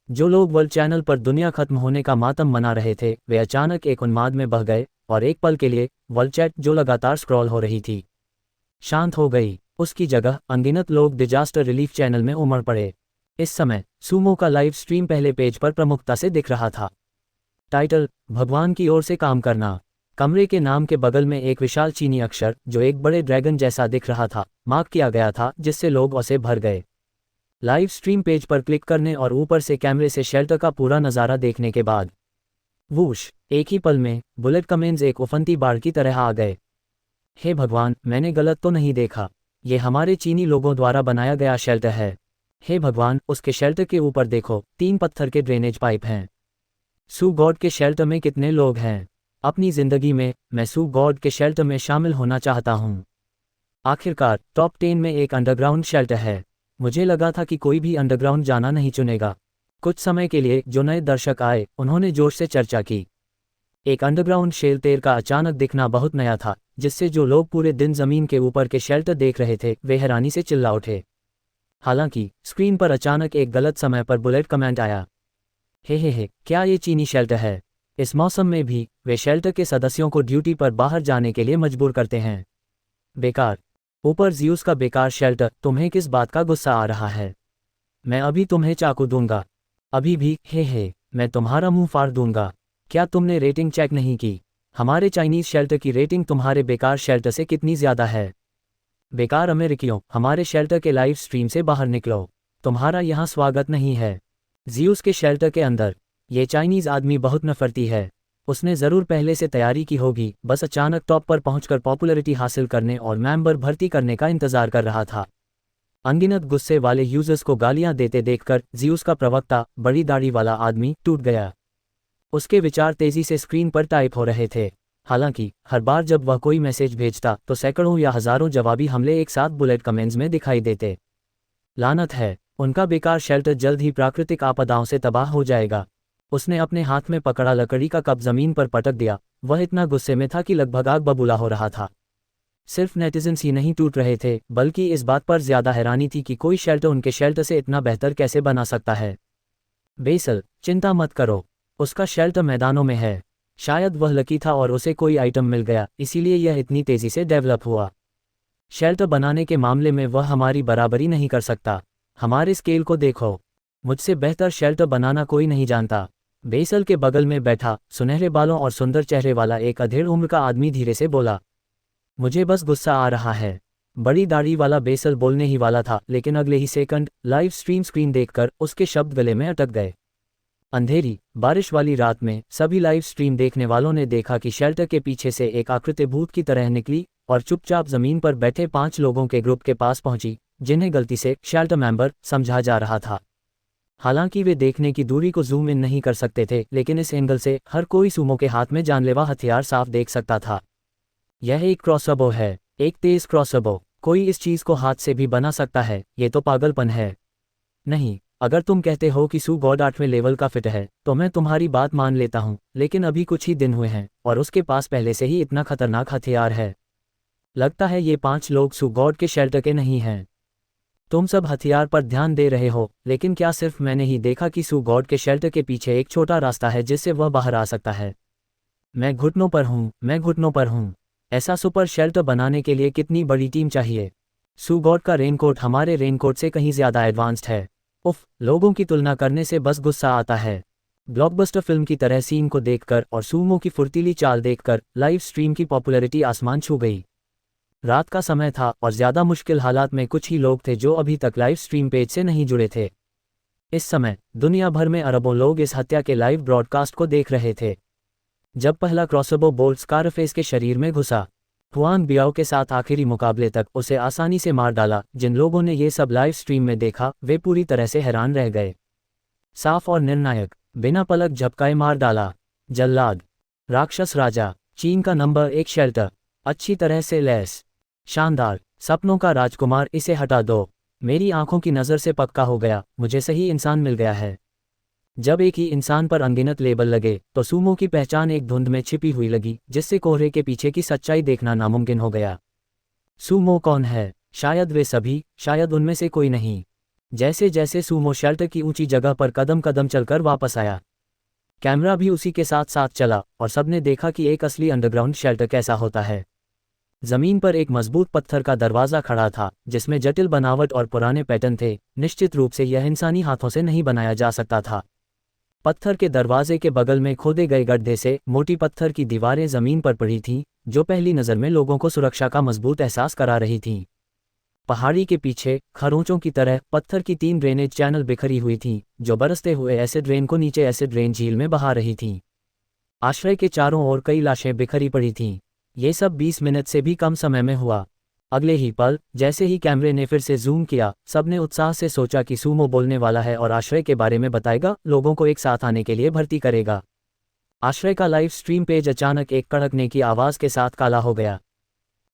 जो लोग वर्ल्ड चैनल पर दुनिया खत्म होने का मातम मना रहे थे, वे अचानक एक उन्माद में बह गए और एक पल के लिए वर्ल्ड चैट जो लगातार स्क्रॉल हो रही थी, शांत हो गई। उसकी जगह अनगिनत लोग डिजास्टर रिलीफ चैनल में उमड़ पड़े। इस समय सूमो का लाइव स्ट्रीम पहले पेज पर प्रमुखता से दिख रहा था। टाइटल: भगवान की ओर से काम करना। कमरे के नाम के बगल में एक विशाल चीनी अक्षर जो एक बड़े ड्रैगन जैसा दिख रहा था, मार्क किया गया था, जिससे लोग उसे भर गए। लाइव स्ट्रीम पेज पर क्लिक करने और ऊपर से कैमरे से शेल्टर का पूरा नज़ारा देखने के बाद वूश, एक ही पल में बुलेट कमेंस एक उफनती बाढ़ की तरह आ गए। हे भगवान, मैंने गलत तो नहीं देखा। ये हमारे चीनी लोगों द्वारा बनाया गया शेल्टर है। हे भगवान, उसके शेल्टर के ऊपर देखो, 3 पत्थर के ड्रेनेज पाइप हैं। सू गॉड के शेल्टर में कितने लोग हैं? अपनी जिंदगी में मैं सू गॉड के शेल्टर में शामिल होना चाहता हूँ। आखिरकार टॉप 10 में एक अंडरग्राउंड शेल्टर है। मुझे लगा था कि कोई भी अंडरग्राउंड जाना नहीं चुनेगा। कुछ समय के लिए जो नए दर्शक आए, उन्होंने जोश से चर्चा की। एक अंडरग्राउंड शेल्टर का अचानक दिखना बहुत नया था, जिससे जो लोग पूरे दिन जमीन के ऊपर के शेल्टर देख रहे थे, वे हैरानी से चिल्ला उठे। हालांकि स्क्रीन पर अचानक एक गलत समय पर बुलेट कमेंट आया। हे, क्या ये चीनी शेल्टर है? इस मौसम में भी वे शेल्टर के सदस्यों को ड्यूटी पर बाहर जाने के लिए मजबूर करते हैं। बेकार। ऊपर ज़्यूस का बेकार शेल्टर। तुम्हें किस बात का गुस्सा आ रहा है? मैं अभी तुम्हें चाकू दूंगा। अभी भी? हे, मैं तुम्हारा मुंह फाड़ दूंगा। क्या तुमने रेटिंग चेक नहीं की? हमारे चाइनीज शेल्टर की रेटिंग तुम्हारे बेकार शेल्टर से कितनी ज़्यादा है? बेकार अमेरिकियों, हमारे शेल्टर के लाइव स्ट्रीम से बाहर निकलो। तुम्हारा यहाँ स्वागत नहीं है। ज़्यूस के शेल्टर के अंदर ये चाइनीज़ आदमी बहुत नफरती है। उसने ज़रूर पहले से तैयारी की होगी, बस अचानक टॉप पर पहुंचकर पॉपुलैरिटी हासिल करने और मेंबर भर्ती करने का इंतज़ार कर रहा था। अनगिनत गुस्से वाले यूजर्स को गालियां देते देखकर ज़्यूस का प्रवक्ता, बड़ी दाढ़ी वाला आदमी, टूट गया। उसके विचार तेज़ी से स्क्रीन पर टाइप हो रहे थे। हालांकि हर बार जब वह कोई मैसेज भेजता तो सैकड़ों या हज़ारों जवाबी हमले एक साथ बुलेट कमेंट्स में दिखाई देते। लानत है, उनका बेकार शेल्टर जल्द ही प्राकृतिक आपदाओं से तबाह हो जाएगा। उसने अपने हाथ में पकड़ा लकड़ी का कप जमीन पर पटक दिया। वह इतना गुस्से में था कि लगभग आग बबूला हो रहा था। सिर्फ नेटिजन्स ही नहीं टूट रहे थे, बल्कि इस बात पर ज्यादा हैरानी थी कि कोई शेल्टर उनके शेल्टर से इतना बेहतर कैसे बना सकता है। बेसल, चिंता मत करो, उसका शेल्टर मैदानों में है। शायद वह लकी था और उसे कोई आइटम मिल गया, इसीलिए यह इतनी तेजी से डेवलप हुआ। शेल्टर बनाने के मामले में वह हमारी बराबरी नहीं कर सकता। हमारे स्केल को देखो, मुझसे बेहतर शेल्टर बनाना कोई नहीं जानता। बेसल के बगल में बैठा सुनहरे बालों और सुंदर चेहरे वाला एक अधेड़ उम्र का आदमी धीरे से बोला। मुझे बस गुस्सा आ रहा है। बड़ी दाढ़ी वाला बेसल बोलने ही वाला था, लेकिन अगले ही सेकंड लाइव स्ट्रीम स्क्रीन देखकर उसके शब्द गले में अटक गए। अंधेरी बारिश वाली रात में सभी लाइव स्ट्रीम देखने वालों ने देखा कि शेल्टर के पीछे से एक आकृति भूत की तरह निकली और चुपचाप जमीन पर बैठे 5 लोगों के ग्रुप के पास पहुंची, जिन्हें गलती से शेल्टर मेंबर समझा जा रहा था। हालांकि वे देखने की दूरी को जूम इन नहीं कर सकते थे, लेकिन इस एंगल से हर कोई सुमो के हाथ में जानलेवा हथियार साफ देख सकता था। यह एक क्रॉसबो है, एक तेज क्रॉसबो। कोई इस चीज को हाथ से भी बना सकता है, ये तो पागलपन है। नहीं, अगर तुम कहते हो कि सू गॉड 8वें लेवल का फिट है तो मैं तुम्हारी बात मान लेता हूं, लेकिन अभी कुछ ही दिन हुए हैं और उसके पास पहले से ही इतना खतरनाक हथियार है। लगता है ये 5 लोग सू गॉड के शेल्टर के नहीं हैं। तुम सब हथियार पर ध्यान दे रहे हो, लेकिन क्या सिर्फ मैंने ही देखा कि सू गॉड के शेल्टर के पीछे एक छोटा रास्ता है जिससे वह बाहर आ सकता है। मैं घुटनों पर हूँ, मैं घुटनों पर हूँ। ऐसा सुपर शेल्टर बनाने के लिए कितनी बड़ी टीम चाहिए। सू गॉड का रेनकोट हमारे रेनकोट से कहीं ज्यादा एडवांस्ड है। उफ, लोगों की तुलना करने से बस गुस्सा आता है। ब्लॉकबस्टर फिल्म की तरह सीन को देखकर और सूमो की फुर्तीली चाल देखकर लाइव स्ट्रीम की पॉपुलैरिटी आसमान छू गई। रात का समय था और ज्यादा मुश्किल हालात में कुछ ही लोग थे जो अभी तक लाइव स्ट्रीम पेज से नहीं जुड़े थे। इस समय दुनिया भर में अरबों लोग इस हत्या के लाइव ब्रॉडकास्ट को देख रहे थे। जब पहला क्रॉसबो बोल्ट स्कारफेस के शरीर में घुसा, हुआन बियाओ के साथ आखिरी मुकाबले तक उसे आसानी से मार डाला। जिन लोगों ने ये सब लाइव स्ट्रीम में देखा वे पूरी तरह से हैरान रह गए। साफ और निर्णायक, बिना पलक झपकाए मार डाला। जल्लाद, राक्षस राजा, चीन का नंबर 1 शेल्टर, अच्छी तरह से लैस, शानदार, सपनों का राजकुमार, इसे हटा दो। मेरी आंखों की नज़र से पक्का हो गया, मुझे सही इंसान मिल गया है। जब एक ही इंसान पर अनगिनत लेबल लगे तो सूमो की पहचान एक धुंध में छिपी हुई लगी, जिससे कोहरे के पीछे की सच्चाई देखना नामुमकिन हो गया। सूमो कौन है? शायद वे सभी, शायद उनमें से कोई नहीं। जैसे जैसे सूमो शेल्टर की ऊंची जगह पर कदम कदम चलकर वापस आया, कैमरा भी उसी के साथ साथ चला और सबने देखा कि एक असली अंडरग्राउंड शेल्टर कैसा होता है। जमीन पर एक मजबूत पत्थर का दरवाजा खड़ा था जिसमें जटिल बनावट और पुराने पैटर्न थे। निश्चित रूप से यह इंसानी हाथों से नहीं बनाया जा सकता था। पत्थर के दरवाजे के बगल में खोदे गए गड्ढे से मोटी पत्थर की दीवारें जमीन पर पड़ी थीं, जो पहली नज़र में लोगों को सुरक्षा का मजबूत एहसास करा रही थीं। पहाड़ी के पीछे खरोंचों की तरह पत्थर की 3 ड्रेनेज चैनल बिखरी हुई थीं, जो बरसते हुए एसिड रेन को नीचे एसिड रेन झील में बहा रही थीं। आश्रय के चारों ओर कई लाशें बिखरी पड़ी थीं। ये सब 20 मिनट से भी कम समय में हुआ। अगले ही पल जैसे ही कैमरे ने फिर से जूम किया, सबने उत्साह से सोचा कि सूमो बोलने वाला है और आश्रय के बारे में बताएगा, लोगों को एक साथ आने के लिए भर्ती करेगा। आश्रय का लाइव स्ट्रीम पेज अचानक एक कड़कने की आवाज़ के साथ काला हो गया।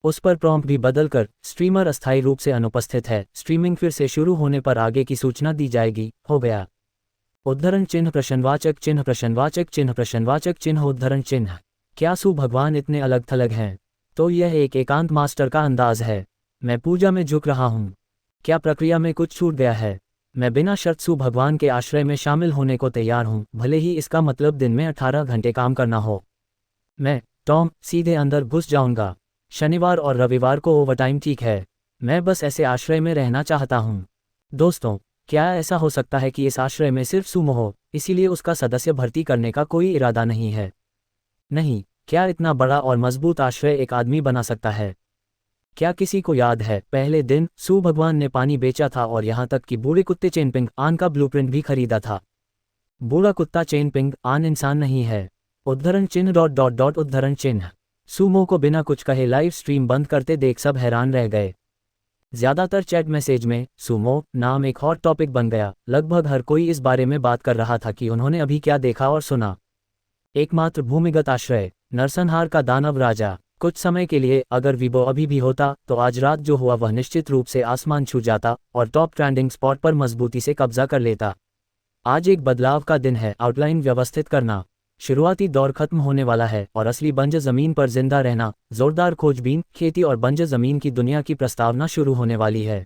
उस पर प्रॉम्प्ट भी बदलकर स्ट्रीमर अस्थायी रूप से अनुपस्थित है, स्ट्रीमिंग फिर से शुरू होने पर आगे की सूचना दी जाएगी, हो गया। उद्धरण चिन्ह प्रश्नवाचक चिन्ह प्रश्नवाचक चिन्ह प्रश्नवाचक चिन्ह उद्धरण चिन्ह। क्या सू भगवान इतने अलग थलग हैं? तो यह एक एकांत मास्टर का अंदाज है। मैं पूजा में झुक रहा हूँ। क्या प्रक्रिया में कुछ छूट गया है? मैं बिना शर्त सू भगवान के आश्रय में शामिल होने को तैयार हूँ, भले ही इसका मतलब दिन में 18 घंटे काम करना हो। मैं टॉम सीधे अंदर घुस जाऊंगा। शनिवार और रविवार को ओवरटाइम ठीक है। मैं बस ऐसे आश्रय में रहना चाहता हूँ। दोस्तों, क्या ऐसा हो सकता है कि इस आश्रय में सिर्फ सूमो हो, इसीलिए उसका सदस्य भर्ती करने का कोई इरादा नहीं है? नहीं, क्या इतना बड़ा और मजबूत आश्रय एक आदमी बना सकता है? क्या किसी को याद है पहले दिन सू भगवान ने पानी बेचा था और यहाँ तक कि बूढ़े कुत्ते चेनपिंग आन का ब्लूप्रिंट भी खरीदा था? बूढ़ा कुत्ता चेनपिंग आन इंसान नहीं है। उद्धरण चिन्ह डॉट डॉट डॉट उद्धरण चिन्ह। सूमो को बिना कुछ कहे लाइव स्ट्रीम बंद करते देख सब हैरान रह गए। ज्यादातर चैट मैसेज में सूमो नाम एक हॉट टॉपिक बन गया। लगभग हर कोई इस बारे में बात कर रहा था कि उन्होंने अभी क्या देखा और सुना। एकमात्र भूमिगत आश्रय, नरसंहार का दानव राजा। कुछ समय के लिए अगर वीबो अभी भी होता तो आज रात जो हुआ वह निश्चित रूप से आसमान छू जाता और टॉप ट्रेंडिंग स्पॉट पर मजबूती से कब्जा कर लेता। आज एक बदलाव का दिन है। आउटलाइन व्यवस्थित करना। शुरुआती दौर खत्म होने वाला है और असली बंजर जमीन पर जिंदा रहना, जोरदार खोजबीन, खेती और बंजर जमीन की दुनिया की प्रस्तावना शुरू होने वाली है।